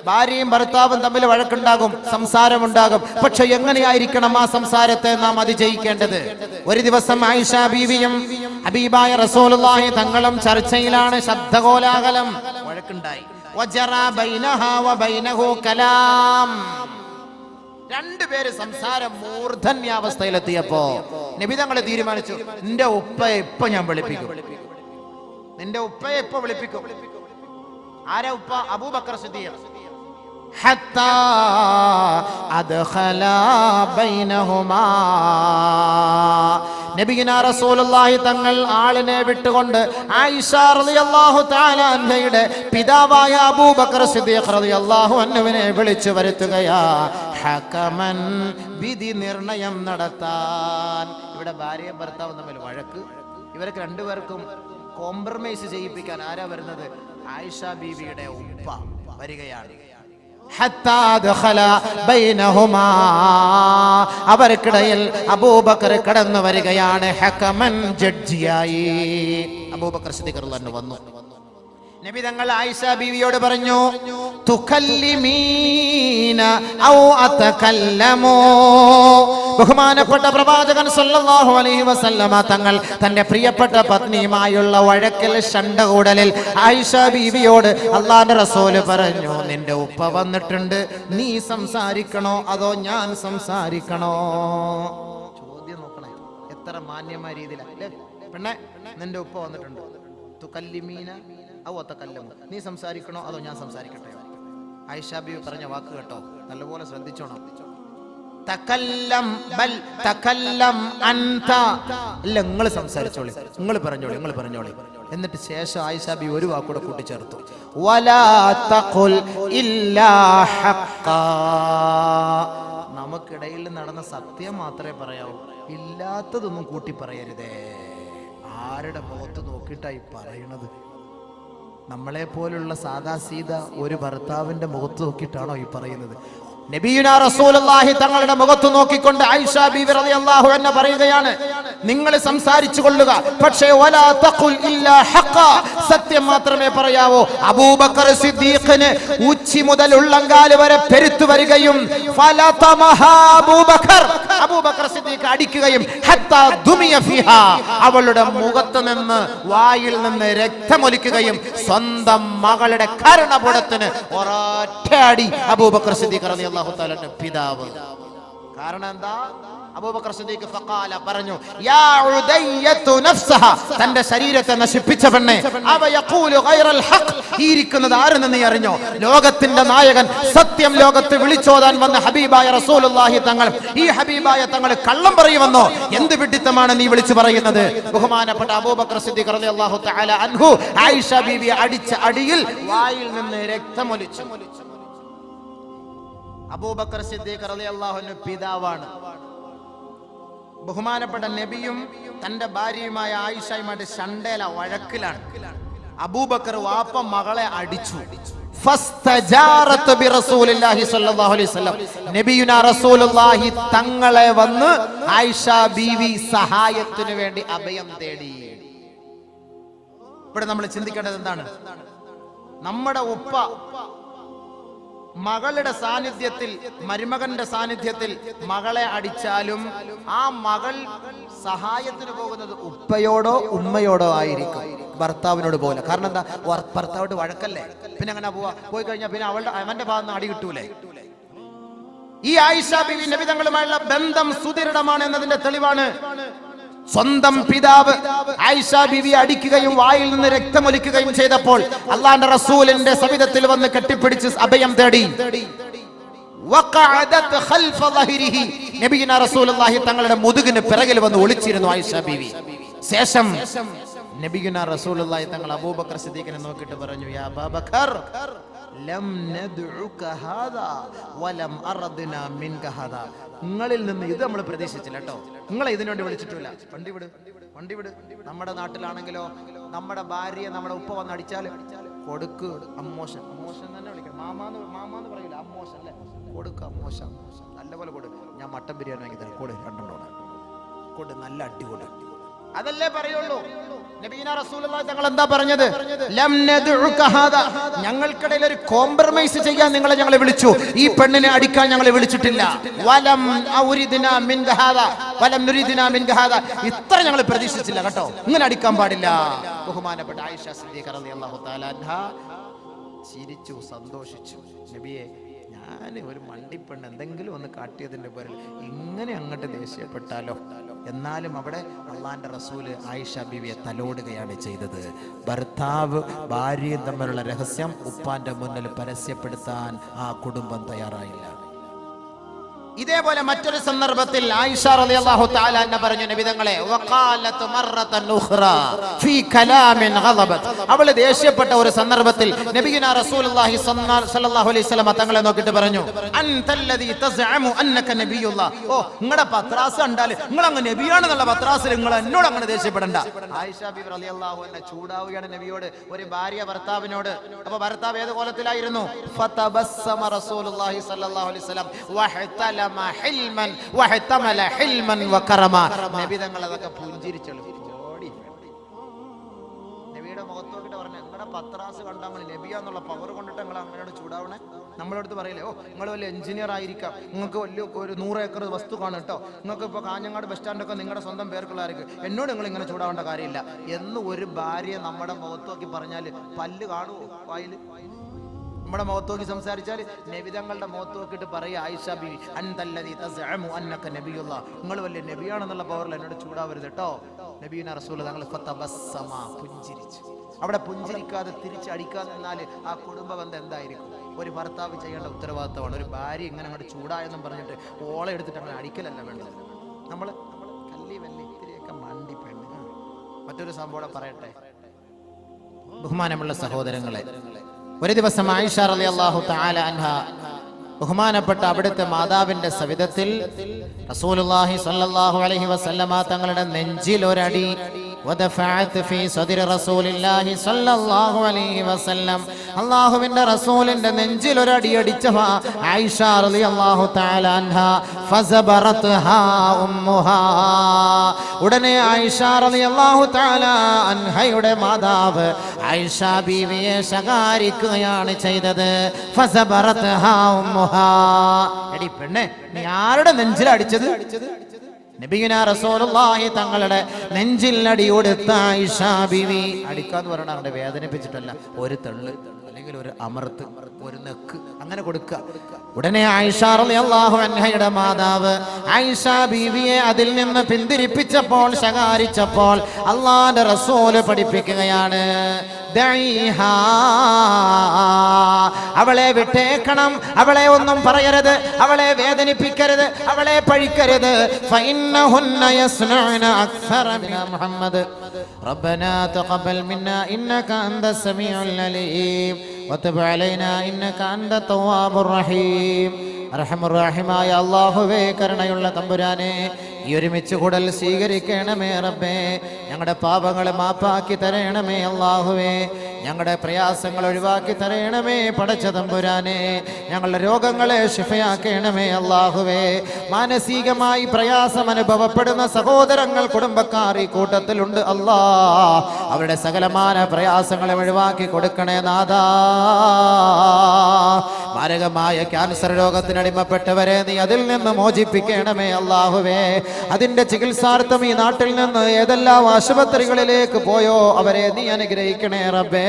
ഭാര്യയും ഭർത്താവും തമ്മിൽ വഴക്കുണ്ടാകും, സംസാരമുണ്ടാകും. പക്ഷെ എങ്ങനെയായിരിക്കണം ആ സംസാരത്തെ നാം അതിജയിക്കേണ്ടത്? ഒരു ദിവസം ആയിഷ ബീവിയും ഹബീബായ റസൂലുള്ളാഹി തങ്ങളും ചർച്ചയിലാണ്. ശബ്ദകോലാഹലം, വഴക്കുണ്ടായി. വജറാ ബൈനഹാ വബൈനഹു കലാം. രണ്ടുപേര് സംസാരം മൂർധന്യാവസ്ഥയിലെത്തിയപ്പോ നബി തങ്ങൾ തീരുമാനിച്ചു, നിന്റെ ഉപ്പയെ ഇപ്പൊ ഞാൻ വിളിപ്പിക്കും. നിന്റെ ഉപ്പയെ ഇപ്പൊ വിളിപ്പിക്കും. ആരാ ഉപ്പ? അബൂബക്കർ സിദ്ദീഖ്. ഹത്താ അദ്ഖല ബൈനഹുമാ. നബിയുനാ റസൂലുള്ളാഹി തങ്ങൾ ആളിനെ വിട്ടുകൊണ്ട് ആയിഷ റളിയല്ലാഹു തആല അൻഹയുടെ പിതാവായ അബൂബക്കർ സിദ്ദീഖ് റളിയല്ലാഹു അൻഹുവിനെ വിളിച്ചു വരുത്തുകയാ. ഹകമൻ, വിധി നിർണയം നടത്താൻ. ഇവിടെ ഭാര്യയും ഭർത്താവും തമ്മിൽ വഴക്ക്. ഇവർക്ക് രണ്ടുപേർക്കും കോംപ്രമൈസ് ചെയ്യിപ്പിക്കാൻ ആരാ വരുന്നത്? ആയിഷ ബീവിയുടെ ഉപ്പ വരികയാണ്. അവർക്കിടയിൽ അബൂബക്കർ കടന്നു വരികയാണ്. ഹകമൻ, ജഡ്ജിയായി അബൂബക്കർ സിദ്ദീഖ് റളിയല്ലാഹു അൻഹു വന്നു. നബി തങ്ങൾ ആയിഷ ബീവിയോട് പറഞ്ഞു, തുകല്ലിമീന ഔ അതകല്ലമു. ബഹുമാനപ്പെട്ട പ്രവാചകൻ സല്ലല്ലാഹു അലൈഹി വസല്ലമ തങ്ങൾ തന്റെ പ്രിയപ്പെട്ട പത്നിയുമായുള്ള വഴക്കിൽ, ശണ്ടകൂടലിൽ ആയിഷ ബീവിയോട് അല്ലാഹുവിന്റെ റസൂല് പറഞ്ഞു, നിന്റെ ഉപ്പ വന്നിട്ടുണ്ട്, നീ സംസാരിക്കണോ അതോ ഞാൻ സംസാരിക്കണോ? ചോദ്യം നോക്കണേ, എത്ര മാന്യമായ രീതിയിലല്ലേ. പെണ്ണെ, നിന്റെ ഉപ്പ വന്നിട്ടുണ്ട്, തുകല്ലിമീന ഔ അതകല്ലമു, നീ സംസാരിക്കണോ അതോ ഞാൻ സംസാരിക്കട്ടെ? ആയിഷ ബീവി പറഞ്ഞ വാക്ക് കേട്ടോ, നല്ലപോലെ ശ്രദ്ധിച്ചോണം. തകല്ലം ബൽ തകല്ലം അൻത. അല്ല, നിങ്ങൾ സംസാരിച്ചോളി, നിങ്ങൾ പറഞ്ഞോളി. എന്നിട്ട് ശേഷം ആയിഷ ബീവി ഒരു വാക്കൂടെ കൂട്ടിച്ചേർത്തു, വലാ തഖുൽ ഇല്ലാ ഹഖ്ഖാ. നമുക്കിടയിൽ നടന്ന സത്യം മാത്രമേ പറയാവൂ, ഇല്ലാത്തതൊന്നും കൂട്ടി പറയരുതേ. ആരുടെ മുഖത്ത് നോക്കിയിട്ടായി പറയണത്? നമ്മളെ പോലുള്ള സാദാ സീത ഒരു ഭർത്താവിന്റെ മുഖത്ത് നോക്കിയിട്ടാണോ ഈ പറയുന്നത്? നബിയുനാ റസൂലുള്ളാഹി തങ്ങളുടെ മുഖത്ത് നോക്കിക്കൊണ്ട് ആയിഷ ബീവി റളിയല്ലാഹു അൻഹ പറയുകയാണ്, നിങ്ങൾ സംസാരിച്ചു കൊള്ളുക, പക്ഷേ വലാ തഖുൽ ഇല്ലാ ഹഖ്ഖ, സത്യം മാത്രമേ പറയാവൂ. അബൂബക്കർ സിദ്ദീഖിന് ഉച്ചി മുതൽ ഉള്ളങ്കാല് വരെ പെരുത്തു വരികയും അബൂബക്കർ സിദ്ദീഖ് അടിക്കുകയും ഹത്താ ദുമിയ ഫിഹാ, അവളുടെ മുഖത്ത് നിന്ന്, വായിൽ നിന്ന് രക്തമൊലിക്കുകയും സ്വന്തം മകളുടെ കർണപുടത്തിന് ഒരൊറ്റ അടി അബൂബക്കർ സിദ്ദീഖ് റളിയല്ലാഹു തആലയുടെ പിതാവ്. കാരണം എന്താ? അബൂബക്കർ സിദ്ദീഖ് ഫഖാല പറഞ്ഞു, യാ ഉദയ്യതു നഫ്സഹ, തന്റെ ശരീരത്തെ നശിപ്പിച്ച പെണ്ണെ, അവ യഖൂലു ഗൈറൽ ഹഖ്, ഇരിക്കുന്നത് ആരെന്ന് നീ അറിഞ്ഞോ? ലോകത്തിന്റെ നായകൻ, സത്യം ലോകത്ത് വിളിച്ചോതാൻ വന്ന ഹബീബായ റസൂലുള്ളാഹി തങ്ങൾ, ഈ ഹബീബായ തങ്ങൾ കള്ളം പറയുമെന്നോ? എന്ത് വിഡ്ഢിത്തമാണ് നീ വിളിച്ചു പറയുന്നത്? ബഹുമാനപ്പെട്ട അബൂബക്കർ സിദ്ദീഖ് റളിയല്ലാഹു തആല അൻഹു ആയിഷ ബീവി അടിച്ച അടിയിൽ വായിൽ നിന്ന് രക്തമൊലിച്ചു. അബൂബക്കർ സിദ്ദീഖ് റളിയല്ലാഹു അൻഹു പിതാവാണ്. ബഹുമാനപ്പെട്ട നബിയും തന്റെ ഭാര്യയുമായ ആയിഷയുമായിട്ട് ശണ്ടേല വഴക്കിലാണ്. അബൂബക്കർ വാപ്പ മകളെ അടിച്ചു. ഫസ്തജാറത ബിറസൂലില്ലാഹി സ്വല്ലല്ലാഹു അലൈഹി വസല്ലം, നബിയുനാ റസൂലുള്ളാഹി തങ്ങളെ വന്ന് ആയിഷ ബീവി സഹായത്തിനു വേണ്ടി അഭയം തേടി. ഇവിടെ നമ്മൾ ചിന്തിക്കേണ്ടത് എന്താണ്? നമ്മുടെ ഉപ്പ മകളുടെ സാന്നിധ്യത്തിൽ, മരുമകന്റെ സാന്നിധ്യത്തിൽ മകളെ അടിച്ചാലും ആ മകൾ സഹായത്തിന് പോകുന്നത് ഉപ്പയോടോ ഉമ്മയോടോ ആയിരിക്കും, ഭർത്താവിനോട് പോലെ. കാരണം എന്താ? ഭർത്താവോട് വഴക്കല്ലേ, പിന്നെ അങ്ങനെ പോയി കഴിഞ്ഞാൽ പിന്നെ അവന്റെ ഭാഗത്ത് നിന്ന് അടി കിട്ടൂലേ? ഈ ആയിഷ ബീവി നബി തങ്ങളുമായുള്ള ബന്ധം സുദൃഢമാണ് എന്നതിന്റെ തെളിവാണ്. സ്വന്തം പിതാവ് ആയിഷ ബീവി അടിക്കുകയും വായിൽ നിന്ന് രക്തമൊലിക്കുകയും ചെയ്തപ്പോൾ അല്ലാഹുവിന്റെ റസൂലിന്റെ സവിധത്തിൽ വന്ന് കെട്ടിപ്പിടിച്ച് അഭയം തേടി. വഖഅദത് ഖൽഫ ളഹിരിഹി, നബിയുനാ റസൂലുള്ളാഹി തങ്ങളുടെ മുതുകിന് പിറകിൽ വന്ന് ഒളിച്ചിരുന്നു ആയിഷ ബീവി. ശേഷം നബിയുനാ റസൂലുള്ളാഹി തങ്ങൾ അബൂബക്കർ സിദ്ദീഖിനെ നോക്കിയിട്ട് പറഞ്ഞു, യാ അബൂബക്കർ ലം നദ്ഉക ഹാദാ വലം അർദ്നാ മിൻക ഹാദാ, നിങ്ങളിൽ നിന്ന് ഇത് നമ്മൾ പ്രതീക്ഷിച്ചില്ല കേട്ടോ, നിങ്ങളെ ഇതിനു വേണ്ടി വിളിച്ചിട്ടില്ല. വണ്ടി വിട്. നമ്മുടെ നാട്ടിലാണെങ്കിലോ നമ്മുടെ ഭാര്യയെ നമ്മുടെ ഉപ്പ വന്ന് അടിച്ചാൽ കൊടുക്ക് അമ്മോശൻ തന്നെ വിളിക്കണം. മാമാന്ന് പറയില്ല, അമ്മോശൻ അല്ലേ? കൊടുക്ക് അമ്മോശൻ, നല്ലപോലെ കൊടു. ഞാൻ മട്ടൻ ബിരിയാണി വാങ്ങി തരാം, കൂടെ 2 കൊടു, നല്ല അടി കൊടു. അതല്ലേ പറയുള്ളൂ. നബീന റസൂലുള്ളാഹി തങ്ങൾ എന്താ പറഞ്ഞത്? ലം നദ്ഉക ഹാദാ, ഞങ്ങൾക്കിടയിൽ ഒരു കോംപ്രമൈസ് ചെയ്യാൻ ഞങ്ങളെ വിളിച്ചു, ഈ പെണ്ണിനെ അടിക്കാൻ ഞങ്ങളെ വിളിച്ചിട്ടില്ല. വലം ഔരിദ്നാ മിൻക ഹാദാ വലം നുരിദ്നാ മിൻക ഹാദാ, ഇത്ര ഞങ്ങൾ പ്രതീക്ഷിച്ചില്ല കേട്ടോ, ഇങ്ങനെ അടിക്കാൻ പാടില്ല. ബഹുമാനപ്പെട്ട ആയിഷ സിദ്ദീഖ റളിയല്ലാഹു തആല അൻഹ ചിരിച്ചു, സന്തോഷിച്ചു. നബിയെ, ഞാൻ ഒരു മണ്ടിപ്പെണ്ണ് എന്തെങ്കിലും ഒന്ന് കാട്ടിയതിന്റെ പേരിൽ ഇങ്ങനെ അങ്ങോട്ട് ദേഷ്യപ്പെട്ടാലോ? എന്നാലും അവിടെ അള്ളാന്റെ റസൂല് ആയിഷ ബീവിയെ തലോടുകയാണ് ചെയ്തത്. ഭർത്താവ് ഭാര്യയും തമ്മിലുള്ള രഹസ്യം ഉപ്പാന്റെ മുന്നിൽ പരസ്യപ്പെടുത്താൻ ആ കുടുംബം തയ്യാറായില്ല. ഇതേപോലെ മറ്റൊരു സന്ദർഭത്തിൽ ആയിഷ റളിയല്ലാഹു തആല അൻഹ പറഞ്ഞു, നബി തങ്ങളെ, വഖാലത് മറത്തൻ ഉഖ്റാ ഫീ കലാമിൻ ഗളബത്, അവൾ ദേഷ്യപ്പെട്ട ഒരു സന്ദർഭത്തിൽ നബിയുനാ റസൂലുള്ളാഹി സ്വല്ലല്ലാഹു അലൈഹി വസല്ലം തങ്ങളെ നോക്കിയിട്ട് പറഞ്ഞു, അൻതല്ലദീ തസ്അമു അന്നക നബിയുല്ലാഹ്, ഓ നിങ്ങളുടെ പത്രാസ് കണ്ടാൽ നിങ്ങൾ അങ്ങ് നബിയാണെന്നുള്ള പത്രാസിൽ നിങ്ങൾ എന്നോട് അങ്ങനെ ദേഷ്യപ്പെടണ്ട. ആയിഷ ബീവി റളിയല്ലാഹു അൻഹ ചൂടാവുകയാണ് നബിയോട്, ഒരു ഭാര്യ ഭർത്താവിനോട്. അപ്പോൾ ഭർത്താവ് ഏത് കോലത്തിലായിരുന്നു? ഫതബസ്സമ റസൂലുള്ളാഹി സ്വല്ലല്ലാഹു അലൈഹി വസല്ലം വഹതല ഹിൽമൻ വഹതമല ഹിൽമൻ വകറമ, നബി തങ്ങൾ അതൊക്കെ പുഞ്ചിരിച്ചോളൂ. നബിയുടെ മുഖത്തോക്കിട്ട് പറഞ്ഞു, നിങ്ങളുടെ പത്രാസ് കണ്ടാൽ മതി നബിയാന്നുള്ള പവർ കൊണ്ടിട്ട് നിങ്ങൾ അങ്ങനെയാണ് ചൂടാവണേ. നമ്മളടുത്ത് പറയില്ലേ, ഓ നിങ്ങൾ വലിയ എഞ്ചിനീയർ ആയിരിക്കാം, നിങ്ങൾക്ക് വലിയ ഒരു 100 ഏക്കർ വസ്തു കാണും കേട്ടോ, നിങ്ങൾക്ക് ഇപ്പോൾ കാഞ്ഞങ്ങാട് ബസ് സ്റ്റാൻഡൊക്കെ നിങ്ങളുടെ സ്വന്തം പേർക്കുള്ളതായിരിക്കും, എന്നോട് നിങ്ങൾ ഇങ്ങനെ ചൂടാവേണ്ട കാര്യമില്ല എന്ന് ഒരു ഭാര്യ നമ്മുടെ മുഖത്തോക്കി പറഞ്ഞാൽ പല്ല് കാണുമോ വായില്? നമ്മുടെ മുഖത്തോക്കി സംസാരിച്ചാൽ നബിതങ്ങളുടെ മുഖത്തോക്കിട്ട് പറയുക, ആയിഷ ബീവി അൻതല്ലദീ തസ്അമു അന്നക നബിയുല്ലാഹ്, നിങ്ങൾ വലിയ നബിയാണെന്നുള്ള പവറിൽ എന്നോട് ചൂടാവരുത് കേട്ടോ. നബിയുനാ റസൂൽ തങ്ങൾ ഫതബസ്സമ, പുഞ്ചിരിച്ചു. അവിടെ പുഞ്ചിരിക്കാതെ തിരിച്ചടിക്കാതെ നിന്നാൽ ആ കുടുംബ ബന്ധം എന്തായിരിക്കും? ഒരു ഭർത്താവ് ചെയ്യേണ്ട ഉത്തരവാദിത്തമാണ്. ഒരു ഭാര്യ ഇങ്ങനെ അങ്ങോട്ട് ചൂടായെന്നും പറഞ്ഞിട്ട് ഓളെ എടുത്തിട്ട് അങ്ങനെ അടിക്കലല്ല വേണ്ടത്. നമ്മൾ കല്ലി വല്ലി ഇത്തിരിയൊക്കെ മണ്ടിപ്പെണ്ണ്. മറ്റൊരു സംഭവം പറയട്ടെ, ബഹുമാനമുള്ള സഹോദരങ്ങളെ, ഒരു ദിവസം ആയിഷ റളിയല്ലാഹു തആല അൻഹ ബഹുമാനപ്പെട്ട അവിടുത്തെ മാതാവിന്റെ സവിധത്തിൽ റസൂലുള്ളാഹി സ്വല്ലല്ലാഹു അലൈഹി വസല്ലമ തങ്ങളുടെ നെഞ്ചിൽ ഒരടി, വദഫഅത് ഫീ സദ്രി റസൂലില്ലാഹി സ്വല്ലല്ലാഹു അലൈഹി വസല്ലം, അല്ലാഹുവിന്റെ റസൂലിന്റെ നെഞ്ചിൽ ഒരടി അടിച്ച ആയിഷ റളിയല്ലാഹു തആല അൻഹ ഫസബറത്ഹാ ഉമ്മുഹാ, ഉടനെ ആയിഷ റളിയല്ലാഹു തആല അൻഹയുടെ മാതാവ് ആയിഷ ബീവിയെ ശകാരിക്കുകയാണ് ചെയ്തത്. ഫസബറത്ഹാ ഉമ്മുഹാ, എടി പെണ്ണെ, നീ ആരുടെ നെഞ്ചിൽ അടിച്ചത്? നബിയുനാ റസൂലുള്ളാഹി തങ്ങളുടെ നെഞ്ചിൽ അടി കൊടുത്ത ആയിഷ ബീവി. അടിക്കാന്ന് പറഞ്ഞാൽ വേദനിപ്പിച്ചിട്ടല്ല, ഒരു തള്ളു അല്ലെങ്കിൽ ഒരു അമർത്ത്, ഒരു നെക്ക് അങ്ങനെ കൊടുക്കുക. ഉടനെ ആയിഷ റളിയല്ലാഹു അൻഹയുടെ മാതാവ് ആയിഷ ബീവിയെ അതിൽ നിന്ന് പിന്തിരിപ്പിച്ചപ്പോൾ, ശകാരിച്ചപ്പോൾ അല്ലാഹുവിന്റെ റസൂല് പഠിപ്പിക്കുകയാണ്, അവളെ വിട്ടേക്കണം, അവളെ ഒന്നും പറയരുത്, അവളെ വേദനിപ്പിക്കരുത്, അവളെ പഴിക്കരുത്. فإنهن يصنعن أكثر من محمد ربنا تقبل منا إنك أنت السميع العليم وتب علينا إنك أنت التواب الرحيم. അർഹമുർറഹീമായ അല്ലാഹുവേ, കരുണയുള്ള തമ്പുരാനെ, ഈ ഒരുമിച്ച് കൂടൽ സ്വീകരിക്കണമേ റബ്ബേ. ഞങ്ങളുടെ പാപങ്ങളെ മാപ്പാക്കി തരണമേ അല്ലാഹുവേ. ഞങ്ങളുടെ പ്രയാസങ്ങൾ ഒഴിവാക്കി തരണമേ പടച്ച തമ്പുരാനെ. ഞങ്ങളുടെ രോഗങ്ങളെ ശിഫയാക്കണമേ അല്ലാഹുവേ. മാനസികമായി പ്രയാസം അനുഭവപ്പെടുന്ന സഹോദരങ്ങൾ, കുടുംബക്കാർ ഈ കൂട്ടത്തിലുണ്ട് അല്ലാ. അവരുടെ സകലമാന പ്രയാസങ്ങളെ ഒഴിവാക്കി കൊടുക്കണേ നാഥാ. മാരകമായ ക്യാൻസർ രോഗത്തിനടിമപ്പെട്ടവരെ നീ അതിൽ നിന്ന് മോചിപ്പിക്കണമേ അല്ലാഹുവേ. അതിന്റെ ചികിത്സാർത്ഥം ഈ നാട്ടിൽ നിന്ന് ഏതെല്ലാം ആശുപത്രികളിലേക്ക് പോയോ അവരെ നീ അനുഗ്രഹിക്കണേ റബ്ബേ.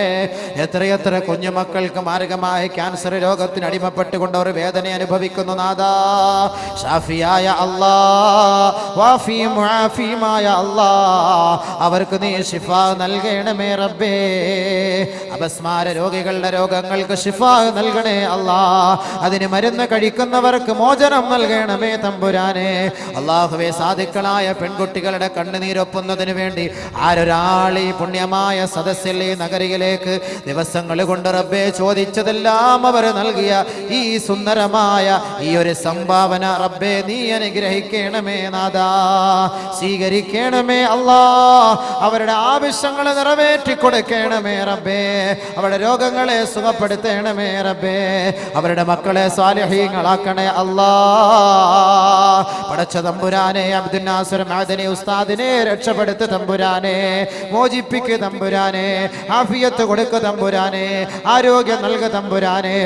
എത്രയെത്ര കുഞ്ഞുമക്കൾക്ക് മാരകമായ ക്യാൻസർ രോഗത്തിന് അടിമപ്പെട്ടുകൊണ്ട് അവർ വേദന അനുഭവിക്കുന്നു നാഥാ. ഷാഫിയായ അല്ലാ, വാഫിയും മുആഫിയുമായ അല്ലാ, അവർക്ക് നീ ശിഫ നൽകണമേ റബ്ബേ. അപസ്മാര രോഗികളുടെ രോഗങ്ങൾക്ക് ശിഫ നൽകണേ അല്ലാ. അതിന് മരുന്ന് കഴിക്കുന്നവർക്ക് മോചനം നൽകണമേ തമ്പുരാനെ. അല്ലാഹുവേ, സാധുക്കളായ പെൺകുട്ടികളുടെ കണ്ണുനീരൊപ്പുന്നതിന് വേണ്ടി ആരൊരാൾ ഈ പുണ്യമായ സദസ്സിൽ ഈ നഗരിയിലേക്ക് ദിവസങ്ങൾ കൊണ്ട് റബ്ബേ ചോദിച്ചതെല്ലാം അവർ നൽകിയ ഈ സുന്ദരമായ ഈ ഒരു സംഭാവന റബ്ബേ നീ അനുഗ്രഹിക്കണമേ നാഥാ. സ്വീകരിക്കണമേ അല്ലാ. അവരുടെ ആവശ്യങ്ങൾ നിറവേറ്റി കൊടുക്കണമേ റബ്ബേ. അവരുടെ രോഗങ്ങളെ സുഖപ്പെടുത്തണമേ റബ്ബേ. അവരുടെ മക്കളെ സ്വാലിഹീങ്ങളാക്കണേ അല്ലാ. പടച്ച തമ്പുരാനെ, അബ്ദുൽ നാസർ മഅദനി ഉസ്താദിനെ രക്ഷപ്പെടുത്ത് തമ്പുരാനെ, മോചിപ്പിക്ക് തമ്പുരാനെ, ആഫിയത്ത് കൊടുക്ക് തമ്പുരാനെ, ആരോഗ്യം നൽക തമ്പുരാനെ.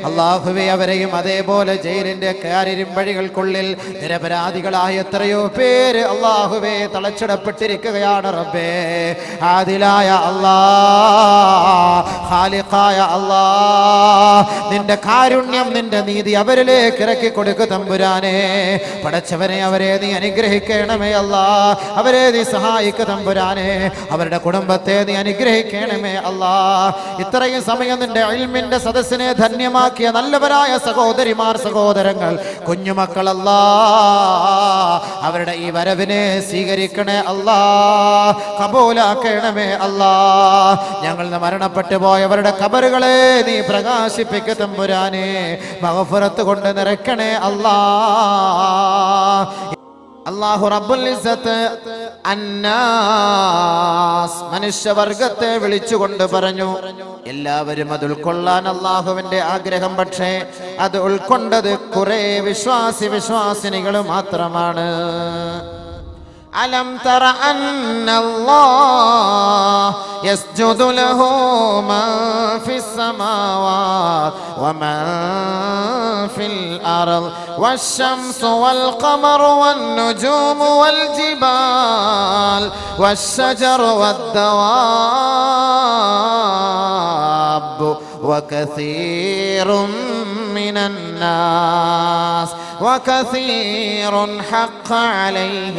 അല്ലാഹുവേ, അവരെയും അതേപോലെ ജയിലിന്റെ കാരിരുമ്പഴികൾക്കുള്ളിൽ നിരപരാധികളായ എത്രയോ പേര് അല്ലാഹുവേ തളച്ചിടപ്പെട്ടിരിക്കുകയാണ് റബ്ബേ. ആദിലായ അല്ലാ, ഖാലിഖായ അല്ലാ, നിന്റെ കാരുണ്യം, നിന്റെ നീതി അവരിലേക്ക് ഇറക്കി കൊടുക്ക് തമ്പുരാനെ. പടച്ചവനെ, അവരെ നീ അനുഗ്രഹിക്കണമേ അല്ലാ, അവരെ നീ സഹായിക്ക തമ്പുരാനെ, അവരുടെ കുടുംബത്തെ നീ അനുഗ്രഹിക്കണമേ അല്ലാ. ഇത്രയും സമയം നിന്റെ ഇൽമിന്റെ സദസ്സിനെ ധന്യമാക്കിയ നല്ലവരായ സഹോദരിമാർ, സഹോദരങ്ങൾ, കുഞ്ഞുമക്കളല്ലാ, അവരുടെ ഈ വരവിനെ സ്വീകരിക്കണേ അല്ലാ, കബൂലാക്കണമേ അല്ലാ. ഞങ്ങൾ മരണപ്പെട്ടു പോയവരുടെ ഖബറുകളെ നീ പ്രകാശിപ്പിക്ക തമ്പുരാനെ, മഗ്ഫിറത്ത് കൊണ്ട് നിറയ്ക്കണേ അല്ലാ. അല്ലാഹു റബ്ബുൽ ഇസ്സത്ത് അന്നാസ്, മനുഷ്യവർഗത്തെ വിളിച്ചുകൊണ്ട് പറഞ്ഞു. എല്ലാവരും അത് ഉൾക്കൊള്ളാൻ അല്ലാഹുവിന്റെ ആഗ്രഹം. പക്ഷേ അത് ഉൾക്കൊണ്ടത് കുറെ വിശ്വാസിനികൾ മാത്രമാണ്. അലം തറ അന്നല്ലാഹ് യസ്ജുദു ലഹു മൻ ഫിസ് സമാവാതി വമൻ ഫിൽ അർദ് വശംസു വൽ ഖമറു വൻ നുജൂമു വൽ ജിബാൽ വശജറു വദ്ദവാബ് وكثير من الناس وكثير حق عليه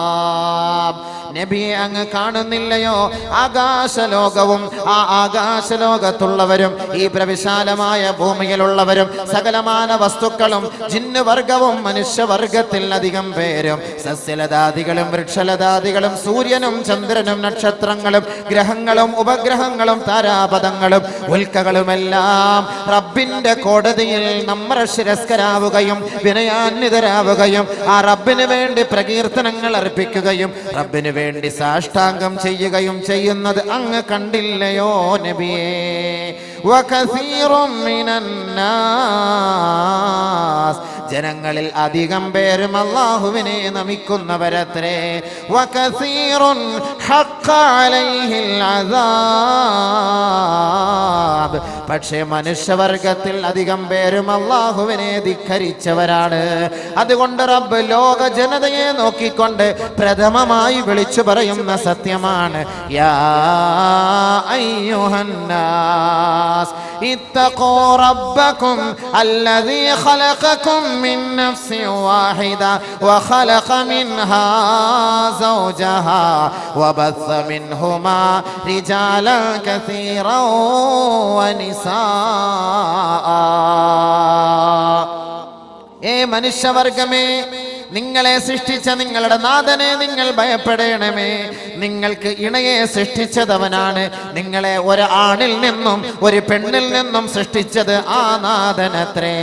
العذاب. നബിയെ, അങ്ങ് കാണുന്നില്ലയോ ആകാശലോകവും ആ ആകാശലോകത്തുള്ളവരും ഈ പ്രവിശാലമായ ഭൂമിയിലുള്ളവരും സകലമാന വസ്തുക്കളും ജിന്നുവർഗവും മനുഷ്യവർഗത്തിൽ അധികം പേരും സസ്യലതാദികളും വൃക്ഷലതാദികളും സൂര്യനും ചന്ദ്രനും നക്ഷത്രങ്ങളും ഗ്രഹങ്ങളും ഉപഗ്രഹങ്ങളും താരാപഥങ്ങളും ഉൽക്കകളുമെല്ലാം റബ്ബിന്റെ കോടതിയിൽ നമ്മൾ ശിരസ്കരാവുകയും വിനയാന്വിതരാവുകയും ആ റബ്ബിന് വേണ്ടി പ്രകീർത്തനങ്ങൾ അർപ്പിക്കുകയും റബ്ബിന് വേണ്ടി സാഷ്ടാംഗം ചെയ്യുകയും ചെയ്യുന്നത് അങ്ങ് കണ്ടില്ലയോ നബിയേ? വകസീറും മിനന്നാസ്, ജനങ്ങളിൽ അധികം പേരും അല്ലാഹുവിനെ നമിക്കുന്നവരത്രേ. വകസീറുൻ ഹഖ്ഖ അലൈഹിൽ അദാബ്, പക്ഷേ മനുഷ്യവർഗത്തിൽ അധികം പേരും അല്ലാഹുവിനെ ധിക്കരിച്ചവരാണ്. അതുകൊണ്ട് റബ്ബ് ലോക ജനതയെ നോക്കിക്കൊണ്ട് പ്രഥമമായി വിളിച്ചു പറയുന്ന സത്യമാണ്, യാ അയ്യുഹന്നാസ് ഇത്തഖൂ റബ്ബക്കും അല്ലദീ ഖലഖക്കും മിൻ നഫ്സിൻ വാഹിദ വഖലഖ മിൻഹാ സൗജഹാ വബث മിൻഹുമാ റിജാലൻ കസീറൻ വനിസാഅ. ഏ മനുഷ്യവർഗമേ, നിങ്ങളെ സൃഷ്ടിച്ച നിങ്ങളുടെ നാഥനെ നിങ്ങൾ ഭയപ്പെടണമേ. നിങ്ങൾക്ക് ഇണയെ സൃഷ്ടിച്ചതവനാണ്. നിങ്ങളെ ഒരു ആണിൽ നിന്നും ഒരു പെണ്ണിൽ നിന്നും സൃഷ്ടിച്ചത് ആ നാഥനത്രേ.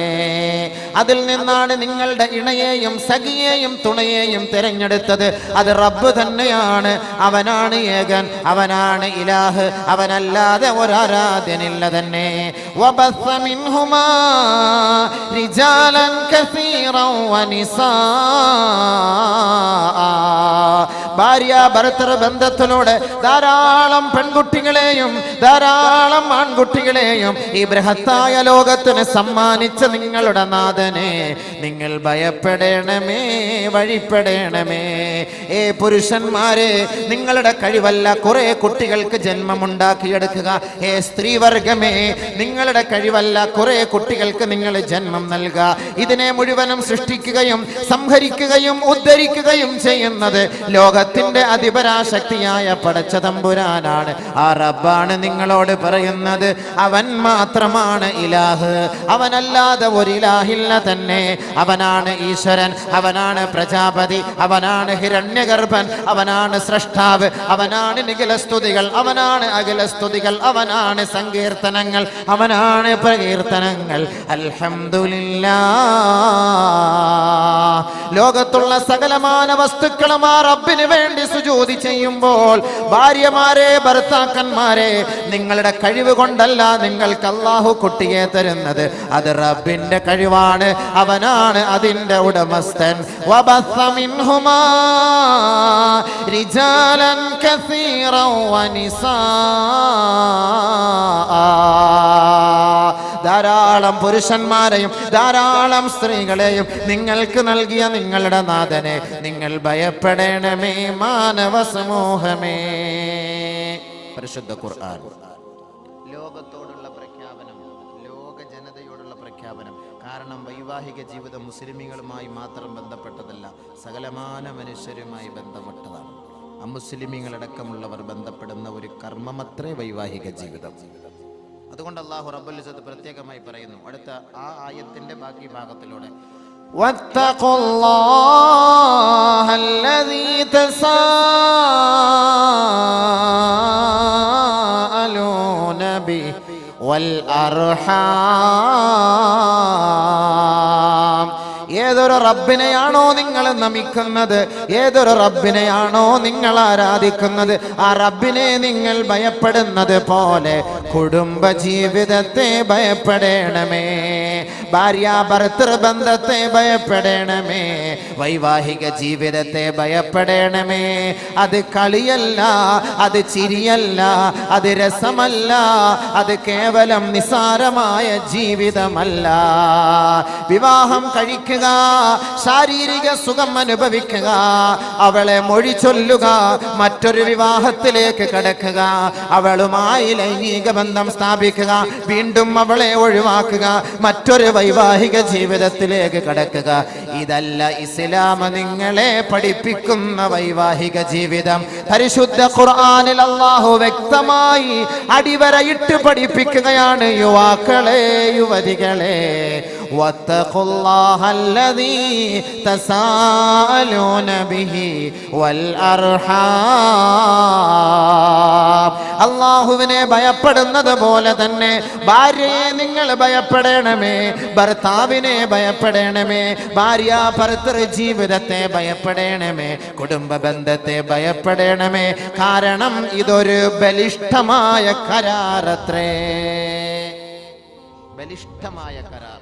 അതിൽ നിന്നാണ് നിങ്ങളുടെ ഇണയെയും സഖിയെയും തുണയെയും തിരഞ്ഞെടുത്തത്. അത് റബ്ബ് തന്നെയാണ്. അവനാണ് ഏകൻ, അവനാണ് ഇലാഹ്, അവനല്ലാതെ ഒരാരാധ്യനില്ല തന്നെ. വബസ്സ മിൻഹുമാ റിജാലൻ കസീറൻ വനിസാഅ, ഭാര്യ ഭർത്തൃ ബന്ധത്തിലൂടെ ധാരാളം പെൺകുട്ടികളെയും ധാരാളം ആൺകുട്ടികളെയും ഈ ബൃഹത്തായ ലോകത്തിന് സമ്മാനിച്ച നിങ്ങളുടെ നാഥനെ നിങ്ങൾ ഭയപ്പെടണമേ, വഴിപ്പെടണമേ. ഏ പുരുഷന്മാരെ, നിങ്ങളുടെ കഴിവല്ല കുറെ കുട്ടികൾക്ക് ജന്മമുണ്ടാക്കിയെടുക്കുക. ഏ സ്ത്രീവർഗമേ, നിങ്ങളുടെ കഴിവല്ല കുറെ കുട്ടികൾക്ക് നിങ്ങൾ ജന്മം നൽകുക. ഇതിനെ മുഴുവനും സൃഷ്ടിക്കുകയും സംഹരിക്കുകയും ഉദ്ധരിക്കുകയും ചെയ്യുന്നത് ലോകത്തിന്റെ അധിപരാശക്തിയായ പടച്ച തമ്പുരാനാണ്. ആ റബ്ബാണ് നിങ്ങളോട് പറയുന്നത്, അവൻ മാത്രമാണ് ഇലാഹ്, അവനല്ലാതെ ഒരു ഇലാഹില്ല തന്നെ. അവനാണ് ഈശ്വരൻ, അവനാണ് പ്രജാപതി, അവനാണ് ഹിരണ്യഗർഭൻ, അവനാണ് സ്രഷ്ടാവ്, അവനാണ് നിഖിലസ്തുതികൾ, അവനാണ് അഖിലസ്തുതികൾ, അവനാണ് സങ്കീർത്തനങ്ങൾ, അവനാണ് പ്രകീർത്തനങ്ങൾ. അൽഹംദുലില്ലാഹ്. ലോകത്തുള്ള സകലമാന വസ്തുക്കളും ആ റബ്ബിന് വേണ്ടി സുജൂദ് ചെയ്യുമ്പോൾ ഭാര്യമാരെ, ഭർത്താക്കന്മാരെ, നിങ്ങളുടെ കഴിവ് കൊണ്ടല്ല നിങ്ങൾക്ക് അല്ലാഹു കുട്ടിയെ തരുന്നത്. അത് റബ്ബിന്റെ കഴിവാണ്. അവനാണ് അതിന്റെ ഉടമസ്ഥൻ. വബസ്സ മിൻഹുമാ റിജാലൻ കസീറൻ വനിസാ, ധാരാളം പുരുഷന്മാരെയും ധാരാളം സ്ത്രീകളെയും നിങ്ങൾക്ക് നൽകിയ നിങ്ങളുടെ നാഥനെ നിങ്ങൾ ഭയപ്പെടണമേ മാനവ സമൂഹമേ. പരിശുദ്ധ ഖുർആൻ. ലോകത്തോടുള്ള പ്രഖ്യാപനം, ലോക ജനതയോടുള്ള പ്രഖ്യാപനം. കാരണം വൈവാഹിക ജീവിതം മുസ്ലിമീങ്ങളുമായി മാത്രം ബന്ധപ്പെട്ടതല്ല, സകലമാന മനുഷ്യരുമായി ബന്ധപ്പെട്ടതാണ്. അമുസ്ലിമീങ്ങളടക്കമുള്ളവർ ബന്ധപ്പെടുന്ന ഒരു കർമ്മമത്രേ വൈവാഹിക ജീവിതം. അതുകൊണ്ട് അല്ലാഹു റബ്ബുൽ ഇസ്സത്ത് പ്രത്യേകമായി പറയുന്നു അടുത്ത ആ ആയത്തിന്റെ ബാക്കി ഭാഗത്തിലൂടെ, വത്തഖുല്ലാഹല്ലദീ തസാഅലൂന ബിഹി വൽ അർഹാം. ഏതൊരു റബ്ബിനെയാണോ നിങ്ങൾ നമിക്കുന്നത്, ഏതൊരു റബ്ബിനെയാണോ നിങ്ങൾ ആരാധിക്കുന്നത്, ആ റബ്ബിനെ നിങ്ങൾ ഭയപ്പെടുന്നത് പോലെ കുടുംബ ജീവിതത്തെ ഭയപ്പെടണമേ, ഭാര്യ ഭർത്തൃ ബന്ധത്തെ ഭയപ്പെടണമേ, വൈവാഹിക ജീവിതത്തെ ഭയപ്പെടണമേ. അത് കളിയല്ല, അത് ചിരിയല്ല, അത് രസമല്ല, അത് കേവലം നിസാരമായ ജീവിതമല്ല. വിവാഹം കഴിക്കുക, ശാരീരിക സുഖം അനുഭവിക്കുക, അവളെ മൊഴി ചൊല്ലുക, മറ്റൊരു വിവാഹത്തിലേക്ക് കടക്കുക, അവളുമായി ലൈംഗിക ബന്ധം സ്ഥാപിക്കുക, വീണ്ടും അവളെ ഒഴിവാക്കുക, മറ്റൊരു വൈവാഹിക ജീവിതത്തിലേക്ക് കടക്കുക. ഇതല്ല ഇസ്ലാം നിങ്ങളെ പഠിപ്പിക്കുന്ന വൈവാഹിക ജീവിതം. പരിശുദ്ധ ഖുർആനിൽ അല്ലാഹു വ്യക്തമായി അടിവരയിട്ട് പഠിപ്പിക്കുകയാണ്. യുവാക്കളെ, യുവതികളെ, വത്തഖുല്ലാഹല്ലദീ തസാഅലൂന ബിഹി വൽ അർഹാം. അല്ലാഹുവിനെ ഭയപ്പെടുന്നത് പോലെ തന്നെ ഭാര്യയെ നിങ്ങൾ ഭയപ്പെടണമേ, ഭർത്താവിനെ ഭയപ്പെടണമേ, ഭാര്യ ഭർത്തൃ ജീവിതത്തെ ഭയപ്പെടണമേ, കുടുംബ ബന്ധത്തെ ഭയപ്പെടണമേ. കാരണം ഇതൊരു ബലിഷ്ഠമായ കരാറത്രേ, ബലിഷ്ഠമായ കരാർ.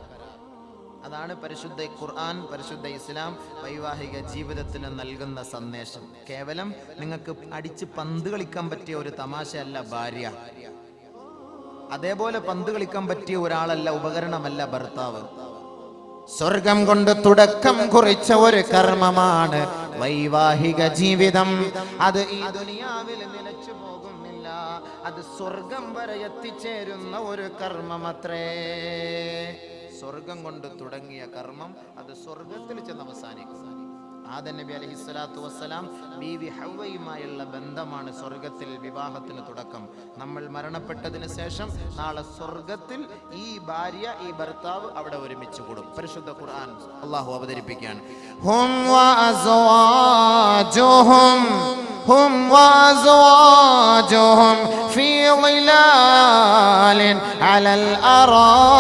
അതാണ് പരിശുദ്ധ ഖുർആൻ, പരിശുദ്ധ ഇസ്ലാം വൈവാഹിക ജീവിതത്തിന് നൽകുന്ന സന്ദേശം. കേവലം നിങ്ങൾക്ക് അടിച്ച് പന്ത് കളിക്കാൻ പറ്റിയ ഒരു തമാശയല്ല ഭാര്യ, അതേപോലെ പന്ത് കളിക്കാൻ പറ്റിയ ഒരാളല്ല, ഉപകരണമല്ല ഭർത്താവ്. സ്വർഗം കൊണ്ട് തുടക്കം കുറിച്ച ഒരു കർമ്മമാണ് വൈവാഹിക ജീവിതം. അത് ഈ ദുനിയാവിൽ നിലച്ചു പോകുന്നില്ല, അത് സ്വർഗം വരെ എത്തിച്ചേരുന്ന ഒരു കർമ്മമത്രേ. സ്വർഗം കൊണ്ട് തുടങ്ങിയ കർമ്മം അത് സ്വർഗത്തിൽ ചെന്ന് അവസാനിക്കും. ആദം നബി അലൈഹിസ്സലാത്തു വസ്സലാം ബീവി ഹവ്വയുമായുള്ള ബന്ധമാണ് സ്വർഗത്തിൽ വിവാഹത്തിന് തുടക്കം. നമ്മൾ മരണപ്പെട്ടതിന് ശേഷം നാളെ സ്വർഗത്തിൽ ഈ ഭാര്യ, ഈ ഭർത്താവ് അവിടെ ഒരുമിച്ച് കൂടും. പരിശുദ്ധ ഖുർആൻ അല്ലാഹു അവതരിപ്പിക്കുകയാണ്. ഹും വഅസ്വാജുഹും ഫീ ളിലാലിൻ അലൽ അറായികി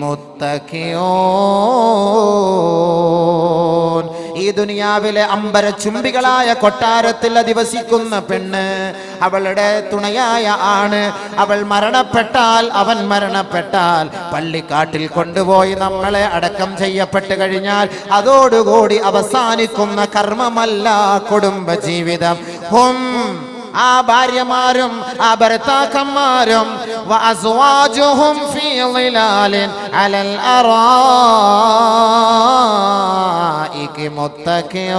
മുത്തഖിഊൻ. ഈ ദുനിയാവിലെ അമ്പര ചുംബികളായ കൊട്ടാരത്തിൽ അധിവസിക്കുന്ന പെണ്ണ്, അവളുടെ തുണയായ ആണ്, അവൾ മരണപ്പെട്ടാൽ, അവൻ മരണപ്പെട്ടാൽ, പള്ളിക്കാട്ടിൽ കൊണ്ടുപോയി നമ്മളെ അടക്കം ചെയ്യപ്പെട്ട് കഴിഞ്ഞാൽ അതോടുകൂടി അവസാനിക്കുന്ന കർമ്മമല്ല കുടുംബ ജീവിതം. ആ ഭാര്യമാരും ആ ഭർത്താക്കന്മാരും വഅസ്വാജുഹും ഫീ ളിലാലിൻ അലൽ അറായികി മുത്തഖിഊൻ.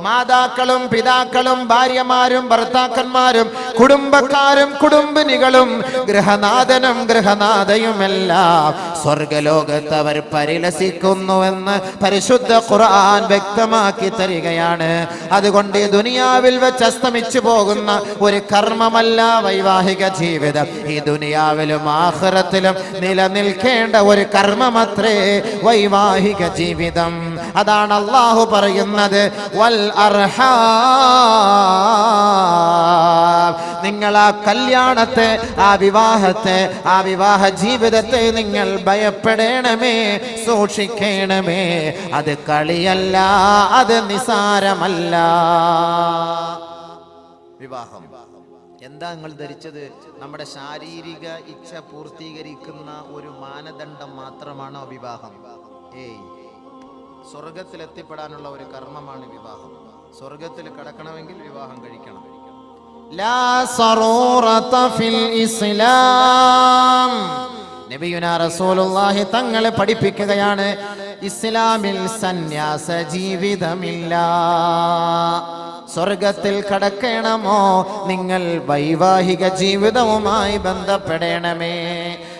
മാതാക്കളും പിതാക്കളും ഭാര്യമാരും ഭർത്താക്കന്മാരും കുടുംബക്കാരും കുടുംബിനികളും ഗൃഹനാഥനും ഗൃഹനാഥയുമെല്ലാം സ്വർഗലോകത്ത് അവർ പരിലസിക്കുന്നുവെന്ന് പരിശുദ്ധ ഖുർആൻ വ്യക്തമാക്കി തരികയാണ്. അതുകൊണ്ട് ദുനിയാവിൽ വെച്ച് അസ്തമിച്ചു പോകുന്ന ഒരു കർമ്മമല്ല വൈവാഹിക ജീവിതം. ഈ ദുനിയാവിലും ആഖിറത്തിലും നിലനിൽക്കേണ്ട ഒരു കർമ്മമത്രേ വൈവാഹിക ജീവിതം. അതാണ് അല്ലാഹു പറയുന്നത്, വൽ അർഹാം. നിങ്ങൾ ആ കല്യാണത്തെ, ആ വിവാഹത്തെ, ആ വിവാഹ ജീവിതത്തെ നിങ്ങൾ ഭയപ്പെടണമേ, സൂക്ഷിക്കണമേ. അത് കളിയല്ല, അത് നിസാരമല്ല. വിവാഹം എന്താ നിങ്ങൾ ധരിച്ചത്? നമ്മുടെ ശാരീരിക ഇച്ഛ പൂർത്തീകരിക്കുന്ന ഒരു മാനദണ്ഡം മാത്രമാണോ വിവാഹം? ഏയ്, സ്വർഗത്തിലെത്തിപ്പെടാനുള്ള ഒരു കർമ്മമാണ് വിവാഹം. സ്വർഗത്തിൽ കടക്കണമെങ്കിൽ വിവാഹം കഴിക്കണം. ലാ സറൂറത ഫിൽ ഇസ്ലാം. നബിയുനാ റസൂലുള്ളാഹി തങ്ങൾ പഠിപ്പിക്കുകയാണ്, ഇസ്ലാമിൽ സന്യാസ ജീവിതമില്ല. സ്വർഗത്തിൽ കടക്കണമോ നിങ്ങൾ വൈവാഹിക ജീവിതവുമായി ബന്ധപ്പെടണമേ.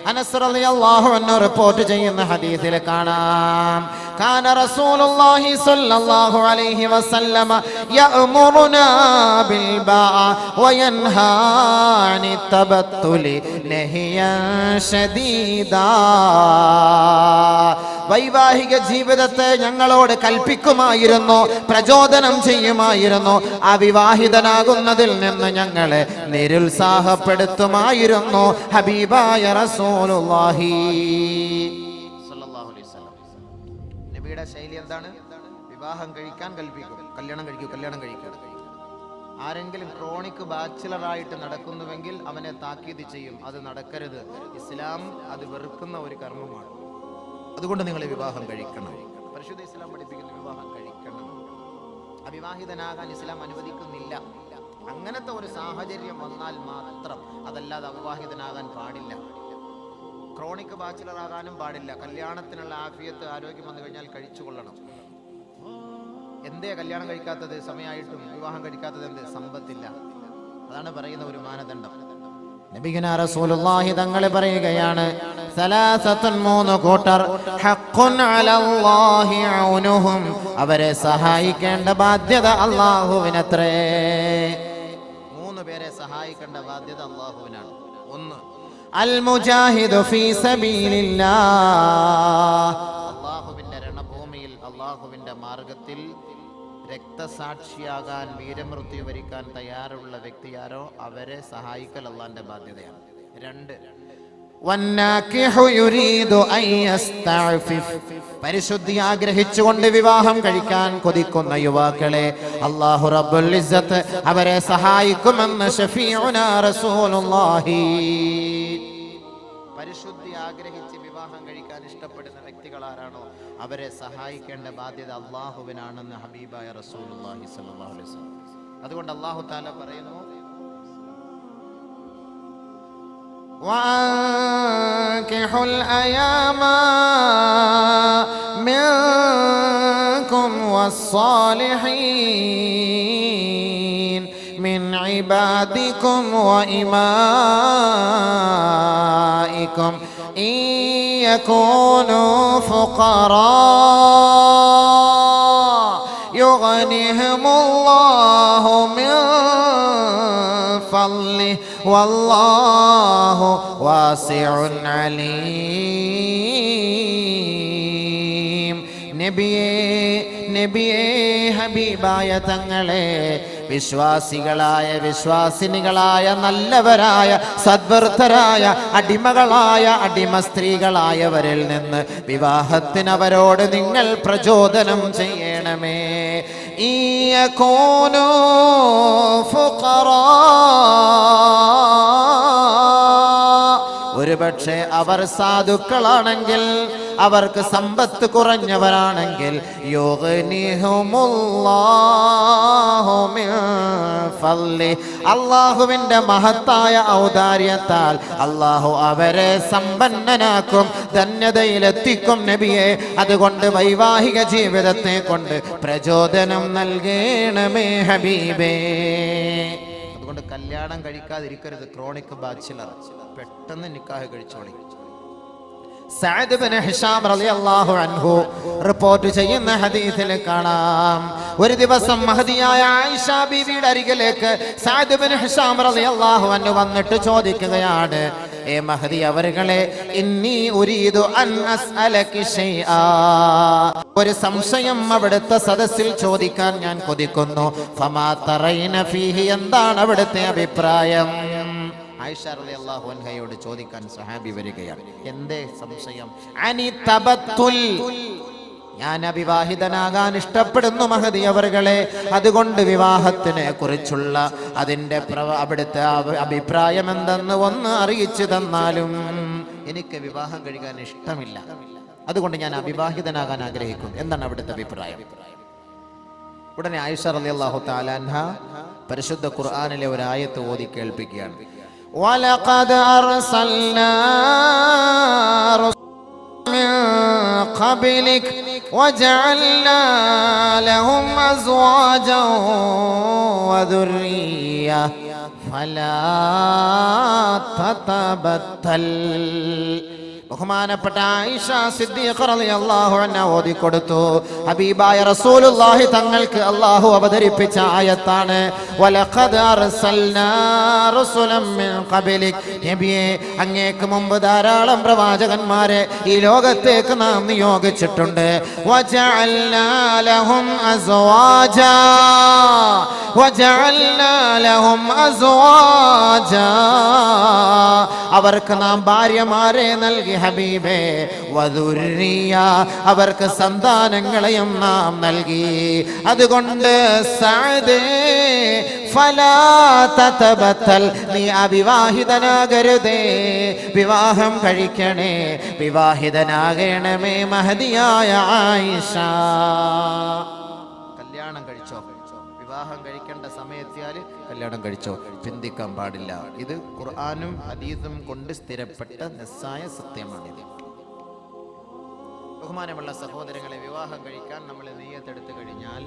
അനസ് റളിയല്ലാഹു അൻഹു റിപ്പോർട്ട് ചെയ്യുന്ന ഹദീസിൽ കാണാം, കാന റസൂലുള്ളാഹി സ്വല്ലല്ലാഹു അലൈഹി വസല്ലമ യഅ്മുറുനാ ബിൽ ബാഅ വയൻഹാ അനി തബത്തുലി നഹിയൻ ശദീദാ. വൈവാഹിക ജീവിതത്തെ ഞങ്ങളോട് കൽപ്പിക്കുമായിരുന്നു, പ്രചോദനം ചെയ്യുമായിരുന്നു. അവിവാഹിതനാകുന്നതിൽ നിന്ന് ഞങ്ങളെ നിരുത്സാഹപ്പെടുത്തുമായിരുന്നു ഹബീബായ റസൂലുള്ളാഹി സ്വല്ലല്ലാഹു അലൈഹി വസല്ലം. നബിയുടെ ശൈലി എന്താണ്? വിവാഹം കഴിക്കാൻ കൽപ്പിക്കും, കല്യാണം കഴിക്കുക. ആരെങ്കിലും ക്രോണിക് ബാച്ചിലറായിട്ട് നടക്കുന്നുവെങ്കിൽ അവനെ താക്കീത് ചെയ്യും, അത് നടക്കരുത്. ഇസ്ലാം അത് വെറുക്കുന്ന ഒരു കർമ്മമാണ്. അതുകൊണ്ട് നിങ്ങൾ വിവാഹം കഴിക്കണം. പരിശുദ്ധ ഇസ്ലാം പഠിപ്പിക്കുന്ന വിവാഹം കഴിക്കണം. അവിവാഹിതനാകാൻ ഇസ്ലാം അനുവദിക്കുന്നില്ല. അങ്ങനത്തെ ഒരു സാഹചര്യം വന്നാൽ മാത്രം, അതല്ലാതെ അവിവാഹിതനാകാൻ പാടില്ല. ക്രോണിക് ബാച്ചിലറാകാനും പാടില്ല. കല്യാണത്തിനുള്ള ആഫിയത്ത്, ആരോഗ്യം വന്നു കഴിഞ്ഞാൽ കഴിച്ചു കൊള്ളണം. എന്തേ കല്യാണം കഴിക്കാത്തത്? സമയമായിട്ടും വിവാഹം കഴിക്കാത്തത് എന്ത്? സമ്പത്തില്ല. അതാണ് പറയുന്ന ഒരു മാനദണ്ഡം. നബിയുനാ റസൂലുള്ളാഹി തങ്ങൾ പറയുകയാണ്, സലാസത്തുൻ, 3 കൂട്ടർ, ഹഖ്ഖുൻ അലല്ലാഹി ഔനുഹും, അവരെ സഹായിക്കേണ്ട ബാധ്യത അല്ലാഹുവിനത്രേ. 3 പേരെ സഹായിക്കേണ്ട ബാധ്യത അല്ലാഹുവിനാണ്. 1, അൽ മുജാഹിദു ഫീ സബീലില്ലാഹ്, അല്ലാഹുവിന്റെ രണഭൂമിയിൽ, അല്ലാഹുവിന്റെ മാർഗത്തിൽ രക്തസാക്ഷിയാകാൻ, വീരമൃത്യു വരിക്കാൻ തയ്യാറുള്ള വ്യക്തിയാരോ അവരെ സഹായിക്കൽ അല്ലാഹുവിന്റെ ബാധ്യതയാണ്. 2, വന്നാകിഹു യുരീദു അൻ യസ്തഅഫിഫ്, പരിശുദ്ധി ആഗ്രഹിച്ചുകൊണ്ട് വിവാഹം കഴിക്കാൻ കൊതിക്കുന്ന യുവാക്കളെ അല്ലാഹു റബ്ബുൽ ഇസ്സത്ത് അവരെ സഹായിക്കുമെന്ന് ശഫീഉനാ റസൂലുള്ളാഹി. പരിശുദ്ധി ആഗ്രഹിച്ച് വിവാഹം കഴിക്കാൻ ഇഷ്ടപ്പെടുന്ന വ്യക്തികൾ ആരാണോ അവരെ സഹായിക്കേണ്ട ബാധ്യത അല്ലാഹുവിനാണെന്ന് ഹബീബായ റസൂലുള്ളാഹി സ്വല്ലല്ലാഹു അലൈഹി വസല്ലം. അതുകൊണ്ട് അല്ലാഹു തആല പറയുന്നു, وَأَنكِحُوا الْأَيَامَ مِنكُمْ وَالصَّالِحِينَ مِنْ عِبَادِكُمْ وَإِمَائِكُمْ إِنْ يَكُونُوا فُقَرَاءَ يُغْنِهِمُ اللَّهُ مِنْ فضله والله واسع عليم. നബിയേ ഹബീബായ തങ്ങളെ, വിശ്വാസികളായ, വിശ്വാസിനികളായ, നല്ലവരായ, സദ്വൃത്തരായ, അടിമകളായ, അടിമ സ്ത്രീകളായവരിൽ നിന്ന് വിവാഹത്തിന് അവരോട് നിങ്ങൾ പ്രചോദനം ചെയ്യണമേ. ഇയകൂനു ഫുഖറാ, ഒരുപക്ഷെ അവർ സാധുക്കളാണെങ്കിൽ, അവർക്ക് സമ്പത്ത് കുറഞ്ഞവരാണെങ്കിൽ, യുഗ്നിഹുമുല്ലാഹു മിൻ ഫളി, അല്ലാഹുവിന്റെ മഹത്തായ ഔദാര്യത്താൽ അല്ലാഹു അവരെ സമ്പന്നനാക്കും, ധന്യതയിലെത്തിക്കും. നബിയെ, അതുകൊണ്ട് വൈവാഹിക ജീവിതത്തെ കൊണ്ട് പ്രചോദനം നൽകണമേ ഹബീബേ. അതുകൊണ്ട് കല്യാണം കഴിക്കാതിരിക്കരുത്. ക്രോണിക് ബാച്ചിലർ പെട്ടെന്ന് നിക്കാഹ് കഴിച്ചോളി. സഅദ് ഇബ്നു ഹിശാം റളിയല്ലാഹു അൻഹു റിപ്പോർട്ട് ചെയ്യുന്ന ഹദീസിൽ കാണാം, ഒരു ദിവസം മഹദിയായ ആയിഷ ബീവിയുടെ അരികിലേക്ക് സഅദ് ഇബ്നു ഹിശാം റളിയല്ലാഹു അൻഹു വന്നിട്ട് ചോദിക്കുകയാണ്, ഏ മഹദി അവരുകളെ, ഇന്നി ഉരീദു അൻ അസ്അലകി ഷൈആ, ഒരു സംശയം അവിടുത്തെ സദസ്സിൽ ചോദിക്കാൻ ഞാൻ കൊതിക്കുന്നു. ഫമാ തറൈന ഫീഹി, എന്താണ് അവിടുത്തെ അഭിപ്രായം? ആയിഷ റളിയല്ലാഹു അൻഹയോട് ചോദിക്കാൻ സഹാബി വരികയാണ്. എന്തേ സംശയം? അനി തബത്തുൽ, ഞാൻ അവിവാഹിതനാകാൻ ഇഷ്ടപ്പെടുന്നു മഹദി അവറുകളെ, അതുകൊണ്ട് വിവാഹത്തിനെ കുറിച്ചുള്ള അതിൻ്റെ അവിടുത്തെ അഭിപ്രായം എന്തെന്ന് ഒന്ന് അറിയിച്ചു തന്നാലും. എനിക്ക് വിവാഹം കഴിക്കാൻ ഇഷ്ടമില്ല, അതുകൊണ്ട് ഞാൻ അവിവാഹിതനാകാൻ ആഗ്രഹിക്കുന്നു. എന്താണ് അവിടുത്തെ അഭിപ്രായം? ഉടനെ ആയിഷ റളിയല്ലാഹു തആല അൻഹ പരിശുദ്ധ ഖുർആനിലെ ഒരു ആയത്ത് ഓതി കേൾപ്പിക്കുകയാണ്. വലഖദ് അർസൽനാ من قبلك وجعلنا لهم أزواجا وذرية فلا تتبتل. ബഹുമാനപ്പെട്ട ആയിഷ സിദ്ദീഖ റളിയല്ലാഹു അൻഹ ഓതി കൊടുത്തു. ഹബീബായ റസൂലുള്ളാഹി തങ്ങൾക്ക് അല്ലാഹു അവതരിപ്പിച്ച ആയത്താണ്. വലഖദ് അർസൽനാ റസൂലൻ മിൻ ഖബലിക്, നബിയേ അങ്ങേക്ക് മുമ്പ് ധാരാളം പ്രവാചകന്മാരെ ഈ ലോകത്തേക്ക് നാം നിയോഗിച്ചിട്ടുണ്ട്. വജഅൽനാ ലഹും അസ്വാജാ, വജഅൽനാ ലഹും അസ്വാജാ, അവർക്ക് നാം ഭാര്യമാരെ നൽകി ഹബീബേ. വദുർരിയ, അവർക്ക് സന്താനങ്ങളെയും നാം നൽകി. അതുകൊണ്ട് സഅദേ ഫലാ തതബത്തൽ, നീ അവിവാഹിതനാകരുതേ, വിവാഹം കഴിക്കണേ, വിവാഹിതനാകണമേ മഹദിയായ ആയിഷ. കല്യാണം കഴിച്ചോ, വിവാഹം കഴിക്കേണ്ട സമയത്തിയാല് കല്യാണം കഴിച്ചോ, ചിന്തിക്കാൻ പാടില്ല. ഇത് ഖുർആനും ഹദീസും കൊണ്ട് സ്ഥിരപ്പെട്ട നിസ്സായ സത്യമാണിത്. ബഹുമാനമുള്ള സഹോദരങ്ങളെ, വിവാഹം കഴിക്കാൻ നമ്മൾ നിയ്യത്തെടുത്തു കഴിഞ്ഞാൽ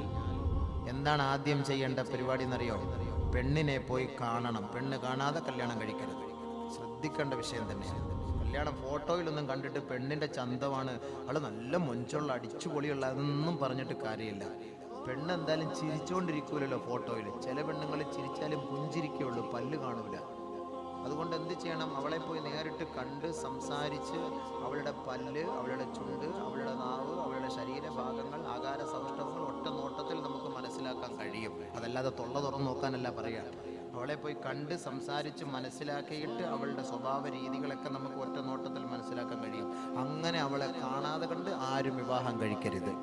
എന്താണ് ആദ്യം ചെയ്യേണ്ട പരിപാടി എന്നറിയോ? പെണ്ണിനെ പോയി കാണണം. പെണ്ണ് കാണാതെ കല്യാണം കഴിക്കരുത്. ശ്രദ്ധിക്കേണ്ട വിഷയം തന്നെയാണ്. കല്യാണം ഫോട്ടോയിലൊന്നും കണ്ടിട്ട് പെണ്ണിന്റെ ചന്തമാണ്, അവള് നല്ല മൊഞ്ചുള്ള അടിച്ചുപൊളിയുള്ള, അതൊന്നും പറഞ്ഞിട്ട് കാര്യമില്ല. പെണ്ണ് എന്തായാലും ചിരിച്ചുകൊണ്ടിരിക്കൂലല്ലോ ഫോട്ടോയിൽ. ചില പെണ്ണുങ്ങൾ ചിരിച്ചാലും പുഞ്ചിരിക്കുള്ളൂ, പല്ല് കാണൂല. അതുകൊണ്ട് എന്ത് ചെയ്യണം? അവളെ പോയി നേരിട്ട് കണ്ട് സംസാരിച്ച് അവളുടെ പല്ല്, അവളുടെ ചുണ്ട്, അവളുടെ നാവ്, അവളുടെ ശരീരഭാഗങ്ങൾ, ആകാര സൗഷ്ഠവങ്ങൾ ഒറ്റ നോട്ടത്തിൽ നമുക്ക് മനസ്സിലാക്കാൻ കഴിയും. അതല്ലാതെ തൊള്ള തുറന്ന് നോക്കാനല്ല പറയാം. അവളെ പോയി കണ്ട് സംസാരിച്ച് മനസ്സിലാക്കിയിട്ട് അവളുടെ സ്വഭാവ രീതികളൊക്കെ നമുക്ക് ഒറ്റ നോട്ടത്തിൽ മനസ്സിലാക്കാൻ കഴിയും. അങ്ങനെ അവളെ കാണാതെ കണ്ട് ആരും വിവാഹം കഴിക്കരുത്.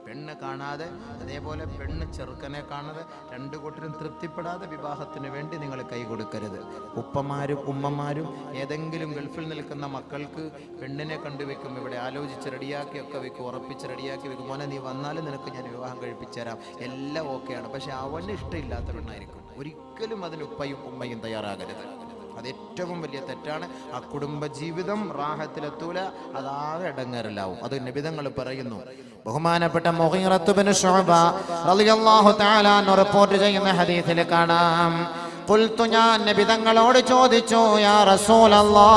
പെണ്ണ് കാണാതെ, അതേപോലെ പെണ്ണ് ചെറുക്കനെ കാണാതെ, രണ്ടു കൂട്ടരും തൃപ്തിപ്പെടാതെ വിവാഹത്തിന് വേണ്ടി നിങ്ങൾ കൈ കൊടുക്കരുത്. ഉപ്പമാരും ഉമ്മമാരും ഏതെങ്കിലും ഗൾഫിൽ നിൽക്കുന്ന മക്കൾക്ക് പെണ്ണിനെ കണ്ടുവെക്കും, ഇവിടെ ആലോചിച്ച് റെഡിയാക്കി ഒക്കെ വെക്കും, ഉറപ്പിച്ച് റെഡിയാക്കി വെക്കും. മോനെ നീ വന്നാലും നിനക്ക് ഞാൻ വിവാഹം കഴിപ്പിച്ചു തരാം, എല്ലാം ഓക്കെയാണ്. പക്ഷെ അവന് ഇഷ്ടമില്ലാത്ത പെണ്ണായിരിക്കും. ഒരിക്കലും അതിന് ഉപ്പയും ഉമ്മയും തയ്യാറാകരുത്. അത് ഏറ്റവും വലിയ തെറ്റാണ്. ആ കുടുംബ ജീവിതം റാഹത്തിലെത്തൂല, അതാകെ ഇടങ്ങേറിലാവും. അത് നബിതങ്ങൾ പറയുന്നു. ബഹുമാനപ്പെട്ട മുഗീറത്ത് ബിൻ ശുഅബ റളിയല്ലാഹു തആല അൻഹു റിപ്പോർട്ട് ചെയ്യുന്ന ഹദീസിൽ കാണാം, ഖുൽതു, ഞാൻ നബിതങ്ങളോട് ചോദിച്ചു, യാ റസൂലല്ലാഹ്,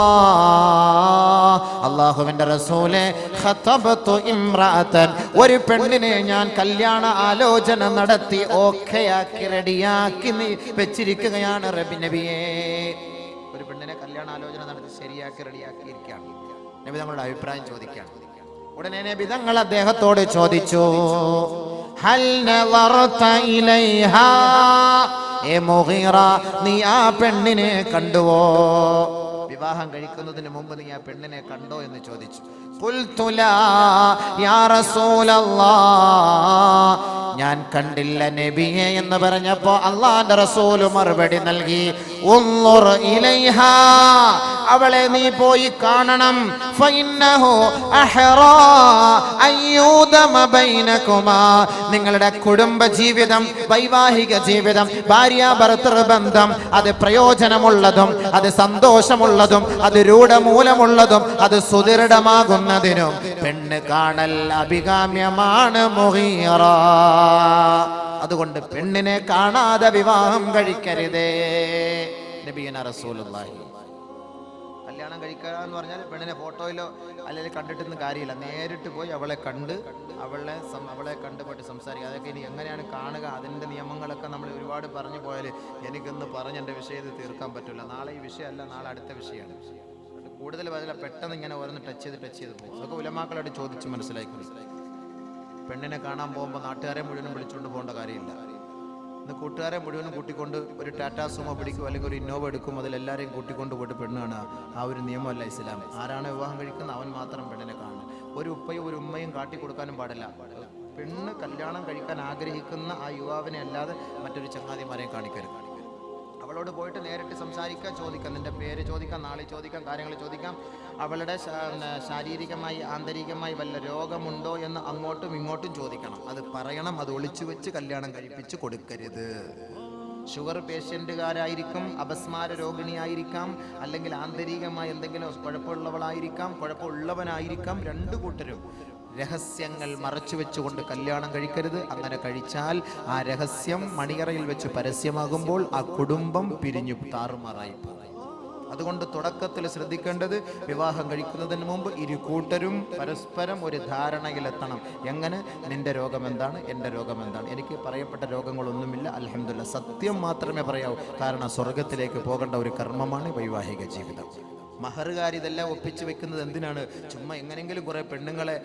അല്ലാഹുവിന്റെ റസൂലേ, ഖതബതു ഇംറഅതൻ, ഒരു പെണ്ണിനെ ഞാൻ കല്യാണ ആലോചന നടത്തി ഓക്കെയാക്കി റെഡിയാക്കി വെച്ചിരിക്കുകയാണ് നബിയേ. ഒരു പെണ്ണിനെ കല്യാണ ആലോചന നടത്തി ശരിയാക്കി റെഡിയാക്കിയിരിക്കുകയാണ്. നബി തങ്ങളുടെ അഭിപ്രായം ചോദിക്കുകയാണ്. ഉടനെ നബി തങ്ങൾ അദ്ദേഹത്തോട് ചോദിച്ചു, ഹൽ നളറത ഇലൈഹാ, ഏ മുഗീറ, നീ ആ പെണ്ണിനെ കണ്ടുവോ? വിവാഹം കഴിക്കുന്നതിന് മുമ്പ് നീ ആ പെണ്ണിനെ കണ്ടോ എന്ന് ചോദിച്ചു. ഖുൽതു ലാ യാ റസൂലല്ലാഹ്, ഞാൻ കണ്ടില്ല നബിയെ എന്ന് പറഞ്ഞപ്പോ അല്ലാഹുവിന്റെ റസൂൽ മറുപടി നൽകി, ഉൻളുർ ഇലൈഹാ, അവളെ നീ പോയി കാണണം. ഫഇന്നഹു അഹ്റാ അയ്യൂദമ ബൈനകുമാ, നിങ്ങളുടെ കുടുംബ ജീവിതം, വൈവാഹിക ജീവിതം, ഭാര്യാഭർത്തൃ ബന്ധം, അത് പ്രയോജനമുള്ളതും അത് സന്തോഷമുള്ളതും അത് രൂഢമൂലമുള്ളതും അത് സുദൃഢമാകുന്നതിനും പെണ്ണ് കാണൽ അഭികാമ്യമാണ് മുഗീറ. അതുകൊണ്ട് പെണ്ണിനെ കാണാതെ വിവാഹം കഴിക്കരുതേ. നബിയന റസൂലുള്ളാഹി കല്യാണം കഴിക്കുക എന്ന് പറഞ്ഞാൽ പെണ്ണിനെ ഫോട്ടോയിലോ അല്ലെങ്കിൽ കണ്ടിട്ടൊന്നും കാര്യമില്ല. നേരിട്ട് പോയി അവളെ കണ്ട് അവളെ കണ്ടുപോയിട്ട് സംസാരിക്കുക. അതൊക്കെ ഇനി എങ്ങനെയാണ് കാണുക, അതിൻ്റെ നിയമങ്ങളൊക്കെ നമ്മൾ ഒരുപാട് പറഞ്ഞു പോയാൽ എനിക്കൊന്ന് പറഞ്ഞ് എൻ്റെ വിഷയത്തിൽ തീർക്കാൻ പറ്റില്ല. നാളെ ഈ വിഷയമല്ല, നാളെ അടുത്ത വിഷയമാണ്. കൂടുതൽ പറഞ്ഞാൽ പെട്ടെന്ന് ഇങ്ങനെ ഓരോന്ന് ടച്ച് ചെയ്ത് പോകും. അതൊക്കെ ഉലമാക്കളോട് ചോദിച്ച് മനസ്സിലാക്കുന്നു. പെണ്ണിനെ കാണാൻ പോകുമ്പോൾ നാട്ടുകാരെ മുഴുവനും വിളിച്ചുകൊണ്ട് പോകേണ്ട കാര്യമില്ല. ഇന്ന് കൂട്ടുകാരെ മുഴുവനും കൂട്ടിക്കൊണ്ട് ഒരു ടാറ്റാ സുമോ പിടിക്കും, അല്ലെങ്കിൽ ഒരു ഇന്നോവ എടുക്കും, അതിലെല്ലാവരെയും കൂട്ടിക്കൊണ്ട് പോയിട്ട് പെണ്ണ് കാണുക. ആ ഒരു നിയമമല്ല ഇസ്ലാം. ആരാണ് വിവാഹം കഴിക്കുന്നത് അവൻ മാത്രം പെണ്ണിനെ കാണണം. ഒരു ഉപ്പയും ഒരു ഉമ്മയും കാട്ടിക്കൊടുക്കാനും പാടില്ല. പെണ്ണ് കല്യാണം കഴിക്കാൻ ആഗ്രഹിക്കുന്ന ആ യുവാവിനെ അല്ലാതെ മറ്റൊരു ചങ്ങാതിമാരെയും കാണിക്കരുത്. അവളോട് പോയിട്ട് നേരിട്ട് സംസാരിക്കാം, ചോദിക്കാം, നിൻ്റെ പേര് ചോദിക്കാം, നാളെ ചോദിക്കാം, കാര്യങ്ങൾ ചോദിക്കാം. അവളുടെ ശാരീരികമായി ആന്തരികമായി വല്ല രോഗമുണ്ടോ എന്ന് അങ്ങോട്ടും ഇങ്ങോട്ടും ചോദിക്കണം. അത് പറയണം. അത് ഒളിച്ചു വെച്ച് കല്യാണം കഴിപ്പിച്ച് കൊടുക്കരുത്. ഷുഗർ പേഷ്യൻറ്റുകാരായിരിക്കും, അപസ്മാര രോഗിണിയായിരിക്കാം, അല്ലെങ്കിൽ ആന്തരികമായി എന്തെങ്കിലും കുഴപ്പമുള്ളവളായിരിക്കാം, കുഴപ്പമുള്ളവനായിരിക്കാം. രണ്ടു കൂട്ടരും രഹസ്യങ്ങൾ മറച്ചു വെച്ചുകൊണ്ട് കല്യാണം കഴിക്കരുത്. അങ്ങനെ കഴിച്ചാൽ ആ രഹസ്യം മണിയറയിൽ വെച്ച് പരസ്യമാകുമ്പോൾ ആ കുടുംബം പിരിഞ്ഞു താറുമാറായി പോകും. അതുകൊണ്ട് തുടക്കത്തിൽ ശ്രദ്ധിക്കേണ്ടത്, വിവാഹം കഴിക്കുന്നതിന് മുമ്പ് ഇരു കൂട്ടരും പരസ്പരം ഒരു ധാരണയിലെത്തണം. എങ്ങനെ, നിന്റെ രോഗം എന്താണ്, എൻ്റെ രോഗം എന്താണ്. എനിക്ക് പറയപ്പെട്ട രോഗങ്ങളൊന്നുമില്ല, അൽഹംദുലില്ലാഹ്. സത്യം മാത്രമേ പറയാവൂ. കാരണം സ്വർഗത്തിലേക്ക് പോകേണ്ട ഒരു കർമ്മമാണ് വൈവാഹിക ജീവിതം. മഹറുകാർ ഇതെല്ലാം ഒപ്പിച്ച് വെക്കുന്നത് എന്തിനാണ്? ചുമ്മാ എങ്ങനെയെങ്കിലും കുറേ പെണ്ണുങ്ങളെ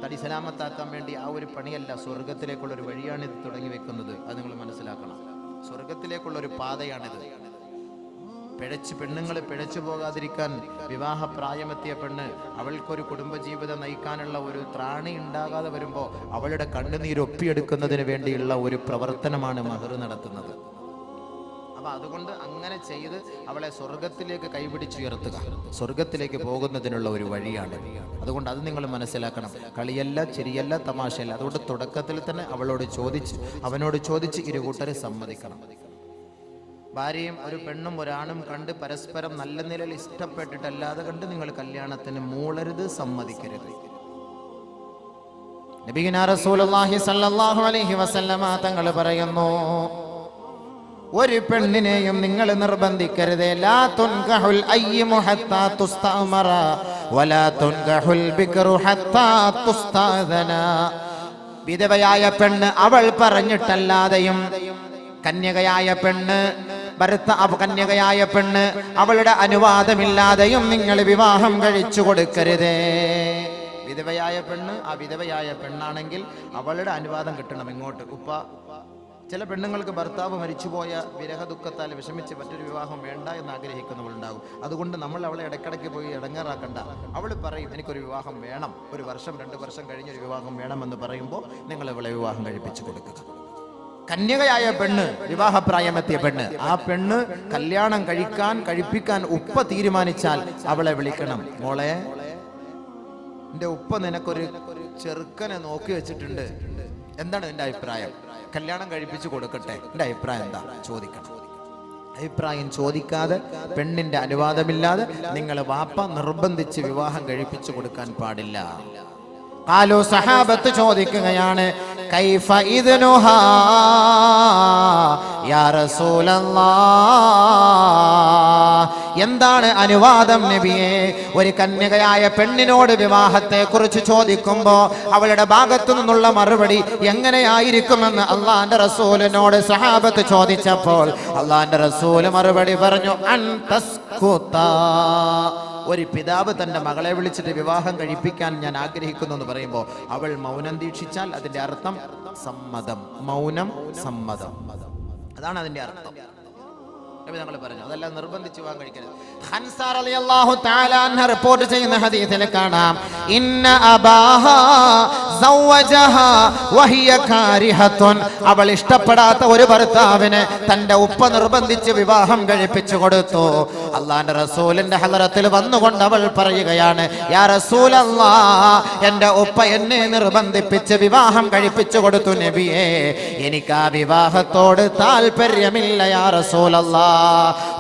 തടി സലാമത്താക്കാൻ വേണ്ടി. ആ ഒരു പണിയല്ല. സ്വർഗത്തിലേക്കുള്ളൊരു വഴിയാണ് ഇത് തുടങ്ങി വെക്കുന്നത്. അത് നിങ്ങൾ മനസ്സിലാക്കണം. സ്വർഗത്തിലേക്കുള്ളൊരു പാതയാണിത്. പെണ്ണുങ്ങൾ പിഴച്ചു പോകാതിരിക്കാൻ വിവാഹപ്രായമെത്തിയ പെണ്ണ് അവൾക്കൊരു കുടുംബജീവിതം നയിക്കാനുള്ള ഒരു ത്രാണി ഉണ്ടാകാതെ വരുമ്പോൾ അവളുടെ കണ്ണുനീരൊപ്പിയെടുക്കുന്നതിന് വേണ്ടിയുള്ള ഒരു പ്രവർത്തനമാണ് മഹർ നടത്തുന്നത്. അപ്പം അതുകൊണ്ട് അങ്ങനെ ചെയ്ത് അവളെ സ്വർഗത്തിലേക്ക് കൈപിടിച്ചുയർത്തുക സ്വർഗത്തിലേക്ക് പോകുന്നതിനുള്ള ഒരു വഴിയാണ്. അതുകൊണ്ട് അത് നിങ്ങൾ മനസ്സിലാക്കണം. കളിയല്ല, ചിരിയല്ല, തമാശയല്ല. അതുകൊണ്ട് തുടക്കത്തിൽ തന്നെ അവനോട് ചോദിച്ച് ഇരു കൂട്ടരെ സമ്മതിക്കണം. ഭാര്യയും ഒരു പെണ്ണും ഒരാണും കണ്ട് പരസ്പരം നല്ല നിലയിൽ ഇഷ്ടപ്പെട്ടിട്ടല്ലാതെ കണ്ട് നിങ്ങൾ കല്യാണത്തിന് മൂളരുത്, സമ്മതിക്കരുത്. നബിയുനാ റസൂലുള്ളാഹി സ്വല്ലല്ലാഹു അലൈഹി വസല്ലമ തങ്ങൾ പറയുന്നു, ഒരു പെണ്ണിനെയും നിങ്ങൾ നിർബന്ധിക്കരുത്. ലാ തുൻകഹുൽ അയ്യിമു ഹത്താ തുസ്തഅമറ വലാ തുൻകഹുൽ ബിക്റു ഹത്താ തുസ്തഅദന. വിധവയായ പെണ്ണ് അവൾ പറഞ്ഞിട്ടല്ലാതെയും, കന്യകയായ പെണ്ണ് അവളുടെ അനുവാദമില്ലാതെയും നിങ്ങൾ വിവാഹം കഴിച്ചു കൊടുക്കരുത്. വിധവയായ പെണ്ണ് ആ വിധവയായ പെണ്ണാണെങ്കിൽ അവളുടെ അനുവാദം കിട്ടണം. ഇങ്ങോട്ട് ഉപ്പ, ചില പെണ്ണുങ്ങൾക്ക് ഭർത്താവ് മരിച്ചുപോയ വിരഹ ദുഃഖത്താൽ വിഷമിച്ച് മറ്റൊരു വിവാഹം വേണ്ട എന്ന് ആഗ്രഹിക്കുന്നവളുണ്ടാകും. അതുകൊണ്ട് നമ്മൾ അവളെ ഇടയ്ക്കിടയ്ക്ക് പോയി ഇടങ്ങേറാക്കണ്ട. അവൾ പറയും എനിക്കൊരു വിവാഹം വേണം, 1 വർഷം 2 വർഷം കഴിഞ്ഞൊരു വിവാഹം വേണമെന്ന് പറയുമ്പോൾ നിങ്ങൾ അവളെ വിവാഹം കഴിപ്പിച്ചു കൊടുക്കുക. കന്യകയായ പെണ്ണ്, വിവാഹപ്രായമെത്തിയ പെണ്ണ്, ആ പെണ്ണ് കല്യാണം കഴിപ്പിക്കാൻ ഉപ്പ തീരുമാനിച്ചാൽ അവളെ വിളിക്കണം. മോളെ, എൻ്റെ ഉപ്പ നിനക്കൊരു ചെറുക്കനെ നോക്കി വെച്ചിട്ടുണ്ട്, എന്താണ് നിന്റെ അഭിപ്രായം? കല്യാണം കഴിപ്പിച്ചു കൊടുക്കട്ടെ, എൻ്റെ അഭിപ്രായം എന്താ ചോദിക്കണം. അഭിപ്രായം ചോദിക്കാതെ, പെണ്ണിന്റെ അനുവാദമില്ലാതെ നിങ്ങൾ വാപ്പ നിർബന്ധിച്ച് വിവാഹം കഴിപ്പിച്ചു കൊടുക്കാൻ പാടില്ല. ഖാലു, സഹാബത്ത് ചോദിക്കുകയാണ്, കൈഫ ഇദ്നുഹാ യാ റസൂലല്ലാഹ്, എന്താണ് അനുവാദം നബിയെ? ഒരു കന്യകയായ പെണ്ണിനോട് വിവാഹത്തെ കുറിച്ച് ചോദിക്കുമ്പോൾ അവളുടെ ഭാഗത്തു നിന്നുള്ള മറുപടി എങ്ങനെയായിരിക്കുമെന്ന് അള്ളാന്റെ റസൂലിനോട് സഹാബത്ത് ചോദിച്ചപ്പോൾ അള്ളാന്റെ റസൂല് മറുപടി പറഞ്ഞു, അൻതസ്കുതാ. ഒരു പിതാവ് തന്റെ മകളെ വിളിച്ചിട്ട് വിവാഹം കഴിപ്പിക്കാൻ ഞാൻ ആഗ്രഹിക്കുന്നു എന്ന് പറയുമ്പോൾ അവൾ മൗനം ദീക്ഷിച്ചാൽ അതിന്റെ അർത്ഥം സമ്മതം. മൗനം സമ്മതം, അതാണ് അതിന്റെ അർത്ഥം. ഞങ്ങൾ പറഞ്ഞു, അതെല്ലാം നിർബന്ധിച്ച് വിവാഹം കഴിക്കരുത്. ഹൻസ റളിയല്ലാഹു തആല അൻഹ റിപ്പോർട്ട് ചെയ്യുന്ന ഹദീസിൽ കാണാം, ഇന്ന അബാഹാ സവ്വജഹാ വഹിയ കാരിഹത്തുൻ, അവൾ ഇഷ്ടപ്പെടാത്ത ഒരു ഭർത്താവിനെ തന്റെ ഉപ്പ നിർബന്ധിച്ച് വിവാഹം കഴിപ്പിച്ചു കൊടുത്തു. അല്ലാഹുവിന്റെ റസൂലിന്റെ ഹളറത്തിൽ വന്നുകൊണ്ട് അവൾ പറയുകയാണ്, യാ റസൂലല്ലാഹ്, എന്റെ ഉപ്പ എന്നെ നിർബന്ധിപ്പിച്ച് വിവാഹം കഴിപ്പിച്ചു കൊടുത്തു നബിയേ, എനിക്ക് ആ വിവാഹത്തോട് താല്പര്യമില്ല യാ റസൂലല്ലാഹ്.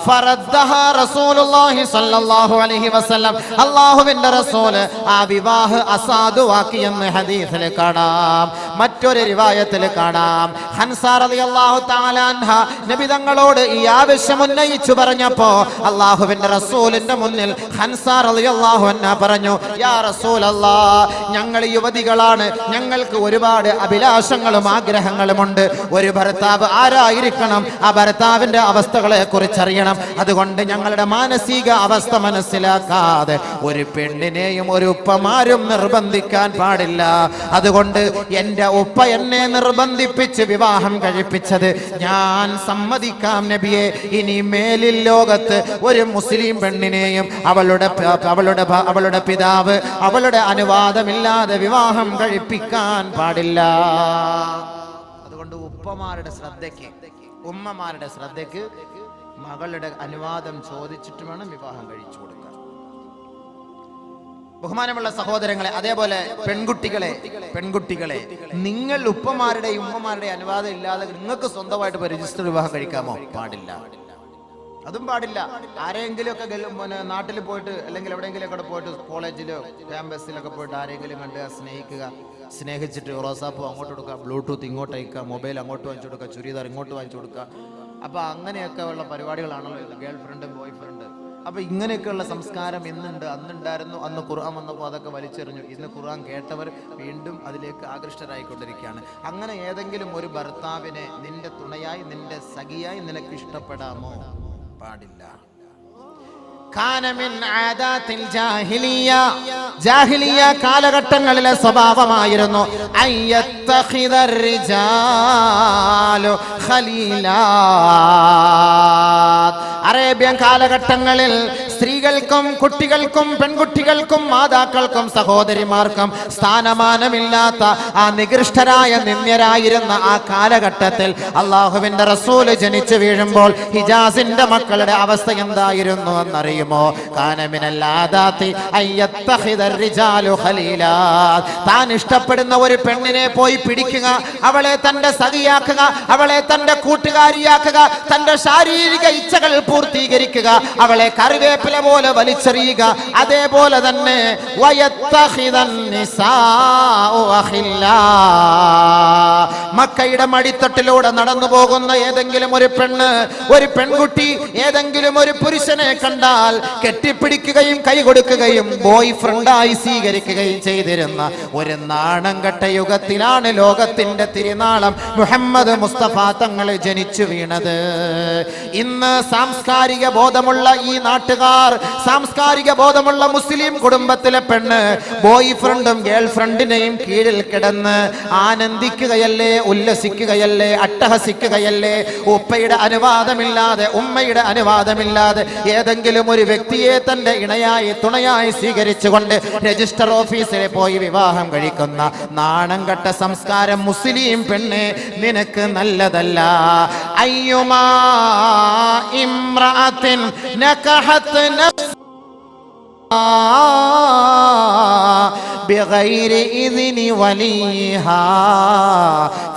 ഫറദ്ദഹാ റസൂലുള്ളാഹി സ്വല്ലല്ലാഹു അലൈഹി വസല്ലം, അല്ലാഹുവിന്റെ റസൂൽ ആ വിവാഹ അസാധുവാക്കി എന്ന് ഹദീസിൽ കാണാം. മറ്റൊരു റിവായത്തിൽ കാണാം, ഹൻസ റളിയല്ലാഹു തആല അൻഹ നബി തങ്ങളോട് ഈ ആവശ്യം ഉന്നയിച്ചു പറഞ്ഞപ്പോ അല്ലാഹുവിന്റെ റസൂലിന്റെ മുന്നിൽ ഹൻസ റളിയല്ലാഹു അൻഹ പറഞ്ഞു, യാ റസൂലല്ലാഹ്, ഞങ്ങൾ യുവതികളാണ്, ഞങ്ങൾക്ക് ഒരുപാട് അഭിലാഷങ്ങളും ആഗ്രഹങ്ങളുമുണ്ട്. ഒരു ഭർത്താവ് ആരായിരിക്കണം, ആ ഭർത്താവിന്റെ അവസ്ഥകളെ കുറിച്ചറിയണം. അതുകൊണ്ട് ഞങ്ങളുടെ മാനസിക അവസ്ഥ മനസ്സിലാക്കാതെ ഒരു പെണ്ണിനെയും ഒരു ഉപ്പമാരും നിർബന്ധിക്കാൻ പാടില്ല. അതുകൊണ്ട് എന്റെ ഉപ്പ എന്നെ നിർബന്ധിപ്പിച്ച് വിവാഹം കഴിപ്പിച്ചത് ഞാൻ സമ്മതിക്കാം നബിയെ. ഇനി മേലിൽ ലോകത്ത് ഒരു മുസ്ലിം പെണ്ണിനെയും അവളുടെ പിതാവ് അവളുടെ അനുവാദമില്ലാതെ വിവാഹം കഴിപ്പിക്കാൻ പാടില്ല. അതുകൊണ്ട് ഉപ്പമാരുടെ ശ്രദ്ധയ്ക്ക്, ഉമ്മമാരുടെ ശ്രദ്ധയ്ക്ക് മകളുടെ അനുവാദം ചോദിച്ചിട്ട് വേണം വിവാഹം കഴിച്ചു കൊടുക്കാൻ. ബഹുമാനമുള്ള സഹോദരങ്ങളെ, അതേപോലെ പെൺകുട്ടികളെ നിങ്ങൾ ഉപ്പമാരുടെയും ഉമ്മമാരുടെയും അനുവാദം ഇല്ലാതെ നിങ്ങൾക്ക് സ്വന്തമായിട്ട് രജിസ്റ്റർ വിവാഹം കഴിക്കാമോ? പാടില്ല, അതും പാടില്ല. ആരെങ്കിലും ഒക്കെ നാട്ടിൽ പോയിട്ട് അല്ലെങ്കിൽ എവിടെയെങ്കിലും ഒക്കെ പോയിട്ട് കോളേജിലോ ക്യാമ്പസിലൊക്കെ പോയിട്ട് ആരെങ്കിലും കണ്ട് സ്നേഹിച്ചിട്ട് റോസാപ്പൂ അങ്ങോട്ട് കൊടുക്കുക, ബ്ലൂടൂത്ത് ഇങ്ങോട്ട് അയക്കുക, മൊബൈൽ അങ്ങോട്ട് വാങ്ങിച്ചു കൊടുക്കുക, ചുരിദാർ ഇങ്ങോട്ട് വാങ്ങിച്ചു കൊടുക്കുക. അപ്പൊ അങ്ങനെയൊക്കെ ഉള്ള പരിപാടികളാണല്ലോ ഗേൾ ഫ്രണ്ട് ബോയ് ഫ്രണ്ട്. അപ്പൊ ഇങ്ങനെയൊക്കെയുള്ള സംസ്കാരം ഇന്നുണ്ട്, അന്നുണ്ടായിരുന്നു. അന്ന് ഖുർആൻ വന്നപ്പോൾ അതൊക്കെ വലിച്ചെറിഞ്ഞു. ഇന്ന് ഖുർആൻ കേട്ടവർ വീണ്ടും അതിലേക്ക് ആകൃഷ്ടരായിക്കൊണ്ടിരിക്കുകയാണ്. അങ്ങനെ ഏതെങ്കിലും ഒരു ഭർത്താവിനെ നിന്റെ തുണയായി, നിന്റെ സഖിയായി നിനക്ക് ഇഷ്ടപ്പെടാമോ? പാടില്ല. ജാഹിലിയ കാലഘട്ടങ്ങളിലെ സ്വഭാവമായിരുന്നു അറേബ്യൻ കാലഘട്ടങ്ങളിൽ സ്ത്രീകൾക്കും കുട്ടികൾക്കും പെൺകുട്ടികൾക്കും മാതാക്കൾക്കും സഹോദരിമാർക്കും സ്ഥാനമാനമില്ലാത്ത ആ നികൃഷ്ടരായ നിന്ദ്യരായിരുന്ന ആ കാലഘട്ടത്തിൽ അള്ളാഹുവിന്റെ റസൂല് ജനിച്ചു വീഴുമ്പോൾ ഹിജാസിന്റെ മക്കളുടെ അവസ്ഥ എന്തായിരുന്നു എന്നറിയുമോ? താൻ ഇഷ്ടപ്പെടുന്ന ഒരു പെണ്ണിനെ പോയി പിടിക്കുക, അവളെ തന്റെ സഖിയാക്കുക, അവളെ തന്റെ കൂട്ടുകാരിയാക്കുക, തന്റെ ശാരീരിക ഇച്ഛകൾ പൂർത്തീകരിക്കുക, അവളെ കറിവേപ്പില പോലെ വലിച്ചെറിയുക. അതേപോലെ തന്നെ മക്കയുടെ മടിത്തട്ടിലൂടെ നടന്നു പോകുന്ന ഏതെങ്കിലും ഒരു പെൺകുട്ടി ഏതെങ്കിലും ഒരു പുരുഷനെ കണ്ടാൽ കെട്ടിപ്പിടിക്കുകയും കൈ കൊടുക്കുകയും ബോയ് ഫ്രണ്ടായി സ്വീകരിക്കുകയും ചെയ്തിരുന്ന ഒരു നാണം കെട്ട യുഗത്തിലാണ് ലോകത്തിന്റെ തിരുനാളം മുഹമ്മദ് മുസ്തഫ തങ്ങൾ ജനിച്ചു വീണത്. ഇന്ന് സാംസ്കാരിക ബോധമുള്ള ഈ നാട്ടുകാർ, സാംസ്കാരിക ബോധമുള്ള മുസ്ലിം കുടുംബത്തിലെ പെണ്ണ് ബോയ് ഫ്രണ്ടും ഗേൾ ഫ്രണ്ടിനെയും കീഴിൽ കിടന്ന് ആനന്ദിക്കുകയല്ലേ, ഉല്ലസിക്കുകയല്ലേ, അട്ടഹസിക്കുകയല്ലേ? ഉപ്പയുടെ അനുവാദമില്ലാതെ, ഉമ്മയുടെ അനുവാദമില്ലാതെ ഏതെങ്കിലും ഒരു വ്യക്തിയെ തന്റെ ഇണയായി തുണയായി സ്വീകരിച്ചുകൊണ്ട് രജിസ്റ്റർ ഓഫീസിൽ പോയി വിവാഹം കഴിക്കുന്ന നാണം കെട്ട സംസ്കാരം മുസ്ലിം പെണ്ണ് നിനക്ക് നല്ലതല്ല. അയ്യുമാ ഇംറഅത്തിൻ നകഹത് നഫ്സ بغير إذن وليها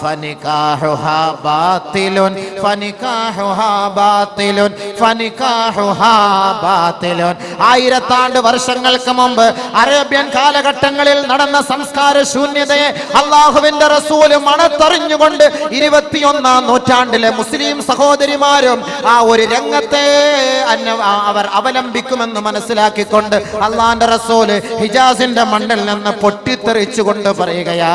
فنكاحها باطل فنكاحها باطل فنكاحها باطل. ആയിരത്താണ്ട് വർഷങ്ങൾക്ക് മുമ്പ് അറേബ്യൻ കാലഘട്ടങ്ങളിൽ നടന്ന സംസ്കാര ശൂന്യതയെ അള്ളാഹുവിന്റെ റസൂൽ മണത്തറിഞ്ഞുകൊണ്ട് 21-ാം നൂറ്റാണ്ടിലെ മുസ്ലിം സഹോദരിമാരും ആ ഒരു രംഗത്തെ അവർ അവലംബിക്കുമെന്ന് മനസ്സിലാക്കിക്കൊണ്ട് അള്ളാന്റെ റസൂല് ഹിജാസിന്റെ മണ്ണിൽ നിന്ന് പൊട്ടിത്തെറിച്ചുകൊണ്ട് പറയുകയാ,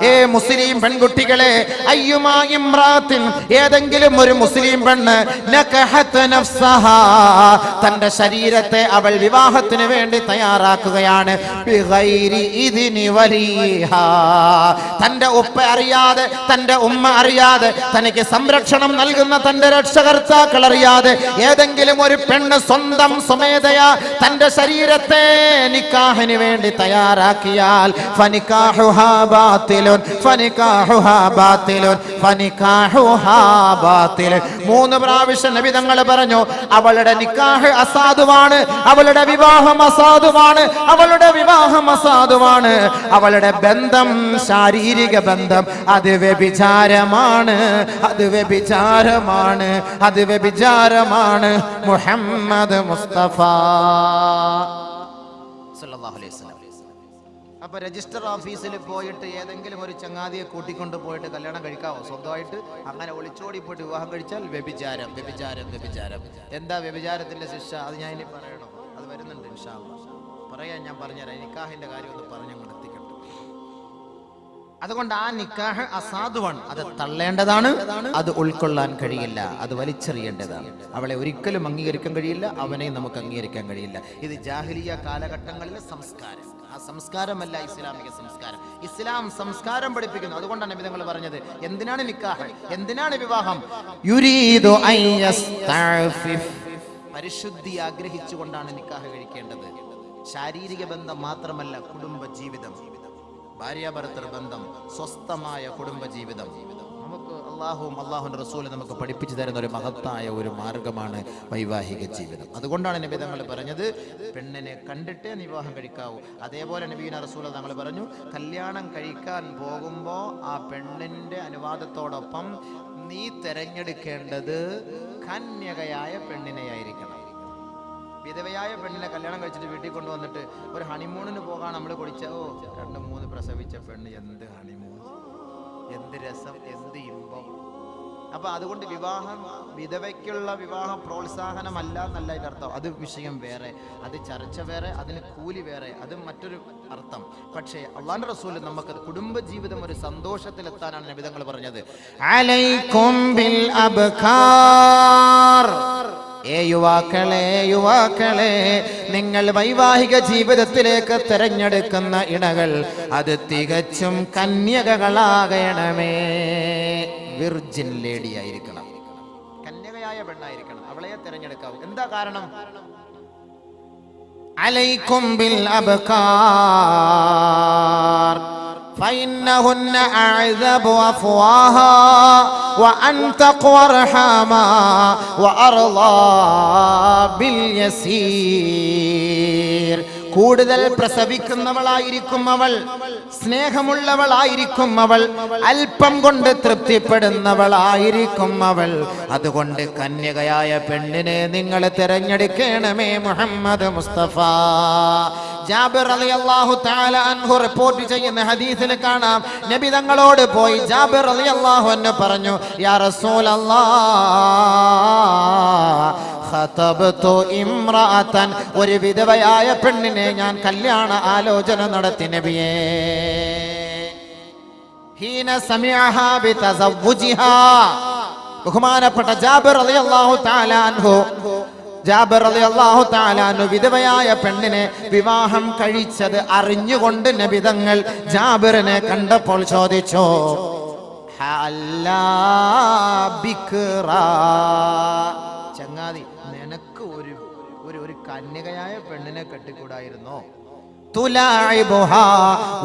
ഏ മുസ്ലിം പെൺകുട്ടികളെ, അയ്യുമാ ഇംറാത്തിൻ, ഏതെങ്കിലും ഒരു മുസ്ലിം പെണ്ണ് നകഹത് നഫ്സഹാ, തന്റെ ശരീരത്തെ അവൾ വിവാഹത്തിന് വേണ്ടി തയ്യാറാക്കുകയാണ്, ബിഗൈരി ഇദ്നി വലിഹാ, തന്റെ ഉപ്പ അറിയാതെ, തന്റെ ഉമ്മ അറിയാതെ, തനിക്ക് സംരക്ഷണം നൽകുന്ന തന്റെ രക്ഷകർത്താക്കൾ അറിയാതെ ഏതെങ്കിലും ഒരു പെണ്ണ് സ്വന്തം സ്വമേധയാ തന്റെ ശരീരത്തെ നിക്കാഹിന് വേണ്ടി തയ്യാറാക്കിയാൽ ഫനികാഹുഹാ ബാത്തിലുൻ ഫനികാഹുഹാ ബാത്തിലുൻ ഫനികാഹുഹാ ബാത്തിലുൻ. 3 പ്രാവശ്യം നബി തങ്ങൾ പറഞ്ഞു, അവളുടെ നിക്കാഹ് അസാധുവാണ്, അവളുടെ വിവാഹം അസാധുവാണ്, അവളുടെ വിവാഹം അസാധുവാണ്, അവളുടെ ബന്ധം, ശാരീരിക ബന്ധം അത് വ്യഭിചാരമാണ്, അത് വ്യഭിചാരമാണ്, അത് വ്യഭിചാരമാണ്. മുഹമ്മദ് മുസ്തഫ സല്ലല്ലാഹു അലൈഹി വസല്ലം. അപ്പൊ രജിസ്റ്റർ ഓഫീസിൽ പോയിട്ട് ഏതെങ്കിലും ഒരു ചങ്ങാതിയെ കൂട്ടിക്കൊണ്ട് പോയിട്ട് കല്യാണം കഴിക്കാവോ? സ്വന്തമായിട്ട് അങ്ങനെ ഒളിച്ചോടി പോയിട്ട് വിവാഹം കഴിച്ചാൽ വ്യഭിചാരം. വ്യഭിചാരം വ്യഭിചാരം. എന്താ വ്യഭിചാരത്തിന്റെ ശിക്ഷ? അത് ഞാൻ ഇനി പറയണോ? അത് വരുന്നുണ്ട് ഇൻഷാ അല്ലാഹ്. പറയാൻ ഞാൻ പറഞ്ഞുതരാം. നിക്കാഹിന്റെ കാര്യം ഒന്ന് പറഞ്ഞങ്ങോട്ട് എത്തിക്കട്ടെ. അതുകൊണ്ട് ആ നിക്കാഹ് അസാധുവാണ്, അത് തള്ളേണ്ടതാണ്, അത് ഉൾക്കൊള്ളാൻ കഴിയില്ല, അത് വലിച്ചെറിയേണ്ടതാണ്. അവളെ ഒരിക്കലും അംഗീകരിക്കാൻ കഴിയില്ല, അവനെ നമുക്ക് അംഗീകരിക്കാൻ കഴിയില്ല. ഇത് ജാഹിലിയ കാലഘട്ടങ്ങളിലെ സംസ്കാരം. ആ സംസ്കാരമല്ല ഇസ്ലാമിക സംസ്കാരം. ഇസ്ലാം സംസ്കാരം പഠിപ്പിക്കുന്നു. അതുകൊണ്ടാണ് നബി തങ്ങൾ പറഞ്ഞത്, എന്തിനാണ് നിക്കാഹ്, എന്തിനാണ് വിവാഹം? യുരീദു അൻ യസ്തഅഫിഫ്, പരിശുദ്ധി ആഗ്രഹിച്ചുകൊണ്ടാണ് നിക്കാഹ് കഴിക്കേണ്ടത്. ശാരീരിക ബന്ധം മാത്രമല്ല, കുടുംബ ജീവിതം, ഭാര്യാഭർത്തൃ ബന്ധം, സ്വസ്ഥമായ കുടുംബ ജീവിതം നമുക്ക് അള്ളാഹുവിന്റെ റസൂലും നമുക്ക് പഠിപ്പിച്ചു തരുന്ന ഒരു മഹത്തായ ഒരു മാർഗമാണ് വൈവാഹിക ജീവിതം. അതുകൊണ്ടാണ് നബി തങ്ങൾ പറഞ്ഞത്, പെണ്ണിനെ കണ്ടിട്ടേ വിവാഹം കഴിക്കാവൂ. അതേപോലെ നബീന റസൂൽ തങ്ങൾ പറഞ്ഞു, കല്യാണം കഴിക്കാൻ പോകുമ്പോൾ ആ പെണ്ണിന്റെ അനുവാദത്തോടൊപ്പം നീ തെരഞ്ഞെടുക്കേണ്ടത് കന്യകയായ പെണ്ണിനെയായിരിക്കണം. വിധവയായ പെണ്ണിനെ കല്യാണം കഴിച്ചിട്ട് വീട്ടിൽ കൊണ്ടുവന്നിട്ട് ഒരു ഹണിമൂണിന് പോകാൻ നമ്മൾ കുടിച്ച 2-3 പ്രസവിച്ച പെണ്ണ്, എന്ത് ഹണിമൂൺ, എന്ത് രസം, എന്ത് ഇമ്പം. അപ്പൊ അതുകൊണ്ട് വിവാഹം, വിധവയ്ക്കുള്ള വിവാഹം പ്രോത്സാഹനമല്ല എന്നല്ല അതിന്റെ അർത്ഥം. അത് വിഷയം വേറെ, അത് ചർച്ച വേറെ, അതിന് കൂലി വേറെ, അത് മറ്റൊരു അർത്ഥം. പക്ഷേ അള്ളാഹുവിന്റെ റസൂൽ നമുക്ക് കുടുംബ ജീവിതം ഒരു സന്തോഷത്തിലെത്താനാണ് നബി തങ്ങൾ പറഞ്ഞത്. അലൈക്കും ബിൽ അബ്കാർ, യുവാക്കളെ, നിങ്ങൾ വൈവാഹിക ജീവിതത്തിലേക്ക് തിരഞ്ഞെടുക്കുന്ന ഇണകൾ അത് തികച്ചും കന്യകകളാകണമേ. വിർജിൻ ലേഡി ആയിരിക്കണം, കന്യകയായ പെണ്ണായിരിക്കണം, അവളെ തിരഞ്ഞെടുക്കാവൂ. എന്താ കാരണം? അലൈക്കും ബിൽ അബ്കാർ فإنهن أعذب أفواها وأنتق ورحاما وأرضى باليسير. കൂടുതൽ പ്രസവിക്കുന്നവളായിരിക്കും അവൾ, സ്നേഹമുള്ളവളായിരിക്കും അവൾ, അല്പം കൊണ്ട് തൃപ്തിപ്പെടുന്നവളായിരിക്കും അവൾ. അതുകൊണ്ട് കന്യകയായ പെണ്ണിനെ നിങ്ങൾ തിരഞ്ഞെടുക്കണമേ മുഹമ്മദ് മുസ്തഫ. ജാബിർ റളിയല്ലാഹു തആല അൻഹു റിപ്പോർട്ട് ചെയ്യുന്ന ഹദീസിൽ കാണാം, നബി തങ്ങളോട് പോയി ജാബിർ റളിയല്ലാഹു അൻഹു പറഞ്ഞു, യാ റസൂലല്ലാഹ് ഖതബ്തു ഇംറഅതൻ, ഒരു വിധവയായ പെണ്ണിനെ ഞാൻ കല്യാണ ആലോചന നടത്തി നബിയേ. ഹീന സമിഅഹാ ബിതസവ്വുജിഹാ, ബഹുമാനപ്പെട്ട ജാബിർ റളിയല്ലാഹു തആല അൻഹു, ജാബിർ റളിയല്ലാഹു തആല അൻഹു വിധവയായ പെണ്ണിനെ വിവാഹം കഴിച്ചത് അറിഞ്ഞുകൊണ്ട് നബി തങ്ങൾ ജാബിറിനെ കണ്ടപ്പോൾ ചോദിച്ചു, ഹല്ലാ ബിക്റാ, ചങ്ങാതി നിനക്ക് ഒരു കന്യകയായ പെണ്ണിനെ കെട്ടിക്കൂടായിരുന്നോ? തുലാഇബുഹാ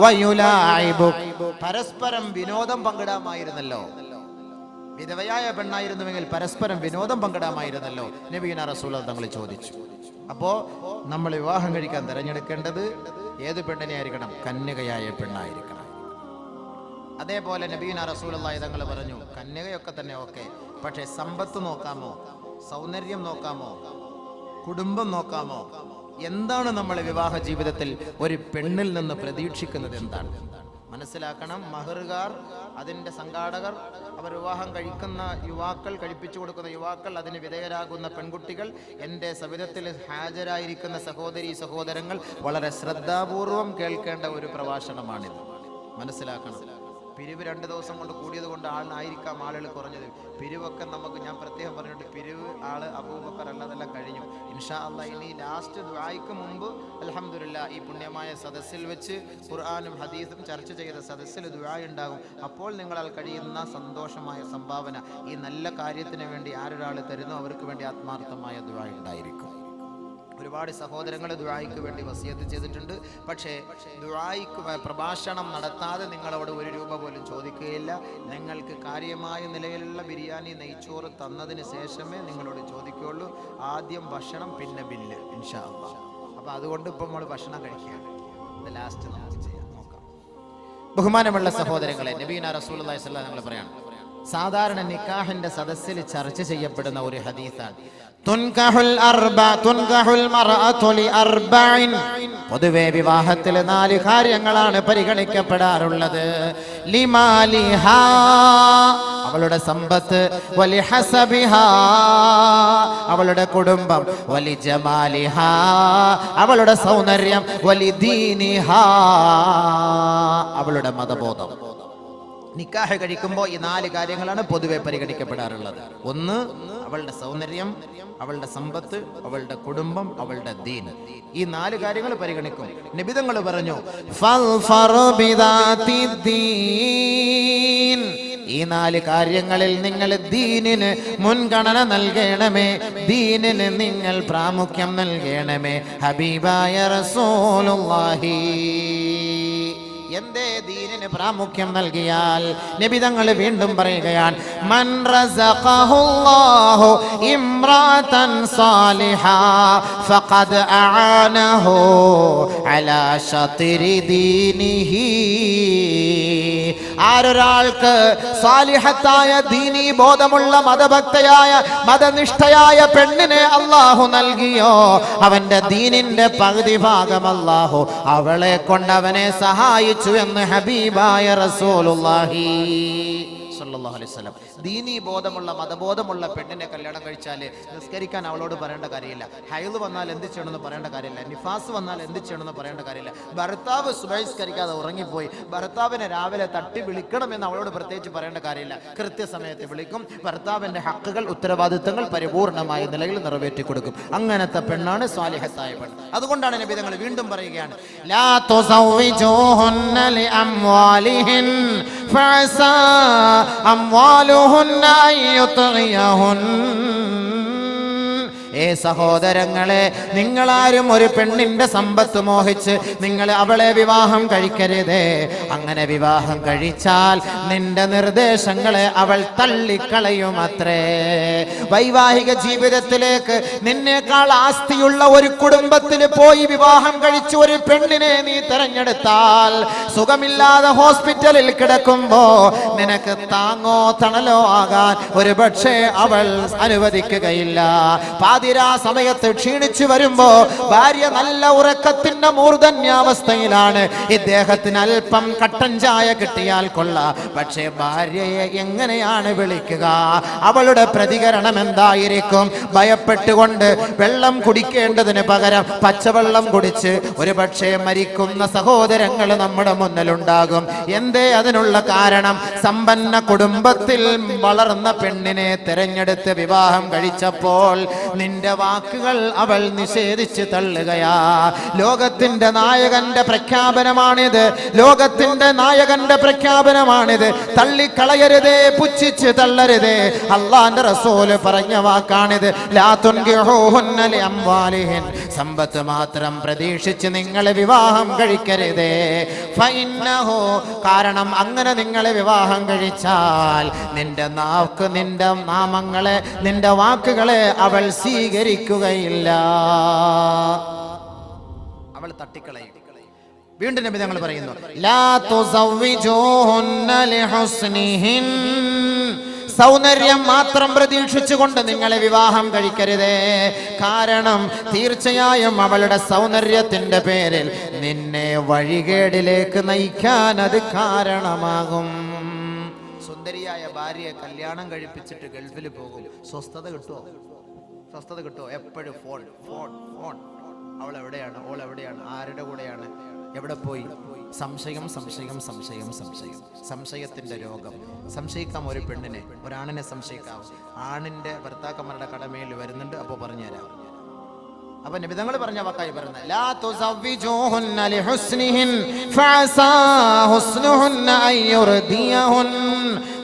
വയുലാഇബുക, പരസ്പരം വിനോദം പങ്കിടാമായിരുന്നല്ലോ. വിധവയായ പെണ്ണായിരുന്നുവെങ്കിൽ പരസ്പരം വിനോദം പങ്കിടാമായിരുന്നല്ലോ. നബിയുനാ റസൂൽ തങ്ങൾ ചോദിച്ചു. അപ്പോ നമ്മൾ വിവാഹം കഴിക്കാൻ തിരഞ്ഞെടുക്കേണ്ടത് ഏത് പെണ്ണിനെ ആയിരിക്കണം? കന്യകയായ പെണ്ണായിരിക്കണം. അതേപോലെ നബിയുനാ റസൂലുള്ളാഹി തങ്ങൾ പറഞ്ഞു, കന്യകയൊക്കെ തന്നെ ഓക്കെ, പക്ഷേ സമ്പത്ത് നോക്കാമോ, സൗന്ദര്യം നോക്കാമോ, കുടുംബം നോക്കാമോ? എന്താണ് നമ്മൾ വിവാഹ ജീവിതത്തിൽ ഒരു പെണ്ണിൽ നിന്ന് പ്രതീക്ഷിക്കുന്നത്? എന്താണ് മനസ്സിലാക്കണം. മഹറുകാർ, അതിൻ്റെ സംഘാടകർ, അവർ വിവാഹം കഴിക്കുന്ന യുവാക്കൾ, കഴിപ്പിച്ചു കൊടുക്കുന്ന യുവാക്കൾ, അതിന് വിധേയരാകുന്ന പെൺകുട്ടികൾ, എൻ്റെ സവിധത്തിൽ ഹാജരായിരിക്കുന്ന സഹോദരീ സഹോദരങ്ങൾ വളരെ ശ്രദ്ധാപൂർവം കേൾക്കേണ്ട ഒരു പ്രഭാഷണമാണിത്. മനസ്സിലാക്കണം. പിരിവ് 2 ദിവസം കൊണ്ട് കൂടിയത് കൊണ്ട് ആളിനായിരിക്കാം ആളുകൾ കുറഞ്ഞത്. പിരിവൊക്കെ നമുക്ക്, ഞാൻ പ്രത്യേകം പറഞ്ഞിട്ട്, പിരിവ് ആള് അബൂബക്കർ അല്ലാതെല്ലാം കഴിഞ്ഞു. ഇൻഷാ അല്ലാഹ് ഇനി ലാസ്റ്റ് ദുആയ്ക്ക് മുമ്പ് അൽഹംദുലില്ലാഹ് ഈ പുണ്യമായ സദസ്സിൽ വെച്ച് ഖുർആനും ഹദീസും ചർച്ച ചെയ്ത സദസ്സിൽ ദുആ ഉണ്ടാകും. അപ്പോൾ നിങ്ങളാൽ കഴിയുന്ന സന്തോഷമായ സംഭാവന ഈ നല്ല കാര്യത്തിന് വേണ്ടി ആരൊരാൾ തരുന്നോ അവർക്ക് വേണ്ടി ആത്മാർത്ഥമായ ദുആ ഉണ്ടായിരിക്കും. ഒരുപാട് സഹോദരങ്ങൾ ദുആയ്ക്ക് വേണ്ടി വസിയത്ത് ചെയ്തിട്ടുണ്ട്. പക്ഷേ ദുആയ്ക്ക് പ്രഭാഷണം നടത്താതെ നിങ്ങളവിടെ 1 രൂപ പോലും ചോദിക്കുകയില്ല. നിങ്ങൾക്ക് കാര്യമായ നിലയിലുള്ള ബിരിയാണി, നെയ്ച്ചോറ് തന്നതിന് ശേഷമേ നിങ്ങളോട് ചോദിക്കുകയുള്ളൂ. ആദ്യം ഭക്ഷണം, പിന്നെ ബില്ല് ഇൻഷാ അല്ലാഹ്. അപ്പോൾ അതുകൊണ്ട് ഇപ്പം നമ്മൾ ഭക്ഷണം കഴിക്കുകയാണ്. ഇത് ലാസ്റ്റ് നമുക്ക് ചെയ്യാം, നോക്കാം. ബഹുമാനമുള്ള സഹോദരങ്ങളെ, നബിയുനാ റസൂലുള്ളാഹി സ്വല്ലല്ലാഹു അലൈഹി വസല്ലം പറയാണ്, സാധാരണ നിക്കാഹിന്റെ സദസ്സിൽ ചർച്ച ചെയ്യപ്പെടുന്ന ഒരു ഹദീസാണ്. പൊതുവെ വിവാഹത്തിൽ 4 കാര്യങ്ങളാണ് പരിഗണിക്കപ്പെടാറുള്ളത്. ലിമാലിഹാ, അവളുടെ സമ്പത്ത്, വലിഹസബിഹാ, അവളുടെ കുടുംബം, വലിജമാലിഹാ, അവളുടെ സൗന്ദര്യം, വലിദീനിഹാ, അവളുടെ മതബോധം. നിക്കാഹ് കഴിക്കുമ്പോൾ ഈ 4 കാര്യങ്ങളാണ് പൊതുവെ പരിഗണിക്കപ്പെടാറുള്ളത്. ഒന്ന്, അവളുടെ സൗന്ദര്യം, അവളുടെ സമ്പത്ത്, അവളുടെ കുടുംബം, അവളുടെ ദീൻ. ഈ 4 കാര്യങ്ങൾ പരിഗണിക്കും. നബിതങ്ങൾ പറഞ്ഞു, ഈ 4 കാര്യങ്ങളിൽ നിങ്ങൾ ദീനിന് മുൻഗണന നൽകണമേ, ദീനിന് നിങ്ങൾ പ്രാമുഖ്യം നൽകണമേ. ഹബീബായ റസൂലുള്ളാഹി. എന്തേ ദീനിന് പ്രാമുഖ്യം നൽകിയാൽ? നബി തങ്ങൾ വീണ്ടും പറയുകയാണ്, മൻ റസഖഹുല്ലാഹു ഇംറാതൻ സാലിഹാ ഫഖദ് അഅനഹു അലാ ശത്രി ദീനിഹി. ആരൊരാൾക്ക് സാലിഹത്തായ ദീനീ ബോധമുള്ള മതഭക്തയായ മതനിഷ്ഠയായ പെണ്ണിനെ അല്ലാഹു നൽകിയോ, അവന്റെ ദീനിന്റെ പകുതി ഭാഗം അല്ലാഹു അവളെ കൊണ്ട് അവനെ സഹായിച്ചു എന്ന് ഹബീബായ റസൂലുള്ളാഹി സ്വല്ലല്ലാഹു അലൈഹി വസല്ലം. ദീനീ ബോധമുള്ള മതബോധമുള്ള പെണ്ണിനെ കല്യാണം കഴിച്ചാല് നിസ്കരിക്കാൻ അവളോട് പറയേണ്ട കാര്യമില്ല, ഹൈദ് വന്നാൽ എന്ത് ചെയ്യണമെന്ന് പറയേണ്ട കാര്യമില്ല, നിഫാസ് വന്നാൽ എന്ത് ചെയ്യണമെന്ന് പറയേണ്ട കാര്യമില്ല. ഭർത്താവ് സുബഹിസ്കരിക്കാതെ ഉറങ്ങിപ്പോയി, ഭർത്താവിനെ രാവിലെ തട്ടി വിളിക്കണമെന്ന് അവളോട് പ്രത്യേകിച്ച് പറയേണ്ട കാര്യമില്ല. കൃത്യസമയത്ത് വിളിക്കും, ഭർത്താവിന്റെ ഹക്കുകൾ ഉത്തരവാദിത്തങ്ങൾ പരിപൂർണമായ നിലയിൽ നിറവേറ്റി കൊടുക്കും. അങ്ങനത്തെ പെണ്ണാണ് സ്വാലിഹത്തായ പെണ്ണ്. അതുകൊണ്ടാണ് നബി തങ്ങൾ വീണ്ടും പറയുകയാണ്, ലാ തുസവ്വിജൂഹുന്ന ലിഅംവാലിഹിൻ ഫഅസാ അംവാലുഹുന്ന അയ്യുത്ഗിയഹുൻ. ഏ സഹോദരങ്ങളെ, നിങ്ങളാരും ഒരു പെണ്ണിന്റെ സമ്പത്ത് മോഹിച്ച് നിങ്ങൾ അവളെ വിവാഹം കഴിക്കരുതേ. അങ്ങനെ വിവാഹം കഴിച്ചാൽ നിന്റെ നിർദ്ദേശങ്ങളെ അവൾ തള്ളിക്കളയുമത്രേ. വൈവാഹിക ജീവിതത്തിലേക്ക് നിന്നേക്കാൾ ആസ്തിയുള്ള ഒരു കുടുംബത്തിൽ പോയി വിവാഹം കഴിച്ച് ഒരു പെണ്ണിനെ നീ തെരഞ്ഞെടുത്താൽ, സുഖമില്ലാതെ ഹോസ്പിറ്റലിൽ കിടക്കുമ്പോ നിനക്ക് താങ്ങോ തണലോ ആകാൻ ഒരു പക്ഷേ അവൾ അനുവദിക്കുകയില്ല. പാതിരാ സമയത്ത് ക്ഷീണിച്ചു വരുമ്പോ ഭാര്യ നല്ല ഉറക്കത്തിന്റെ മൂർധന്യാവസ്ഥയിലാണ്. ഇദ്ദേഹത്തിന് അല്പം കട്ടൻ ചായ കിട്ടിയാൽ കൊള്ളാം, പക്ഷേ ഭാര്യയെ എങ്ങനെയാണ് വിളിക്കുക? അവളുടെ പ്രതികരണം എന്തായിരിക്കും? ഭയപ്പെട്ടുകൊണ്ട് വെള്ളം കുടിക്കേണ്ടതിന് പകരം പച്ചവെള്ളം കുടിച്ച് ഒരു പക്ഷേ മരിക്കുന്ന സഹോദരങ്ങൾ നമ്മുടെ മുന്നിലുണ്ടാകും. എന്തേ അതിനുള്ള കാരണം? സമ്പന്ന കുടുംബത്തിൽ വളർന്ന പെണ്ണിനെ തെരഞ്ഞെടുത്ത് വിവാഹം കഴിച്ചപ്പോൾ നിന്റെ വാക്കുകൾ അവൾ നിഷേധിച്ച് തള്ളുകയാ. ലോകത്തിന്റെ നായകന്റെ പ്രഖ്യാപനമാണിത്, ലോകത്തിന്റെ നായകന്റെ പ്രഖ്യാപനമാണിത്. തള്ളിക്കളയരുതേ, പുച്ഛിച്ച് തള്ളരുതേ. അള്ളാന്റെ റസൂല് പറഞ്ഞ വാക്കാണിത്. ലാ തുൻകിഹൂഹുന്ന ലിഅംവാലിഹിൻ, സമ്പത്ത് മാത്രം പ്രതീക്ഷിച്ച് നിങ്ങൾ വിവാഹം കഴിക്കരുതേ. ഫഇന്നഹു, കാരണം അങ്ങനെ നിങ്ങൾ വിവാഹം കഴിച്ചാൽ നിന്റെ നാക്ക്, നിന്റെ നാമങ്ങളെ, നിന്റെ വാക്കുകളെ അവൾ സ്വീകരിക്കുകയില്ല, അവൾ തട്ടിക്കളയും. വീണ്ടും നബി തങ്ങൾ പറയുന്നു, ലാ തുസവ്വിജൂഹുന്ന ലിഹുസ്നിഹിൻ, സൗന്ദര്യം മാത്രം പ്രതീക്ഷിച്ചുകൊണ്ട് നിങ്ങളെ വിവാഹം കഴിക്കരുതേ. കാരണം തീർച്ചയായും അവളുടെ സൗന്ദര്യത്തിന്റെ പേരിൽ നിന്നെ വഴികേടിലേക്ക് നയിക്കാൻ അത് കാരണമാകും. സുന്ദരിയായ ഭാര്യയെ കല്യാണം കഴിപ്പിച്ചിട്ട് ഗൾഫിൽ പോകും, സ്വസ്ഥത കിട്ടുമോ? സ്വസ്ഥത കിട്ടുമോ? എപ്പോഴും ഫോൺ ഫോൺ ഫോൺ. അവൾ എവിടെയാണ്? ഓൾ എവിടെയാണ്? ആരുടെ കൂടെയാണ്? എവിടെ പോയി? സംശയം സംശയം സംശയം സംശയം. സംശയത്തിന്റെ രോഗം. സംശയിക്കാം ഒരു പെണ്ണിനെ, ഒരാണിനെ സംശയിക്കാം. ആണിന്റെ ഭർത്താക്കന്മാരുടെ കടമയിൽ വരുന്നുണ്ട്, അപ്പോൾ പറഞ്ഞുതരാം. അപ്പൊ നബിതങ്ങൾ പറഞ്ഞ വാക്കായി പറയുന്നത്, ലാ തുസവ്വിജൂഹുന്ന ലിഹുസ്നിഹിൻ ഫഅസാ ഹുസ്നുഹുന്ന അയ്യുർദിയഹുൻ.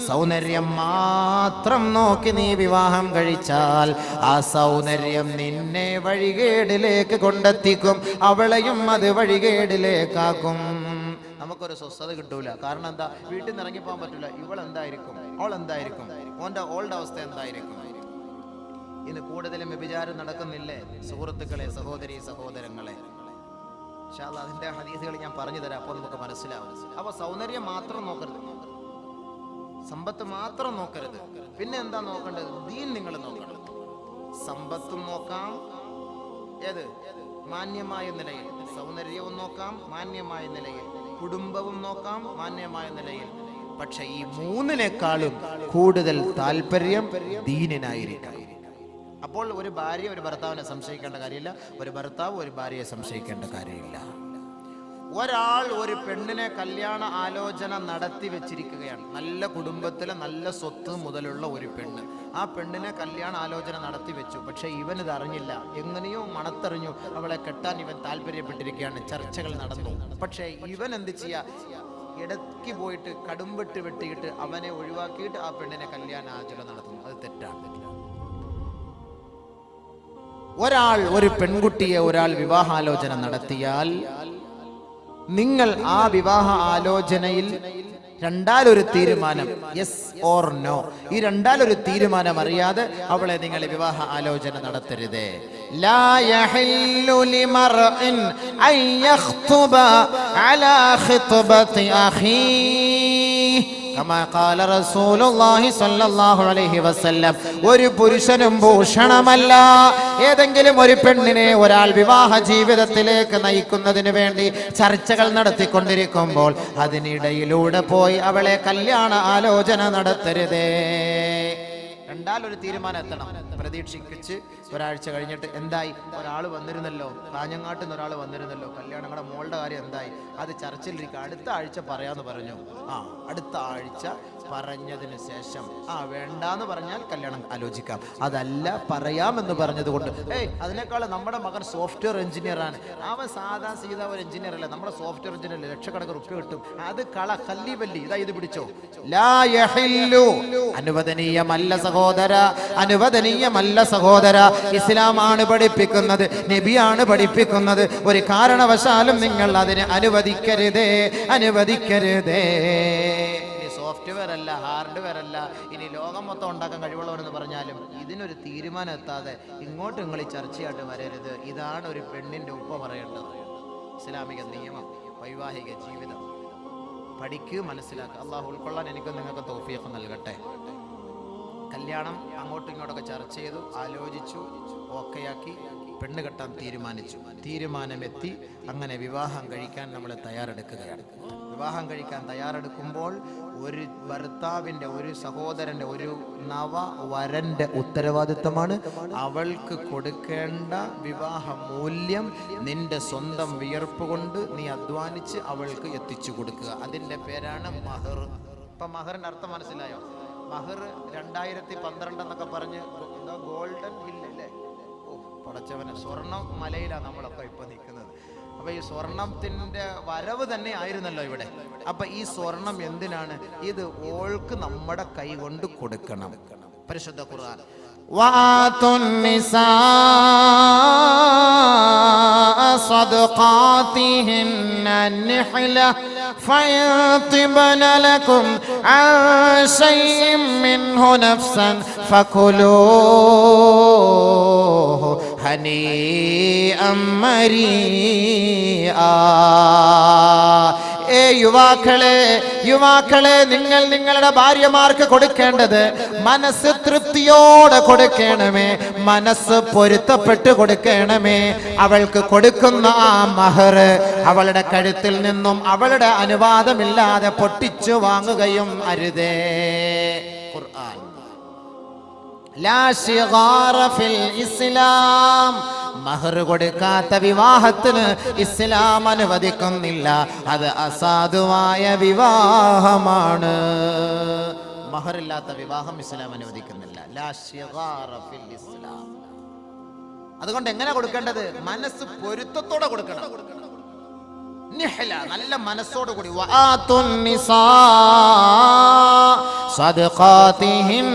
സൗന്ദര്യം മാത്രം നോക്കി നീ വിവാഹം കഴിച്ചാൽ ആ സൗന്ദര്യം നിന്നെ വഴികേടിലേക്ക് കൊണ്ടെത്തിക്കും, അവളെയും അത് വഴികേടിലേക്കാക്കും. നമുക്കൊരു സ്വസ്ഥത കിട്ടൂല. കാരണം എന്താ? വീട്ടിൽ നിന്ന് ഇറങ്ങിപ്പോകാൻ പറ്റൂല. ഇവളെന്തായിരിക്കും? ഓൾ എന്തായിരിക്കും? ഓളുടെ അവസ്ഥ എന്തായിരിക്കും? ഇന്ന് കൂടുതലും വ്യഭിചാരം നടക്കുന്നില്ലേ സുഹൃത്തുക്കളെ, സഹോദരി സഹോദരങ്ങളെ? ഇൻഷാ അല്ലാഹ് അതിന്റെ ഹദീസുകൾ ഞാൻ പറഞ്ഞു തരാം, അപ്പോൾ നമുക്ക് മനസ്സിലാവും. അപ്പൊ സൗന്ദര്യം മാത്രം നോക്കരുത്. സമ്പത്ത് മാത്രം നോക്കരുത്. പിന്നെ എന്താ നോക്കേണ്ടത്? ദീൻ നിങ്ങൾ നോക്കണം. സമ്പത്തും നോക്കാം, ഏത് മാന്യമായ നിലയിൽ, സൗന്ദര്യവും നോക്കാം മാന്യമായ നിലയിൽ, കുടുംബവും നോക്കാം മാന്യമായ നിലയിൽ. പക്ഷെ ഈ മൂന്നിനേക്കാളും കൂടുതൽ താല്പര്യം ദീനിനായിരിക്കണം. അപ്പോൾ ഒരു ഭാര്യ ഒരു ഭർത്താവിനെ സംശയിക്കേണ്ട കാര്യമില്ല, ഒരു ഭർത്താവ് ഒരു ഭാര്യയെ സംശയിക്കേണ്ട കാര്യമില്ല. ഒരാൾ ഒരു പെണ്ണിനെ കല്യാണ ആലോചന നടത്തി വെച്ചിരിക്കുകയാണ്. നല്ല കുടുംബത്തിലെ നല്ല സ്വത്ത് മുതലുള്ള ഒരു പെണ്ണ്. ആ പെണ്ണിനെ കല്യാണ ആലോചന നടത്തി വെച്ചു. പക്ഷെ ഇവനിത് അറിഞ്ഞില്ല. എങ്ങനെയോ മണത്തറിഞ്ഞു അവളെ കെട്ടാൻ ഇവൻ താല്പര്യപ്പെട്ടിരിക്കുകയാണ്. ചർച്ചകൾ നടന്നു. പക്ഷെ ഇവൻ എന്ത് ചെയ്യാ? ഇടയ്ക്ക് പോയിട്ട് കടുംവെട്ട് വെട്ടിയിട്ട് അവനെ ഒഴിവാക്കിയിട്ട് ആ പെണ്ണിനെ കല്യാണ ആലോചന നടത്തുന്നു. അത് തെറ്റാണ്. ഒരാൾ ഒരു പെൺകുട്ടിയെ ഒരാൾ വിവാഹാലോചന നടത്തിയാൽ നിങ്ങൾ ആ വിവാഹ ആലോചനയിൽ രണ്ടാലൊരു തീരുമാനം, യെസ് ഓർ നോ, ഈ രണ്ടാലൊരു തീരുമാനം അറിയാതെ അവളെ നിങ്ങൾ വിവാഹ ആലോചന നടത്തരുത്. ലാ യഹില്ലു ലിമർഇൻ അൻ യഖ്തുബ അലാ ഖിത്ബതി അഖീഹി കമാ ഖാല റസൂലുള്ളാഹി സ്വല്ലല്ലാഹു അലൈഹി വസല്ലം. ഒരു പുരുഷനും ഭൂഷണമല്ല ഏതെങ്കിലും ഒരു പെണ്ണിനെ ഒരാൾ വിവാഹ ജീവിതത്തിലേക്ക് നയിക്കുന്നതിന് വേണ്ടി ചർച്ചകൾ നടത്തിക്കൊണ്ടിരിക്കുമ്പോൾ അതിനിടയിലൂടെ പോയി അവളെ കല്യാണ ആലോചന നടത്തരുതേ. രണ്ടാലൊരു തീരുമാനം എത്തണം. പ്രതീക്ഷിച്ച് ഒരാഴ്ച കഴിഞ്ഞിട്ട് എന്തായി? ഒരാൾ വന്നിരുന്നല്ലോ, കാഞ്ഞങ്ങാട്ടിൽ നിന്ന് ഒരാൾ വന്നിരുന്നല്ലോ, കല്യാണങ്ങളുടെ മോളുടെ കാര്യം എന്തായി? അത് ചർച്ചയിലിരിക്കുക, അടുത്ത ആഴ്ച പറയാന്ന് പറഞ്ഞു. അടുത്ത ആഴ്ച പറഞ്ഞതിന് ശേഷം വേണ്ടാന്ന് പറഞ്ഞാൽ കല്യാണം ആലോചിക്കാം. അതല്ല പറയാമെന്ന് പറഞ്ഞത് കൊണ്ട് അതിനേക്കാൾ നമ്മുടെ മകൻ സോഫ്റ്റ്വെയർ എഞ്ചിനീയറാണ്, അവൻ സാധാ സീതാ ഒരു എഞ്ചിനീയർ അല്ല, നമ്മുടെ സോഫ്റ്റ്വെയർ എഞ്ചിനീയർ ലക്ഷക്കണക്കിന് റുപ്യ കിട്ടും, അത് കല്ലി ഇതാ ഇത് പിടിച്ചോ. ലാ യഹില്ലു, അനുവദനീയമല്ല സഹോദര, അനുവദനീയമല്ല സഹോദര. ഇസ്ലാമാണ് പഠിപ്പിക്കുന്നത്, നബിയാണ് പഠിപ്പിക്കുന്നത്. ഒരു കാരണവശാലും നിങ്ങൾ അതിനെ അനുവദിക്കരുതേ, അനുവദിക്കരുതേ. സോഫ്റ്റ്വെയർ അല്ല, ഹാർഡ്വെയർ അല്ല, ഇനി ലോകം മൊത്തം ഉണ്ടാക്കാൻ കഴിവുള്ളവരെന്ന് പറഞ്ഞാലും ഇതിനൊരു തീരുമാനം എത്താതെ ഇങ്ങോട്ട് നിങ്ങൾ ഈ ചർച്ചയായിട്ട് വരരുത്. ഇതാണ് ഒരു പെണ്ണിന്റെ ഉപ്പ പറയേണ്ടത്. ഇസ്ലാമിക നിയമം, വൈവാഹിക ജീവിതം പഠിക്കൂ, മനസ്സിലാക്കുക. അള്ളാഹു ഉൾക്കൊള്ളാൻ എനിക്കും നിങ്ങൾക്ക് തൗഫീഖ് നൽകട്ടെ. കല്യാണം അങ്ങോട്ടും ഇങ്ങോട്ടൊക്കെ ചർച്ച ചെയ്തു, ആലോചിച്ചു, ഓക്കെയാക്കി, പെണ്ണ് കെട്ടാൻ തീരുമാനിച്ചു. തീരുമാനമെത്തി, അങ്ങനെ വിവാഹം കഴിക്കാൻ നമ്മൾ തയ്യാറെടുക്കുകയാണ്. വിവാഹം കഴിക്കാൻ തയ്യാറെടുക്കുമ്പോൾ ഒരു ഭർത്താവിൻ്റെ, ഒരു സഹോദരൻ്റെ, ഒരു നവവരൻ്റെ ഉത്തരവാദിത്തമാണ് അവൾക്ക് കൊടുക്കേണ്ട വിവാഹ മൂല്യം നിന്റെ സ്വന്തം വിയർപ്പ് കൊണ്ട് നീ അധ്വാനിച്ച് അവൾക്ക് എത്തിച്ചു കൊടുക്കുക. അതിൻ്റെ പേരാണ് മഹർ. ഇപ്പം മഹറിൻ്റെ അർത്ഥം മനസ്സിലായോ? മഹർ 2012 എന്നൊക്കെ പറഞ്ഞ് ഗോൾഡൻ ഹില്ലല്ലേ, പടച്ചവനെ, സ്വർണം മലയിലാണ് നമ്മളൊക്കെ ഇപ്പൊ നിൽക്കുന്നത്. അപ്പൊ ഈ സ്വർണത്തിന്റെ വരവ് തന്നെ ആയിരുന്നല്ലോ ഇവിടെ. അപ്പൊ ഈ സ്വർണം എന്തിനാണ്? ഇത് ഓൾക്ക് നമ്മുടെ കൈ കൊണ്ട് കൊടുക്കണം. പരിശുദ്ധ ഖുർആൻ وآتوا النساء صدقاتهن النحلة فإن طبن لكم عن شيء منه نفسا فكلوه هنيئا مريئا. യുവാക്കളെ നിങ്ങൾ നിങ്ങളുടെ ഭാര്യമാർക്ക് കൊടുക്കേണ്ടത് മനസ്സ് തൃപ്തിയോടെ കൊടുക്കണമേ, മനസ്സ് പൊരുത്തപ്പെട്ട് കൊടുക്കണമേ. അവൾക്ക് കൊടുക്കുന്ന ആ മഹർ അവളുടെ കഴുത്തിൽ നിന്നും അവളുടെ അനുവാദമില്ലാതെ പൊട്ടിച്ചു വാങ്ങുകയും അരുതേ. ഖുർആൻ ലാ ശിഗാറ ഫിൽ ഇസ്ലാം. മഹർ കൊടുക്കാത്ത വിവാഹത്തിന് ഇസ്ലാം അനുവദിക്കുന്നില്ല. അത് അസാധുവായ വിവാഹമാണ്. മഹറില്ലാത്ത വിവാഹം ഇസ്ലാം അനുവദിക്കുന്നില്ല. ലാ ശിഗാറ ഫിൽ ഇസ്ലാം. അതുകൊണ്ട് എങ്ങനെ കൊടുക്കേണ്ടത്? മനസ്സ് പൊരുത്തത്തോടെ കൊടുക്കണം. നിഹ്ല, നല്ല മനസ്സോട് കൂടി. വആതുൻ നിസാ സദഖാതിഹിൻ,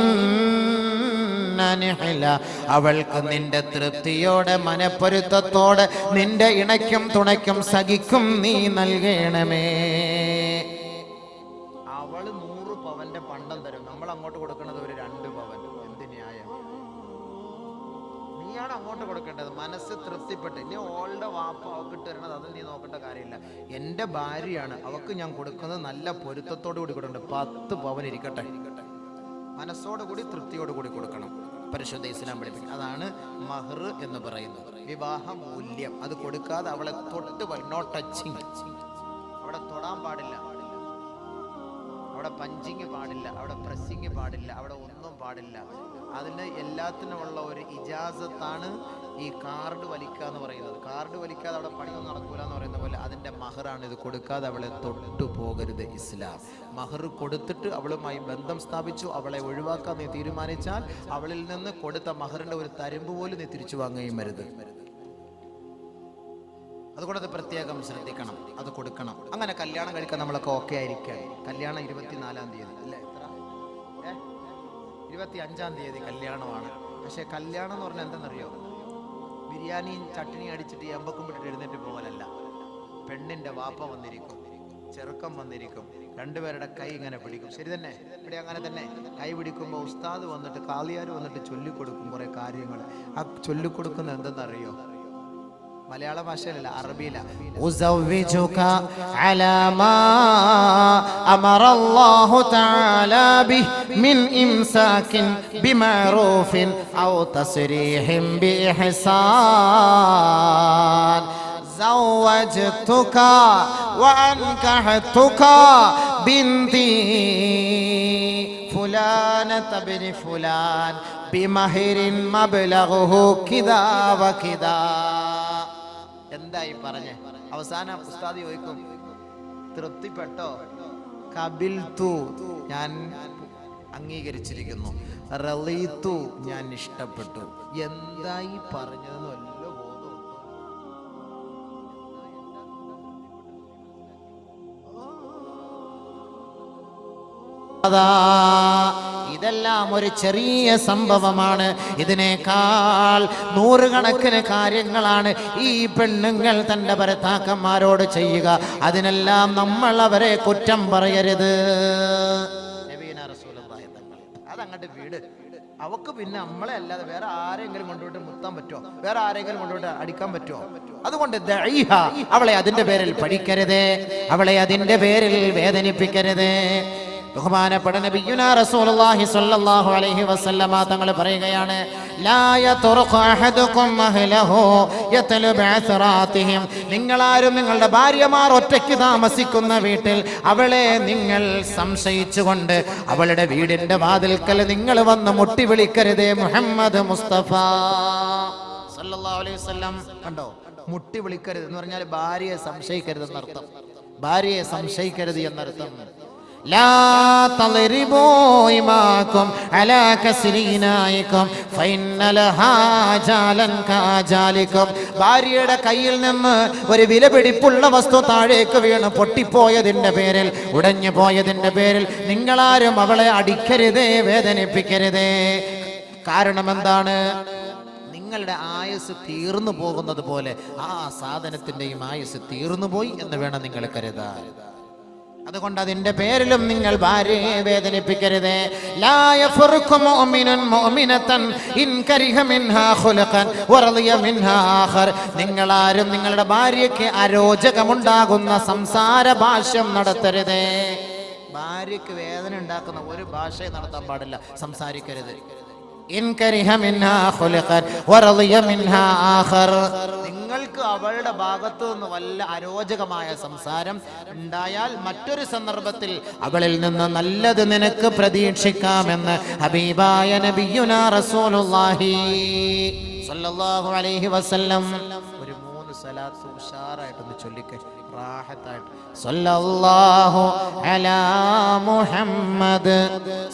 അവൾക്ക് നിന്റെ തൃപ്തിയോടെ, മനപ്പൊരുത്തത്തോടെ, നിന്റെ ഇണയ്ക്കും തുണയ്ക്കും സഖിക്കും നീ നൽകണമേ. അവള് 100 പവന്റെ പണ്ടം തരും, നമ്മൾ അങ്ങോട്ട് കൊടുക്കുന്നത് ഒരു 2 പവൻ. എന്ത് ന്യായം? നീ ആ അതാണ് അങ്ങോട്ട് കൊടുക്കേണ്ടത്. മനസ്സ് തൃപ്തിപ്പെട്ട്. ഇനി ഓളുടെ വാപ്പ അവക്കിട്ട് തരണത് അത് നീ നോക്കേണ്ട കാര്യമില്ല. എൻ്റെ ഭാര്യയാണ്, അവക്ക് ഞാൻ കൊടുക്കുന്നത് നല്ല പൊരുത്തത്തോടു കൂടി കൊടുക്കണം. 10 പവൻ ഇരിക്കട്ടെ, മനസ്സോടുകൂടി തൃപ്തിയോടുകൂടി കൊടുക്കണം. പരിശുദ്ധ ഇസ്ലാം പഠിപ്പിക്കും. അതാണ് മഹർ എന്ന് പറയുന്നത്, വിവാഹ മൂല്യം. അത് കൊടുക്കാതെ അവളെ തൊട്ട് നോ ടച്ചിങ്, അവിടെ തൊടാൻ പാടില്ല, അവിടെ പഞ്ചിങ് പാടില്ല, അവിടെ പ്രസ്സിങ് പാടില്ല, അവിടെ ഒന്നും പാടില്ല. അതിന് എല്ലാത്തിനുമുള്ള ഒരു ഇജാസത്താണ് ഈ കാർഡ് വലിക്കുക എന്ന് പറയുന്നത്. കാർഡ് വലിക്കാതെ അവിടെ പണിയൊന്നും നടക്കൂല എന്ന് പറയുന്ന പോലെ അതിൻ്റെ മഹറാണ്. ഇത് കൊടുക്കാതെ അവളെ തൊട്ടു പോകരുത് ഇസ്ലാം. മഹർ കൊടുത്തിട്ട് അവളുമായി ബന്ധം സ്ഥാപിച്ചു, അവളെ ഒഴിവാക്കാൻ നീ തീരുമാനിച്ചാൽ അവളിൽ നിന്ന് കൊടുത്ത മഹറിൻ്റെ ഒരു തരുമ്പ് പോലും നീ തിരിച്ചു വാങ്ങുകയും വരുത്. അതുകൊണ്ട് അത് പ്രത്യേകം ശ്രദ്ധിക്കണം, അത് കൊടുക്കണം. അങ്ങനെ കല്യാണം കഴിക്കാൻ നമ്മളൊക്കെ ഓക്കെ ആയിരിക്കാം. കല്യാണം 24-ാം തീയതി അല്ലേ? 25-ാം തീയതി കല്യാണമാണ്. പക്ഷേ കല്യാണം എന്ന് പറഞ്ഞാൽ എന്തെന്നറിയോ? ബിരിയാണിയും ചട്ടിനിയും അടിച്ചിട്ട് എമ്പക്കും വിട്ടിട്ട് എഴുന്നേറ്റ് പോകലല്ല. പെണ്ണിൻ്റെ വാപ്പ വന്നിരിക്കും, ചെറുക്കം വന്നിരിക്കും, രണ്ടുപേരുടെ കൈ ഇങ്ങനെ പിടിക്കും. ശരി തന്നെ, ഇവിടെ അങ്ങനെ തന്നെ. കൈ പിടിക്കുമ്പോൾ ഉസ്താദ് വന്നിട്ട് കാളിയാർ വന്നിട്ട് ചൊല്ലിക്കൊടുക്കും കുറേ കാര്യങ്ങൾ. ആ ചൊല്ലിക്കൊടുക്കുന്നത് എന്തെന്നറിയോ? മലയാള ഭാഷയിലല്ല, അറബിയില. ഉസവ്വിജുക അലാ മാ അമറല്ലാഹു തആല ബിഹി മിൻ ഇംസാകിൻ ബിമഅറൂഫിൻ ഔ തസ്രീഹിൻ ബിഇഹ്സാൻ സവ്വജ്തുക വഅൻകഹതുക ബിൻതി ഫുലാനത ബിനി ഫുലാൻ ബിമഹരിൻ മബ്ലഗുഹു കിദാ വകിദാ. എന്തായി പറഞ്ഞേ? അവസാനം ഉസ്താദ് ചോദിക്കും, തൃപ്തിപ്പെട്ടോ? കബിൽതു, ഞാൻ അംഗീകരിച്ചിരിക്കുന്നു. റളീതു, ഞാൻ ഇഷ്ടപ്പെട്ടു. എന്തായി പറഞ്ഞതെന്ന് വല്ല ബോധമുണ്ടോ? ഇതെല്ലാം ഒരു ചെറിയ സംഭവമാണ്. ഇതിനേക്കാൾ 100 കണക്കിന് കാര്യങ്ങളാണ് ഈ പെണ്ണുങ്ങൾ തൻ്റെ ഭർത്താക്കന്മാരോട് ചെയ്യുക. അതിനെല്ലാം നമ്മൾ അവരെ കുറ്റം പറയരുത്. അതങ്ങോട്ട് വീട്. അവക്ക് പിന്നെ നമ്മളെ അല്ലാതെ വേറെ ആരെങ്കിലും കൊണ്ടുപോയിട്ട് മുത്താൻ പറ്റുമോ? വേറെ ആരെങ്കിലും കൊണ്ടുപോയിട്ട് അടിക്കാൻ പറ്റുമോ? അതുകൊണ്ട് ദഈഹ, അവളെ അതിന്റെ പേരിൽ പഠിക്കരുത്, അവളെ അതിന്റെ പേരിൽ വേദനിപ്പിക്കരുത്. ബഹുമാനപ്പെട്ട നബിയുനാ റസൂലുള്ളാഹി സ്വല്ലല്ലാഹു അലൈഹി വസല്ലമ തങ്ങൾ പറയുകയാണ്, ലാ യത്റുഖു അഹദുകും അഹ്ലഹു യത്ലബു അസ്റാതിഹിം. നിങ്ങളാരും നിങ്ങളുടെ ഭാര്യമാർ ഒറ്റയ്ക്ക് താമസിക്കുന്ന വീട്ടിൽ അവളെ നിങ്ങൾ സംശയിച്ചുകൊണ്ട് അവളുടെ വീടിന്റെ വാതിൽക്കൽ നിങ്ങൾ വന്ന് മുട്ടി വിളിക്കരുതേ. മുഹമ്മദ് മുസ്തഫ സല്ലല്ലാഹു അലൈഹി വസല്ലം കണ്ടോ? മുട്ടി വിളിക്കരുത് എന്ന് പറഞ്ഞാൽ ഭാര്യയെ സംശയിക്കരുത് എന്നർത്ഥം. ഭാര്യയെ സംശയിക്കരുത് എന്നർത്ഥം. ലാ തളിരിബൂ ഇമാകും അലാ കസ്രീനായികും ഫഇന്ന ലഹാ ജാലൻ കാജാലികും. ഭാര്യയുടെ കയ്യിൽ നിന്ന് ഒരു വിലപിടിപ്പുള്ള വസ്തു താഴേക്ക് വീണ് പൊട്ടിപ്പോയതിന്റെ പേരിൽ, ഉടഞ്ഞു പോയതിന്റെ പേരിൽ നിങ്ങളാരും അവളെ അടിക്കരുതേ, വേദനിപ്പിക്കരുതേ. കാരണം എന്താണ്? നിങ്ങളുടെ ആയുസ് തീർന്നു പോകുന്നത് പോലെ ആ സാധനത്തിന്റെയും ആയുസ് തീർന്നു പോയി എന്ന് വേണം നിങ്ങൾ കരുതാൻ. അതുകൊണ്ട് അതിന്റെ പേരിലും നിങ്ങൾ ഭാര്യയെ വേദനിപ്പിക്കരുത്. ലാ യഫറുഖു മുഅ്മിനുൻ മുഅ്മിനതൻ ഇൻ കരിഹ മിൻഹാ ഖുലഖൻ വറളിയ മിൻഹാ ആഖർ. നിങ്ങളാരും നിങ്ങളുടെ ഭാര്യയ്ക്ക് അരോചകമുണ്ടാകുന്ന സംസാര ഭാഷ്യം നടത്തരുത്. ഭാര്യയ്ക്ക് വേദന ഉണ്ടാക്കുന്ന ഒരു ഭാഷയും നടത്താൻ പാടില്ല, സംസാരിക്കരുത്. ഇൻ കരിഹ മിൻഹാ ഖുലഖൻ വറളിയ മിൻഹാ ആഖർ. നിങ്ങൾക്ക് അവളുടെ ഭാഗത്തു നിന്ന് വല്ല അരോചകമായ സംസാരം ഉണ്ടായാൽ മറ്റൊരു സന്ദർഭത്തിൽ അവളിൽ നിന്ന് നല്ലത് നിനക്ക് പ്രതീക്ഷിക്കാമെന്ന് ഹബീബായ നബിയുനാ റസൂലുള്ളാഹി സ്വല്ലല്ലാഹു അലൈഹി വസല്ലം. ഒരു 3 സ്വലാത്ത് ഉഷാറായിട്ടൊന്ന് ചൊല്ലിക്കേ, റാഹത്തായിട്ട്. സല്ലല്ലാഹു അലാ മുഹമ്മദ്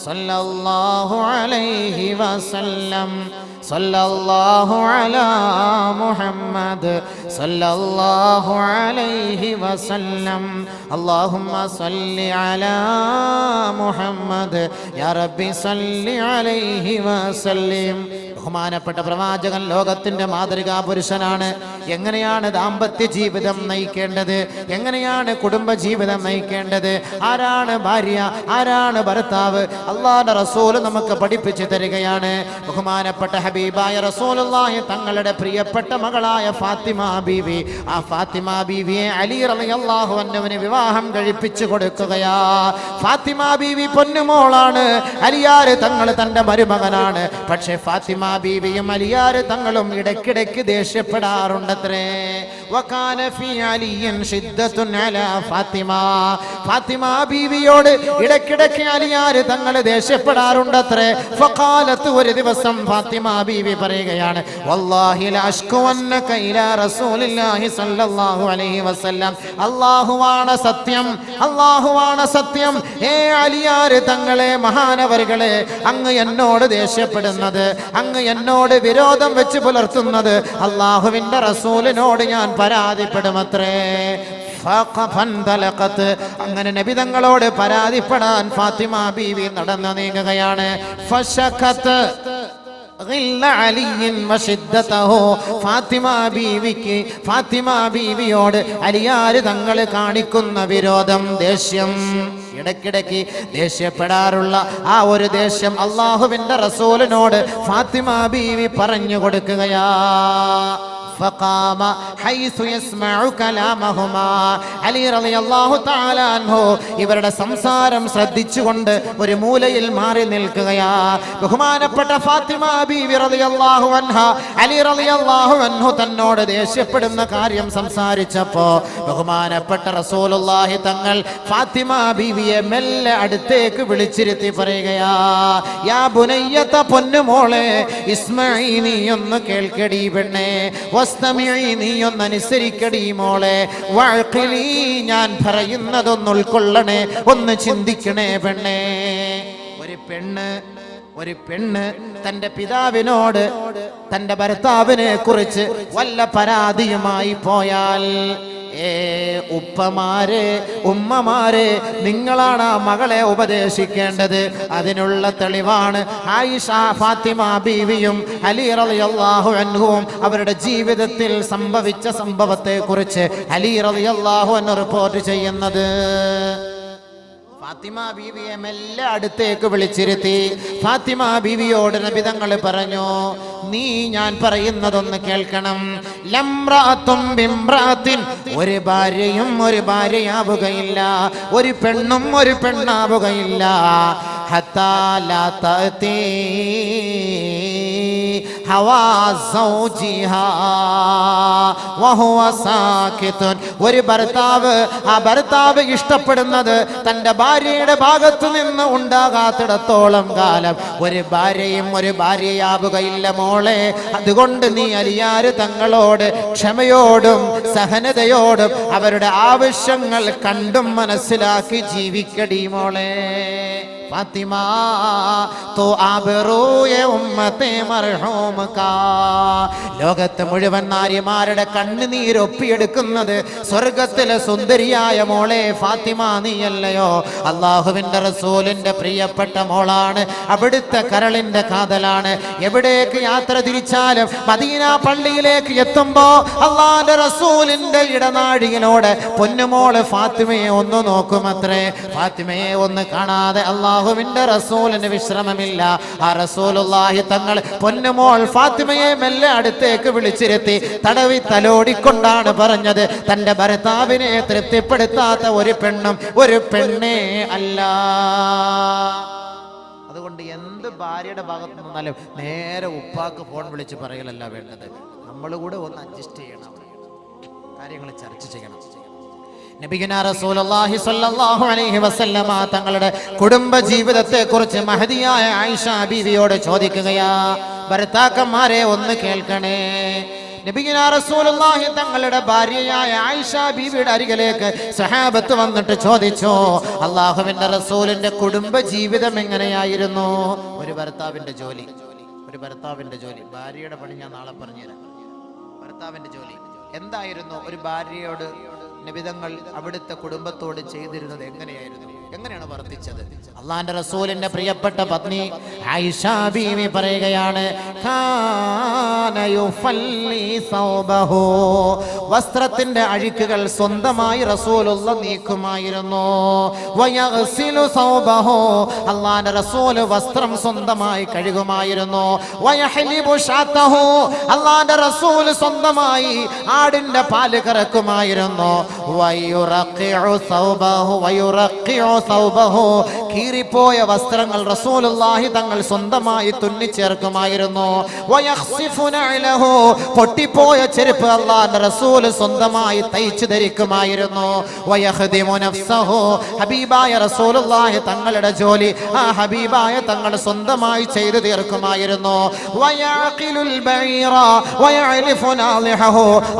സല്ലല്ലാഹു അലൈഹി വസല്ലം. സല്ലല്ലാഹു അലാ മുഹമ്മദ് സല്ലല്ലാഹു അലൈഹി വസല്ലം. അല്ലാഹുമ്മ സല്ലി അലാ മുഹമ്മദ് യാ റബ്ബി സല്ലി അലൈഹി വസല്ലം. ബഹുമാനപ്പെട്ട പ്രവാചകൻ ലോകത്തിന്റെ മാതൃകാ പുരുഷനാണ്. എങ്ങനെയാണ് ദാമ്പത്യ ജീവിതം നയിക്കേണ്ടത്, എങ്ങനെയാണ് കുടുംബ ജീവിതം നയിക്കേണ്ടത്, ആരാണ് ഭാര്യ, ആരാണ് ഭർത്താവ്, അല്ലാഹുവിന്റെ റസൂൽ നമുക്ക് പഠിപ്പിച്ചു തരികയാണ്. ബഹുമാനപ്പെട്ട ഹബീബായ റസൂലുള്ളാഹി തങ്ങളുടെ പ്രിയപ്പെട്ട മകളായ ഫാത്തിമ ബീവി, ആ ഫാത്തിമ ബീവിയെ അലി റളിയല്ലാഹു അൻഹുവിന് വിവാഹം കഴിപ്പിച്ചു കൊടുക്കുകയാ. ഫാത്തിമ ബീവി പൊന്നുമോളാണ്, അലിയാര് തങ്ങൾ തന്റെ മരുമകനാണ്. പക്ഷേ ഫാത്തിമ ബീവിയും അലിയാര് തങ്ങളും ഇടയ്ക്കിടയ്ക്ക് ദേഷ്യപ്പെടാറുണ്ടത്രേ. വകാന ഫീ അലിയിൻ ശിദ്ദത്തുൻ അലാ ഫാത്തിമ, ഫാത്തിമ ബീവിയോട് ഇടയ്ക്കിടയ്ക്ക് അലിയാര് തങ്ങൾ ദേഷ്യപ്പെടാറുണ്ടത്രേ. ഫഖാലത്ത്, ഒരു ദിവസം ഫാത്തിമ ബീവി പറയുകയാണ്, വല്ലാഹി ലാ അഷ്കുവന്നക ഇലാ റസൂലില്ലാഹി സ്വല്ലല്ലാഹു അലൈഹി വസല്ലം, അല്ലാഹുവാണ് സത്യം, അല്ലാഹുവാണ് സത്യം, ഏ അലിയാര് തങ്ങളെ, മഹാനവറുകളെ, അങ്ങ് എന്നോട് ദേഷ്യപ്പെടുന്നത്, അങ്ങ് എന്നോട് വിരോധം വെച്ച് പുലർത്തുന്നത് അല്ലാഹുവിന്റെ റസൂലിനോട് ഞാൻ പരാതിപ്പെടുമത്രേ. അങ്ങനെ നബി തങ്ങളോട് പരാതിപ്പെടാൻ ഫാത്തിമ ബീവി നടന്നു നീങ്ങുകയാണ്. ഫാത്തിമ ബീവിയോട് അലിയാര് തങ്ങൾ കാണിക്കുന്ന വിരോധം, ദേഷ്യം, ഇടയ്ക്കിടയ്ക്ക് ദേഷ്യപ്പെടാറുള്ള ആ ഒരു ദേഷ്യം അല്ലാഹുവിന്റെ റസൂലിനോട് ഫാത്തിമ ബീവി പറഞ്ഞു കൊടുക്കുകയാ. فقام حيث يسمع كلامهما, അലി റളിയല്ലാഹു തആല അൻഹു ഇവരുടെ സംസാരം ശ്രദ്ധിച്ചുകൊണ്ട് ഒരു മൂലയിൽ മാറി നിൽക്കുകയാ. ബഹുമാനപ്പെട്ട ഫാത്തിമ ബീവി റളിയല്ലാഹു അൻഹ അലി റളിയല്ലാഹു അൻഹു തന്നോട് ദേഷ്യപ്പെടുന്ന കാര്യം സംസാരിച്ചപ്പോ ബഹുമാനപ്പെട്ട റസൂലുള്ളാഹി തങ്ങൾ ഫാത്തിമ ബീവിയെ മെല്ലെ അടുത്തേക്ക് വിളിച്ചിരുത്തി പറയുകയാ, യാ ബുനയ്യത, പൊന്നുമോളെ, ഇസ്മഈ, നീ ഒന്ന് കേൾക്കടി പെണ്ണേ, നീ ഒന്ന് അനുസരിക്കടി മോളെ, വഅഖിലി, ഞാൻ പറയുന്നതൊന്ന് ഉൾക്കൊള്ളണേ, ഒന്ന് ചിന്തിക്കണേ പെണ്ണേ. ഒരു പെണ്ണ് തന്റെ പിതാവിനോട് തന്റെ ഭർത്താവിനെ കുറിച്ച് വല്ല പരാതിയുമായി പോയാൽ, ഉപ്പമാരെ, ഉമ്മമാരെ, നിങ്ങളാണ് ആ മകളെ ഉപദേശിക്കേണ്ടത്. അതിനുള്ള തെളിവാണ് ആയിഷ, ഫാത്തിമ ബീവിയും അലി റളിയല്ലാഹു അൻഹുവും അവരുടെ ജീവിതത്തിൽ സംഭവിച്ച സംഭവത്തെ കുറിച്ച് അലി റളിയല്ലാഹു അൻഹു റിപ്പോർട്ട് ചെയ്യുന്നത്. ഫാത്തിമ ബീവിയെ മെല്ലെ അടുത്തേക്ക് വിളിച്ചിരുത്തി ഫാത്തിമ ബീവിയോട് നബി തങ്ങൾ പറഞ്ഞു, നീ ഞാൻ പറയുന്നതൊന്ന് കേൾക്കണം. ലംറഅത്തും ബിംറഅത്തിൻ, ഒരു ഭാര്യയും ഒരു ഭാര്യയാവുകയില്ല, ഒരു പെണ്ണും ഒരു പെണ്ണാവുകയില്ല. ഹത്താ ലാ തഅതി ഹവാ സൗജിഹാ വഹുവ സാകിതുൻ, ഒരു ഭർത്താവ്, ആ ഭർത്താവ് ഇഷ്ടപ്പെടുന്നത് തന്റെ ഭാര്യയുടെ ഭാഗത്തു നിന്ന് ഉണ്ടാകാത്തിടത്തോളം കാലം ഒരു ഭാര്യയും ഒരു ഭാര്യയാവുകയില്ല മോളെ. അതുകൊണ്ട് നീ അലിയാര് തങ്ങളോട് ക്ഷമയോടും സഹനതയോടും അവരുടെ ആവശ്യങ്ങൾ കണ്ടും മനസ്സിലാക്കി ജീവിക്കടി മോളെ. ഫാത്തിമ തോ ആബറൂയ ഉമ്മത്തെ മർഹൂം കാ, ലോകത്ത് മുഴുവൻ നാരിമാരുടെ കണ്ണുനീരൊപ്പിയെടുക്കുന്നത് സ്വർഗത്തിലെ സുന്ദരിയായ മോളെ ഫാത്തിമ നീയല്ലയോ? അള്ളാഹുവിന്റെ റസൂലിന്റെ പ്രിയപ്പെട്ട മോളാണ്, അവിടുത്തെ കരളിന്റെ കാതലാണ്. എവിടേക്ക് യാത്ര തിരിച്ചാലും മദീന പള്ളിയിലേക്ക് എത്തുമ്പോ അള്ളാഹുവിന്റെ റസൂലിന്റെ ഇടനാഴിയിലൂടെ പൊന്നുമോള് ഫാത്തിമയെ ഒന്ന് നോക്കുമത്രേ. ഫാത്തിമയെ ഒന്ന് കാണാതെ അള്ളാഹുവിന്റെ റസൂലിന് വിശ്രമമില്ല. ആ റസൂലുള്ളാഹി തങ്ങൾ പൊന്നുമോൾ ഫാത്തിമയെ മെല്ലെ അടുത്തേക്ക് വിളിച്ചിരുത്തി തടവി തലോടിക്കൊണ്ടാണ് പറഞ്ഞത്, തന്റെ ഭർത്താവിനെ തൃപ്തിപ്പെടുത്താത്ത ഒരു പെണ്ണും ഒരു പെണ്ണേ അല്ല. അതുകൊണ്ട് എന്ത് ഭാര്യയുടെ ഭാഗത്ത് നിന്നാലും നേരെ ഉപ്പാക്ക് ഫോൺ വിളിച്ച് പറയലല്ല വേണ്ടത്. നമ്മൾ കൂടെ ഒന്ന് അഡ്ജസ്റ്റ് ചെയ്യണം, കാര്യങ്ങൾ ചർച്ച ചെയ്യണം. നബിയുനാ റസൂലുള്ളാഹി സ്വല്ലല്ലാഹു അലൈഹി വസല്ലമ തങ്ങളുടെ കുടുംബ ജീവിതത്തെ കുറിച്ച് മഹദിയായ ആയിഷ ബീവിയോട് ചോദിക്കുകയാ. ഭർത്താക്കന്മാരെ ഒന്ന് കേൾക്കണേ. നബിയുനാ റസൂലുള്ളാഹി തങ്ങളുടെ ഭാര്യയായ ആയിഷ ബീവിയുടെ അരികിലേക്ക് സഹാബത്ത് വന്നിട്ട് ചോദിച്ചു, അള്ളാഹുവിന്റെ റസൂലിന്റെ കുടുംബ ജീവിതം എങ്ങനെയായിരുന്നു? ഒരു ഭർത്താവിന്റെ ജോലി, ഭാര്യയുടെ പണി ഞാൻ നാളെ പറഞ്ഞുതരാം. ഭർത്താവിന്റെ ജോലി എന്തായിരുന്നു? ഒരു ഭാര്യയോട് നബിതങ്ങൾ അവിടുത്തെ കുടുംബത്തോട് ചെയ്തിരുന്നത് എങ്ങനെയായിരുന്നു? എങ്ങനെയാണ് വർദ്ധിച്ചത്? അള്ളാന്റെ റസൂലിന്റെ പ്രിയപ്പെട്ട പത്നി ആയിഷ ബീവി പറയുകയാണ്, വസ്ത്രത്തിന്റെ അഴുക്കുകൾ സ്വന്തമായി റസൂലുള്ള നീക്കുമായിരുന്നു. അള്ളാന്റെ റസൂല് വസ്ത്രം സ്വന്തമായി കഴുകുമായിരുന്നു. അള്ളാന്റെ റസൂല് സ്വന്തമായി ആടിന്റെ പാല് കറക്കുമായിരുന്നു. കീറിപ്പോയ വസ്ത്രങ്ങൾ റസൂലുള്ളാഹി തങ്ങൾ സ്വന്തമായി തുന്നിച്ചേർക്കുമായിരുന്നു. പൊട്ടിപ്പോയ ചെരുപ്പ് അല്ലാഹുവിന്റെ റസൂൽ സ്വന്തമായി തയ്ച്ചു ധരിക്കുമായിരുന്നു. ഹബീബായ റസൂലുള്ളാഹി തങ്ങളുടെ ജോലി ആ ഹബീബായ തങ്ങൾ സ്വന്തമായി ചെയ്തു തീർക്കുമായിരുന്നു.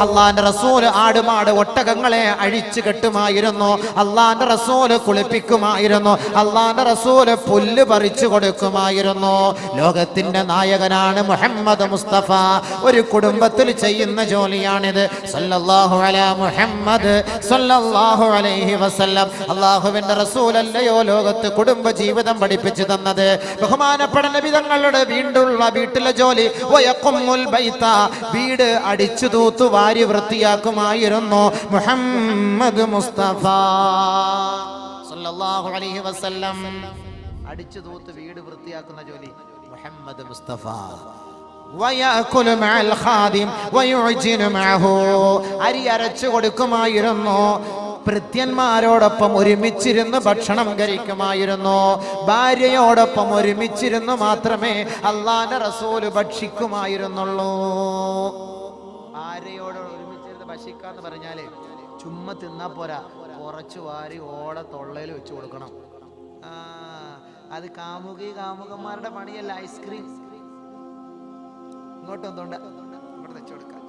അല്ലാഹുവിന്റെ റസൂൽ ആടുമാട് ഒട്ടകങ്ങളെ അഴിച്ചു കെട്ടുമായിരുന്നു. അല്ലാഹുവിന്റെ റസൂൽ കുളിപ്പിക്കുമായിരുന്നു. അല്ലാഹുവിന്റെ റസൂല് പുല്ല് പറിച്ചു കൊടുക്കുമായിരുന്നു. ലോകത്തിന്റെ നായകനാണ് മുഹമ്മദ് മുസ്തഫ. ഒരു കുടുംബത്തിൽ ചെയ്യുന്ന ജോലിയാണിത്. സല്ലല്ലാഹു അലാ മുഹമ്മദ് സല്ലല്ലാഹു അലൈഹി വസല്ലം. അല്ലാഹുവിന്റെ റസൂലല്ലയോ ലോകത്ത് കുടുംബ ജീവിതം പഠിപ്പിച്ചു തന്നത്? ബഹുമാനപ്പെട്ട നബി തങ്ങളുടെ വീട്ടിലെ ജോലി വയഖുമുൽ ബൈത, വീട് അടിച്ചു തൂത്തു വാരി വൃത്തിയാക്കുമായിരുന്നു മുഹമ്മദ് മുസ്തഫ സല്ലല്ലാഹു അലൈഹി വസല്ലം. അടിച്ചു തൂത്ത് വീട് വൃത്തിയാക്കുന്ന ജോലി മുഹമ്മദ് മുസ്തഫ. വയഅകുലു മഅൽ ഖാദിം വയുഅ്ജിനു മഅഹു, അരി അരച്ചു കൊടുക്കുമായിരുന്നു. ഭൃത്യന്മാരോടൊപ്പം ഒരുമിച്ചിരുന്ന് ഭക്ഷണം കഴിക്കുമായിരുന്നു. ഭാര്യയോടൊപ്പം ഒരുമിച്ചിരുന്ന് മാത്രമേ അല്ലാഹുവിന്റെ റസൂൽ ഭക്ഷിക്കുമായിരുന്നുള്ളൂ. ഭാര്യയോട് ഒരുമിച്ചിരുന്ന് ഭക്ഷിക്കാന്ന് പറഞ്ഞാല് ചുമ്മാ തിന്നാ പോരാ, കുറച്ച് വാരി ഓടെ തൊള്ളയിൽ വെച്ച് കൊടുക്കണം. അത് കാമുകന്മാരുടെ പണിയല്ല. ഐസ്ക്രീം ഇങ്ങോട്ട് എന്തുകൊണ്ട് ഇവിടെ വെച്ചു കൊടുക്കാം.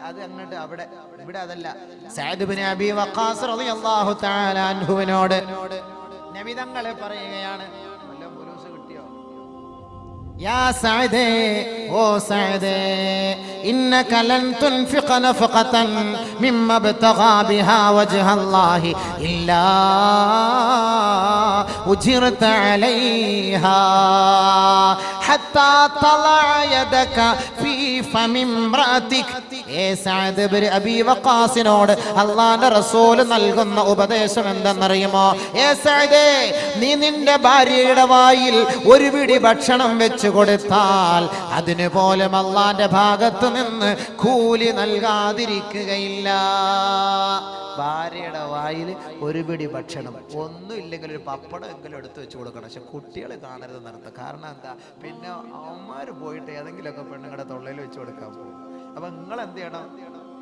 അത് അങ്ങോട്ട് അവിടെ ഇവിടെ അതല്ല. സഅദ് ഇബ്നു അബീ വഖാസ് റളിയല്ലാഹു തആല അൻഹുവിനോട് നബി തങ്ങൾ പറയുകയാണ്, വല്ലതും പുലൂസ് കിട്ടിയോ? യാ സഅദേ, ഓ സഅദേ, ഇന്നക ലൻ തുൻഫിഖ നഫഖതൻ മിമ്മ ബതഗാ ബിഹാ വജ്ഹല്ലാഹി ഇല്ലാ ഉജിർത അലൈഹാ ഹത്താ തളഅ യദക ഫീ ഫമി ഇംറഅതിക. ഏ സഅദ് ഇബ്നു അബീ വഖാസിനോട് അല്ലാഹുവിന്റെ റസൂൽ നൽകുന്ന ഉപദേശം എന്തെന്നറിയുമോ? ഏ സഅദേ, നീ നിന്റെ ഭാര്യയുടെ വായിൽ ഒരു പിടി ഭക്ഷണം വെച്ച് കൊടുത്താൽ അതിനു പോലും അല്ലാഹുവിന്റെ ഭാഗത്ത് നിന്ന് കൂലി നൽകാതിരിക്കുകയില്ല. ഭാര്യയുടെ വായിൽ ഒരു പിടി ഭക്ഷണം, ഒന്നും ഇല്ലെങ്കിൽ ഒരു പപ്പടം എങ്കിലും എടുത്ത് വെച്ച് കൊടുക്കണം. പക്ഷെ കുട്ടികളെ കാണരുത് നടത്തുക. കാരണം എന്താ? പിന്നെ അവന്മാര് പോയിട്ട് ഏതെങ്കിലുമൊക്കെ പെണ്ണുങ്ങളുടെ തൊള്ളയിൽ വെച്ച് കൊടുക്കാൻ പോകും. അപ്പൊ നിങ്ങൾ എന്ത് ചെയ്യണം?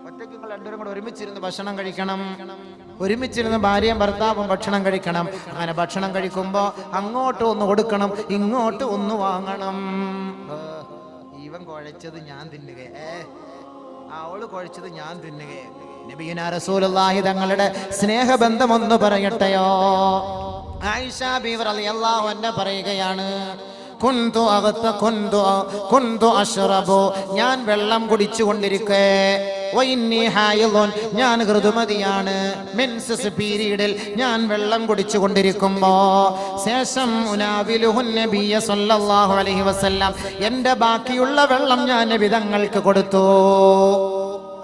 ഒറ്റയ്ക്ക് നിങ്ങൾ രണ്ടുപേരും കൂടെ ഒരുമിച്ചിരുന്ന് ഭക്ഷണം കഴിക്കണം. ഒരുമിച്ചിരുന്ന് ഭാര്യയും ഭർത്താവും ഭക്ഷണം കഴിക്കണം. അങ്ങനെ ഭക്ഷണം കഴിക്കുമ്പോ അങ്ങോട്ട് ഒന്ന് കൊടുക്കണം, ഇങ്ങോട്ട് ഒന്ന് വാങ്ങണം. ഇവൻ കുഴച്ചത് ഞാൻ തിന്നുകയെ, അവള് കുഴച്ചത് ഞാൻ തിന്നുകയെ. നബിയുനാ റസൂലുള്ളാഹി തങ്ങളുടെ സ്നേഹബന്ധം ഒന്ന് പറയട്ടെയോ? ആയിഷ ബീവി റളിയല്ലാഹു അൻഹ പറയുകയാണ്, ഞാൻ വെള്ളം കുടിച്ചുകൊണ്ടിരിക്കെ, ഞാൻ ഋതുമതിയാണ്, മെൻസസ് പീരീഡിൽ ഞാൻ വെള്ളം കുടിച്ചുകൊണ്ടിരിക്കുമ്പോ ശേഷം എന്റെ ബാക്കിയുള്ള വെള്ളം ഞാൻ നബി തങ്ങൾക്ക് കൊടുത്തു.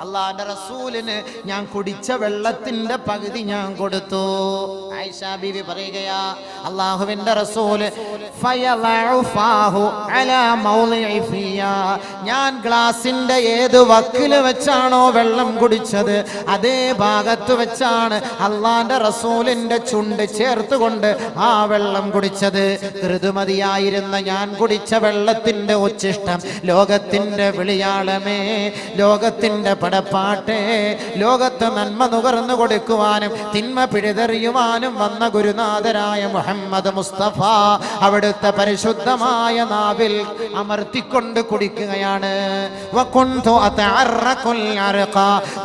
അല്ലാഹുവിന്റെ റസൂലിന് ഞാൻ കുടിച്ച വെള്ളത്തിന്റെ പകുതി ഞാൻ കൊടുത്തു. ആയിഷ ബീവി പറയുകയാ, അല്ലാഹുവിന്റെ റസൂല് ഞാൻ ഗ്ലാസിന്റെ ഏത് വക്കില് വെച്ചാണോ വെള്ളം കുടിച്ചത് അതേ ഭാഗത്ത് വെച്ചാണ് അല്ലാഹുവിന്റെ റസൂലിന്റെ ചുണ്ട് ചേർത്തുകൊണ്ട് ആ വെള്ളം കുടിച്ചത്. ഋതുമതിയായിരുന്ന ഞാൻ കുടിച്ച വെള്ളത്തിന്റെ ഉച്ഛിഷ്ടം, ലോകത്തിന്റെ വിളിയാളമേ, ലോകത്തിന്റെ പടപ്പാട്ടെ, ലോകത്ത് നന്മ നുകർന്നു കൊടുക്കുവാനും തിന്മ പിഴുതെറിയുവാനും വന്ന ഗുരുനാഥരായ മുഹമ്മദ് മുസ്തഫ അവിടുത്തെ പരിശുദ്ധമായ നാവിൽ അമർത്തിക്കൊണ്ട് കുടിക്കുകയാണ്.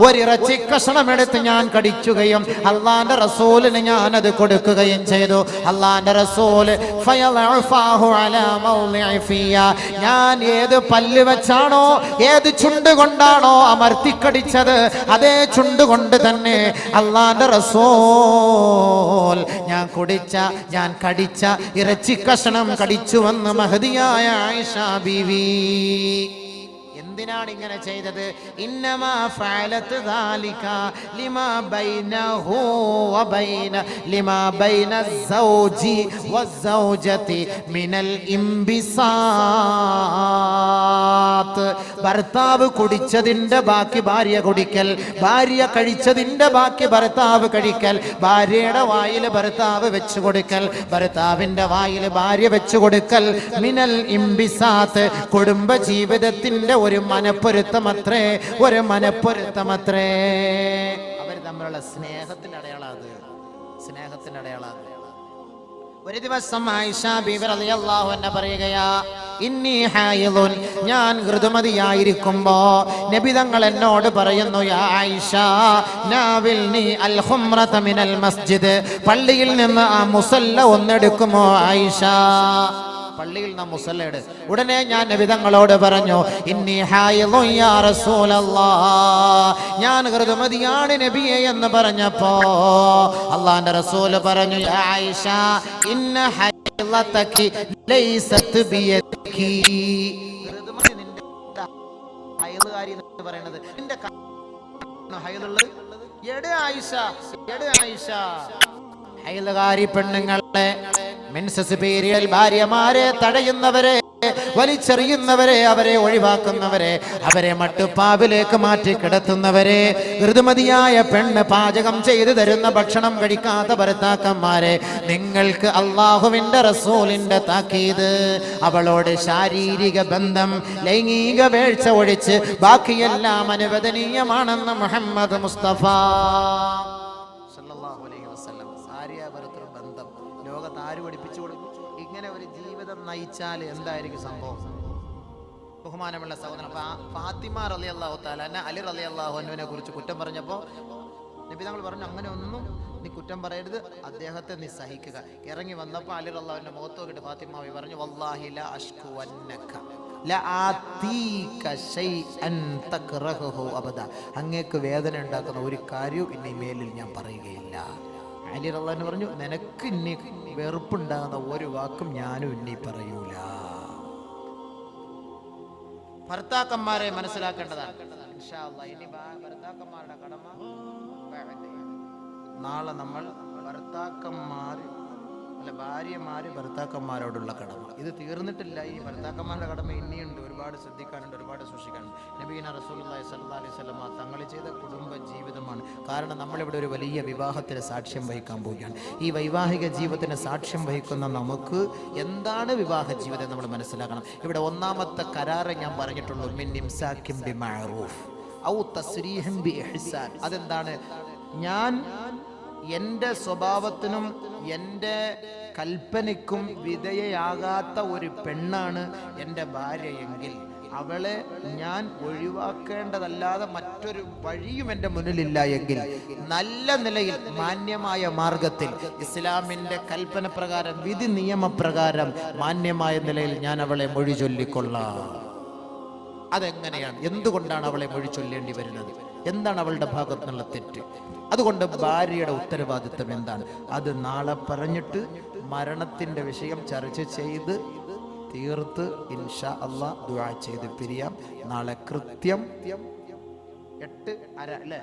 ഒരിറച്ചി കഷണമെടുത്ത് ഞാൻ കടിക്കുകയും അല്ലാഹുവിന്റെ റസൂലിന് ഞാൻ അത് കൊടുക്കുകയും ചെയ്തു. അല്ലാഹുവിന്റെ റസൂല് ഞാൻ ഏത് പല്ല് വെച്ചാണോ ഏത് ചുണ്ട് കൊണ്ടാണോ അമർത്തി അമർത്തിക്കടിച്ചത് അതേ ചുണ്ടുകൊണ്ട് തന്നെ അള്ളാന്റെ റസൂൽ ഞാൻ കടിച്ച ഇറച്ചി കഷണം കടിച്ചുവെന്ന് മഹദിയായ ആയിഷ ബീവി. എന്തിനാണ് ഇങ്ങനെ ചെയ്തത്? ഇന്നമാ ഫഅലത് ദാലിക ലിമാ ബൈനഹു വബൈന ലിമാ ബൈന സൗജി വസൗജതി മിനൽ ഇംബിസാത്ത്. ഭർത്താവ് കുടിച്ചതിന്റെ ബാക്കി ഭാര്യ കുടിക്കൽ, ഭാര്യ കഴിച്ചതിന്റെ ബാക്കി ഭർത്താവ് കഴിക്കൽ, ഭാര്യയുടെ വായിൽ ഭർത്താവ് വെച്ചു കൊടുക്കൽ, ഭർത്താവിന്റെ വായിൽ ഭാര്യ വെച്ചു കൊടുക്കൽ. മിനൽ ഇംബിസാത്ത്, കുടുംബ ജീവിതത്തിന്റെ ഒരു മനപ്പൊരുത്തമത്രേ, ഒരു മനപ്പൊരുത്തമത്രേ. അവർ തമ്മിലുള്ള സ്നേഹത്തിന്റെ അടയാളാണ്, സ്നേഹത്തിന്റെ അടയാളാണ്. ഒരു ദിവസം ആയിഷ ബീവി റളിയല്ലാഹു അൻഹ പറയുകയാ, ഇന്നി ഹായിദുൻ, ഞാൻ ഋതുമതിയായിരിക്കുമ്പോ നബി തങ്ങൾ എന്നോട് പറയുന്നു, യാ ആയിഷ നാവിൽനി അൽ ഖുംറത മിനൽ മസ്ജിദ്, പള്ളിയിൽ നിന്ന് ആ മുസല്ല ഒന്നെടുക്കുമോ ആയിഷ? പള്ളിയിൽ നാം മുസല്ലയുടെ ഉടനെ ഞാൻ നബി തങ്ങളോട് പറഞ്ഞു, ഇന്നി ഹായിദുൻ യാ റസൂലല്ലാഹ്, ഞാൻ ഋതുമതിയാണ് നബിയെ എന്ന് പറഞ്ഞപ്പോ അല്ലാഹുവിന്റെ റസൂൽ പറഞ്ഞു, യാ ആയിഷ ഇന്ന ഹൈളതകി ലൈസത് ബിയദികി. ഋതുമതി നിന്റെ ഹൈളുകാരി എന്ന് പറയുന്നത് നിന്റെ ഹൈളുള്ളത് എടെ ആയിഷ, എടെ ആയിഷ. ഹൈളുകാരി പെണ്ണുങ്ങളെ, മെൻസസ് പീരിയൽ ഭാര്യമാരെ തടയുന്നവരെ, വലിച്ചെറിയുന്നവരെ, അവരെ ഒഴിവാക്കുന്നവരെ, അവരെ മട്ടുപ്പാവിലേക്ക് മാറ്റി കിടത്തുന്നവരെ, ഋതുമതിയായ പെണ്ണ് പാചകം ചെയ്തു തരുന്ന ഭക്ഷണം കഴിക്കാത്ത ഭർത്താക്കന്മാരെ, നിങ്ങൾക്ക് അള്ളാഹുവിന്റെ റസൂലിന്റെ താക്കീത്, അവളോട് ശാരീരിക ബന്ധം, ലൈംഗിക വീഴ്ച ഒഴിച്ച് ബാക്കിയെല്ലാം അനുവദനീയമാണെന്ന് മുഹമ്മദ് മുസ്തഫ സല്ലല്ലാഹു അലൈഹി വസല്ലം. ഭാര്യ ഭർത്തൃ ബന്ധം ലോകത്ത് ആര് പഠിപ്പിച്ചു കൊടുക്കും? ഇങ്ങനെ ഒരു ജീവിതം നയിച്ചാൽ എന്തായിരിക്കും സംഭവം? ബഹുമാനമുള്ള സഹോദരൻ, ഫാത്തിമ റളിയല്ലാഹു തആല അലി റളിയല്ലാഹു അൻഹുവിനെ കുറിച്ച് കുറ്റം പറഞ്ഞപ്പോൾ നബി തങ്ങൾ പറഞ്ഞു, അങ്ങനെ ഒന്നും നീ കുറ്റം പറയരുത്, അദ്ദേഹത്തെ നീ സഹിക്കുക. ഇറങ്ങി വന്നപ്പോൾ അലി റളിയല്ലാഹുവിന്റെ മുഖത്ത് നോക്കിയിട്ട് ഫാത്തിമ പറഞ്ഞു, വല്ലാഹി ലാ അഷ്കു അന്നക ലാ ആതീക ശൈഅൻ തക്റഹു അബദ, അങ്ങേക്ക് വേദന ഉണ്ടാക്കുന്ന ഒരു കാര്യവും ഇനി മേലിൽ ഞാൻ പറയുകയില്ല. അലി റളിയല്ലാഹു പറഞ്ഞു, നിനക്ക് ഇനി വെറുപ്പുണ്ടാകുന്ന ഒരു വാക്കും ഞാനും ഇനി പറയൂല. ഭർത്താക്കന്മാരെ മനസ്സിലാക്കേണ്ടതാണ്. ഇൻഷാ അല്ലാഹ് ഇനി ഭർത്താക്കന്മാരുടെ കടമ നാളെ നമ്മൾ ഭാര്യമാര് ഭർത്താക്കന്മാരോടുള്ള കടമ ഇത് തീർന്നിട്ടില്ല. ഈ ഭർത്താക്കന്മാരുടെ കടമ ഇനിയുണ്ട്, ഒരുപാട് ശ്രദ്ധിക്കാനുണ്ട്, ഒരുപാട് സൂക്ഷിക്കാനുണ്ട്. നബീന റസൂലുള്ളാഹി സ്വല്ലല്ലാഹി അലൈഹി വസല്ലം തങ്ങൾ ചെയ്ത കുടുംബ ജീവിതമാണ്. കാരണം നമ്മളിവിടെ ഒരു വലിയ വിവാഹത്തിന് സാക്ഷ്യം വഹിക്കാൻ പോവുകയാണ്. ഈ വൈവാഹിക ജീവിതത്തിന് സാക്ഷ്യം വഹിക്കുന്ന നമുക്ക് എന്താണ് വിവാഹ ജീവിതം നമ്മൾ മനസ്സിലാക്കണം. ഇവിടെ ഒന്നാമത്തെ കരാറ് ഞാൻ പറഞ്ഞിട്ടുള്ളൂ, മിൻ ഇംസാകിൻ ബിമഅറൂഫ് ഔ തസ്രീഹിൻ ബിഇഹ്സാൻ. അതെന്താണ്? ഞാൻ എൻ്റെ സ്വഭാവത്തിനും എൻ്റെ കൽപ്പനയ്ക്കും വിധേയയാകാത്ത ഒരു പെണ്ണാണ് എൻ്റെ ഭാര്യയെങ്കിൽ അവളെ ഞാൻ ഒഴിവാക്കേണ്ടതല്ലാതെ മറ്റൊരു വഴിയും എൻ്റെ മുന്നിലില്ല എങ്കിൽ നല്ല നിലയിൽ മാന്യമായ മാർഗത്തിൽ ഇസ്ലാമിൻ്റെ കൽപ്പന പ്രകാരം വിധി നിയമപ്രകാരം മാന്യമായ നിലയിൽ ഞാൻ അവളെ മൊഴി ചൊല്ലിക്കൊള്ളാം. അതെങ്ങനെയാണ്? എന്തുകൊണ്ടാണ് അവളെ മൊഴി ചൊല്ലേണ്ടി വരുന്നത്? എന്താണ് അവളുടെ ഭാഗത്തു നിന്നുള്ള തെറ്റ്? അതുകൊണ്ട് ഭാര്യയുടെ ഉത്തരവാദിത്വം എന്താണ്? അത് നാളെ പറഞ്ഞിട്ട് മരണത്തിന്റെ വിഷയം ചർച്ച ചെയ്ത് തീർത്ത് ഇൻഷാ അല്ലാഹ് ദുആ ചെയ്ത് പിരിയാം. നാളെ കൃത്യം 8:30 അല്ലേ,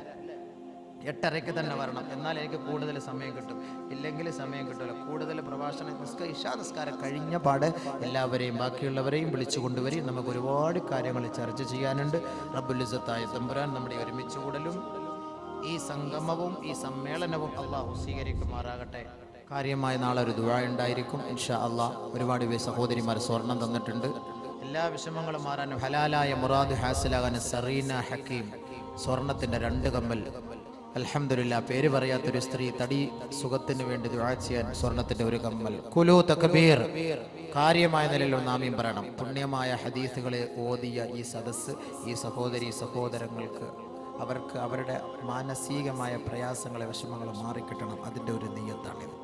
8:30 തന്നെ വരണം. എന്നാൽ എനിക്ക് കൂടുതൽ സമയം കിട്ടും, ഇല്ലെങ്കിൽ സമയം കിട്ടില്ല. കൂടുതൽ പ്രഭാഷണം ഇശാ നിസ്കാരം കഴിഞ്ഞ പാടെ എല്ലാവരെയും ബാക്കിയുള്ളവരെയും വിളിച്ചു കൊണ്ടുവരും. നമുക്ക് ഒരുപാട് കാര്യങ്ങൾ ചർച്ച ചെയ്യാനുണ്ട്. റബ്ബുൽ ഇസ്സത്തായ തമ്പുരാൻ നമ്മുടെ ഒരുമിച്ച് കൂടലും ഈ സംഗമവും ഈ സമ്മേളനവും അള്ളാഹു സ്വീകരിക്കുമാറാകട്ടെ. കാര്യമായ നാളെ ഒരു ദുആ ഉണ്ടായിരിക്കും ഇൻഷാ അല്ലാഹ്. ഒരുപാട് സഹോദരിമാർ സ്വർണം തന്നിട്ടുണ്ട്. എല്ലാ വിഷമങ്ങളും മാറാനും ഹലാലായ മുറാദ് ഹാസിലാകാൻ സറീന ഹക്കീം സ്വർണത്തിന്റെ 2 കമ്മൽ. അൽഹംദുലില്ലാ, പേര് പറയാത്തൊരു സ്ത്രീ തടി സുഖത്തിന് വേണ്ടി ദുആ ചെയ്യാൻ സ്വർണത്തിന്റെ 1 കമ്മൽ. കുലു തക്ബീർ. കാര്യമായ നിലയിൽ നാമീം പറയണം. പുണ്യമായ ഹദീസുകളെ ഓതിയ ഈ സദസ്സ് ഈ സഹോദരി സഹോദരങ്ങൾക്ക് അവർക്ക് അവരുടെ മാനസികമായ പ്രയാസങ്ങളെ വിഷമങ്ങൾ മാറിക്കിട്ടണം. അതിൻ്റെ ഒരു നിയ്യത്താണിത്.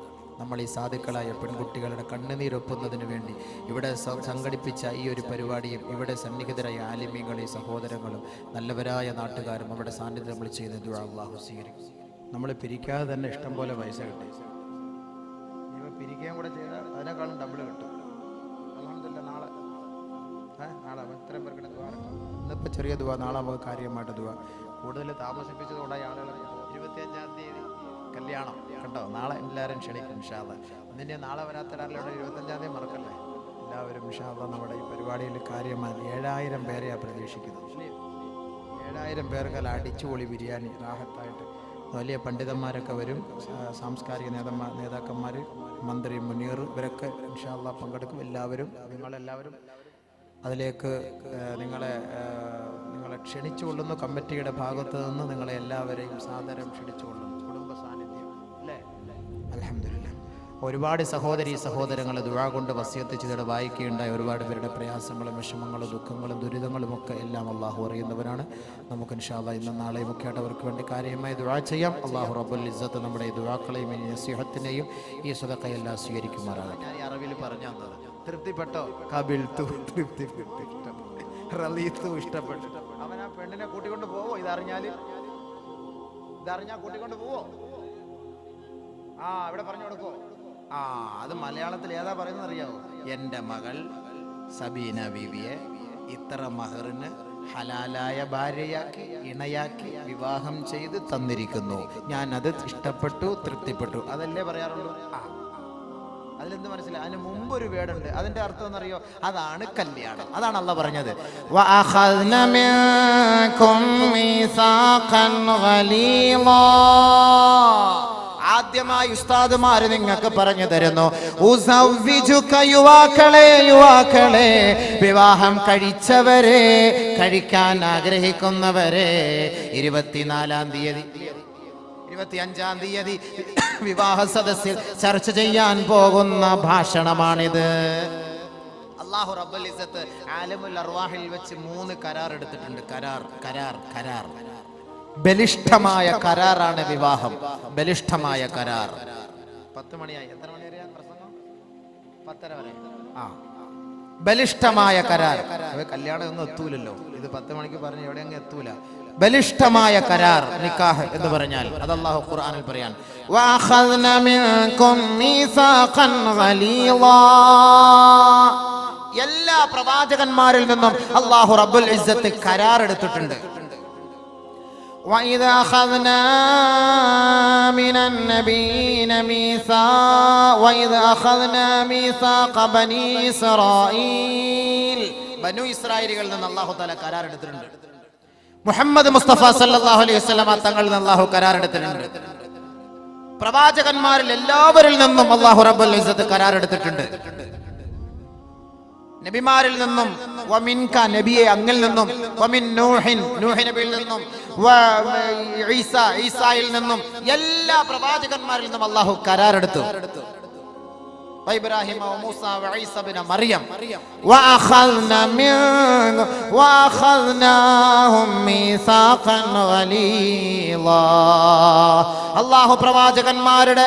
നമ്മൾ ഈ സാധുക്കളായ പെൺകുട്ടികളുടെ കണ്ണുനീരൊപ്പുന്നതിന് വേണ്ടി ഇവിടെ സംഘടിപ്പിച്ച ഈ ഒരു പരിപാടിയും ഇവിടെ സന്നിഹിതരായ ആലിമീങ്ങളും സഹോദരങ്ങളും നല്ലവരായ നാട്ടുകാരും അവരുടെ സാന്നിധ്യം നമ്മൾ ചെയ്യുന്ന ദുആ അല്ലാഹു സ്വീകരിക്കും. നമ്മൾ പിരിക്കാതെ തന്നെ ഇഷ്ടം പോലെ പൈസ കിട്ടി, പിരിക്കുകയും കൂടെ ചെയ്താൽ അതിനേക്കാളും ഡബിൾ കിട്ടും. അൽഹംദുലില്ലാഹ് നാളെ ഇത്രയും പേർക്ക് ഇന്നിപ്പോൾ ചെറിയ ദുആ, നാളെ നമുക്ക് കാര്യമായിട്ട് ദുആ. കൂടുതൽ താമസിപ്പിച്ചതുകൊണ്ടായി ആളുകൾ 25-ാം തീയതി കല്യാണം കണ്ടോ, നാളെ എല്ലാവരും ക്ഷണിക്കും ഇൻഷാ അല്ലാഹ്. അതിൻ്റെ നാളെ വരാത്തൊരാളുടെ 25-ാം തീയതി മറക്കല്ലേ. എല്ലാവരും ഇൻഷാ അല്ലാഹ് നമ്മുടെ ഈ പരിപാടിയിൽ കാര്യമായി 7000 പേരെയാണ് പ്രതീക്ഷിക്കുന്നത്. 7000 പേർക്കല്ല അടിച്ചുപൊളി ബിരിയാണി റാഹത്തായിട്ട്. വലിയ പണ്ഡിതന്മാരൊക്കെ വരും, സാംസ്കാരിക നേതാക്കന്മാർ, മന്ത്രി മുനീർ, ഇവരൊക്കെ ഇൻഷാ അല്ലാഹ് പങ്കെടുക്കും. എല്ലാവരും നിങ്ങളെല്ലാവരും അതിലേക്ക് നിങ്ങളെ ക്ഷണിച്ചുകൊള്ളുന്നു. കമ്മിറ്റിയുടെ ഭാഗത്ത് നിന്ന് നിങ്ങളെ എല്ലാവരെയും സാദരം ക്ഷണിച്ചുകൊള്ളുന്നു. കുടുംബ സാന്നിധ്യം അല്ലേ. അൽഹംദുലില്ലാഹ്. ഒരുപാട് സഹോദരങ്ങൾ ദുആ കൊണ്ട് വസിയത്ത് ചെയ്തിട്ട് വായിക്കുകയുണ്ടായ ഒരുപാട് പേരുടെ പ്രയാസങ്ങളും വിഷമങ്ങളും ദുഃഖങ്ങളും ദുരിതങ്ങളും ഒക്കെ എല്ലാം അള്ളാഹു അറിയുന്നവരാണ്. നമുക്ക് ഇൻഷാ അല്ലാഹ് ഇന്നും നാളെയും ഒക്കെ ആയിട്ട് അവർക്ക് വേണ്ടി കാര്യമായി ദുആ ചെയ്യാം. അള്ളാഹു റബ്ബുൽ ഇസ്സത്ത് നമ്മുടെ ഈ ദുആക്കളെയും ഈ നസീഹത്തിനെയും ഈ സദഖയെല്ലാം സ്വീകരിക്കുമാറാകട്ടെ. ഞാൻ ഈ അറബിയിൽ പറഞ്ഞു തന്നത് തൃപ്തിപ്പെട്ടോ? കബിൽതു, തൃപ്തിപ്പെട്ടു, റളീതു, ഇഷ്ടപ്പെട്ടു. അവൻ ആ പെണ്ണിനെ കൂട്ടിക്കൊണ്ട് പോവോ? ഇതറിഞ്ഞാൽ കൂട്ടിക്കൊണ്ട് പോവോ? ഇവിടെ പറഞ്ഞു കൊടുക്കോ? അത് മലയാളത്തിൽ ഏതാ പറയുന്നത് അറിയാവോ? എൻ്റെ മകൾ സബീന ബീവിയെ ഇത്ര മഹറിന് ഹലാലായ ഭാര്യയാക്കി ഇണയാക്കി വിവാഹം ചെയ്ത് തന്നിരിക്കുന്നു. ഞാൻ അത് ഇഷ്ടപ്പെട്ടു, തൃപ്തിപ്പെട്ടു. അതല്ലേ പറയാറുള്ളൂ. അതിലെന്ത് മനസ്സിലായി? അതിന് മുമ്പ് ഒരു വേടുണ്ട്, അതിന്റെ അർത്ഥം എന്നറിയോ? അതാണ് കല്യാണം. അതാണ് അള്ളാഹ് പറഞ്ഞത്. ആദ്യമായി ഉസ്താദുമാര് നിങ്ങൾക്ക് പറഞ്ഞു തരുന്നു, യുവാക്കളെ, വിവാഹം കഴിച്ചവരെ, കഴിക്കാൻ ആഗ്രഹിക്കുന്നവരെ, 24-ാം തീയതി 25-ാം തീയതി വിവാഹ സദസ്സിൽ ചർച്ച ചെയ്യാൻ പോകുന്ന ഭാഷണമാണിത്. അല്ലാഹു റബ്ബുൽ ഇസ്സത്ത് ആലമുൽ അർവാഹിൽ വെച്ച് 3 കരാർ എടുത്തിട്ടുണ്ട്. കരാർ ബലിഷ്ഠമായ കരാറാണ് വിവാഹം. ബലിഷ്ഠമായ കരാർ. 10 മണിയായി. എത്ര മണി വരെയാ പ്രസംഗം? 10:30 വരെ. ബലിഷ്ഠമായ കരാർ. കല്യാണം ഒന്നും എത്തൂലല്ലോ. ഇത് 10 മണിക്ക് പറഞ്ഞ് എവിടെയെങ്കിലും എത്തൂല. ബലിഷ്ഠമായ കരാർ, നിക്കാഹ് എന്ന് പറഞ്ഞാൽ അത് അല്ലാഹു ഖുർആനിൽ പറയാൻ, വഅഖദ്ന മിൻകും മീസാഖൻ ഗലീളാ. എല്ലാ പ്രവാചകന്മാരിൽ നിന്നും അല്ലാഹു റബ്ബുൽ ഇസ്സത്ത് കരാർ എടുത്തിട്ടുണ്ട്. وَإِذَا أَخَذْنَا مِنَ النَّبِيِّينَ وَإِذَا أَخَذْنَا مِيثَاقَ بَنِي إِسْرَائِيلَ. ബനു ഇസ്രായേലികളിൽ നിന്ന് അല്ലാഹു തആല കരാർ എടുത്തിട്ടുണ്ട്. മുഹമ്മദ് മുസ്തഫ സല്ലല്ലാഹു അലൈഹി വസല്ലമ തങ്ങളിൽ നിന്ന് അല്ലാഹു കരാർ എടുത്തിട്ടുണ്ട്. പ്രവാചകന്മാരിൽ എല്ലാവരിൽ നിന്നും അല്ലാഹു റബ്ബുൽ ഇസ്സത്ത് കരാർ എടുത്തിട്ടുണ്ട്. നബിമാരിൽ നിന്നും, വമിൻക നബിയെ അങ്ങിൽ നിന്നും, വമിൻ നൂഹിൻ നൂഹ് നബിയിൽ നിന്നും, ഈസായിൽ നിന്നും, എല്ലാ പ്രവാചകന്മാരിൽ നിന്നും അല്ലാഹു കരാർ എടുത്തു. ഇബ്രാഹിം, മൂസ, ഈസ ഇബ്നു മറിയം. വഅഖദ്നാഹും മീസാഖൻ ഗലീളാ. അല്ലാഹു പ്രവാചകന്മാരുടെ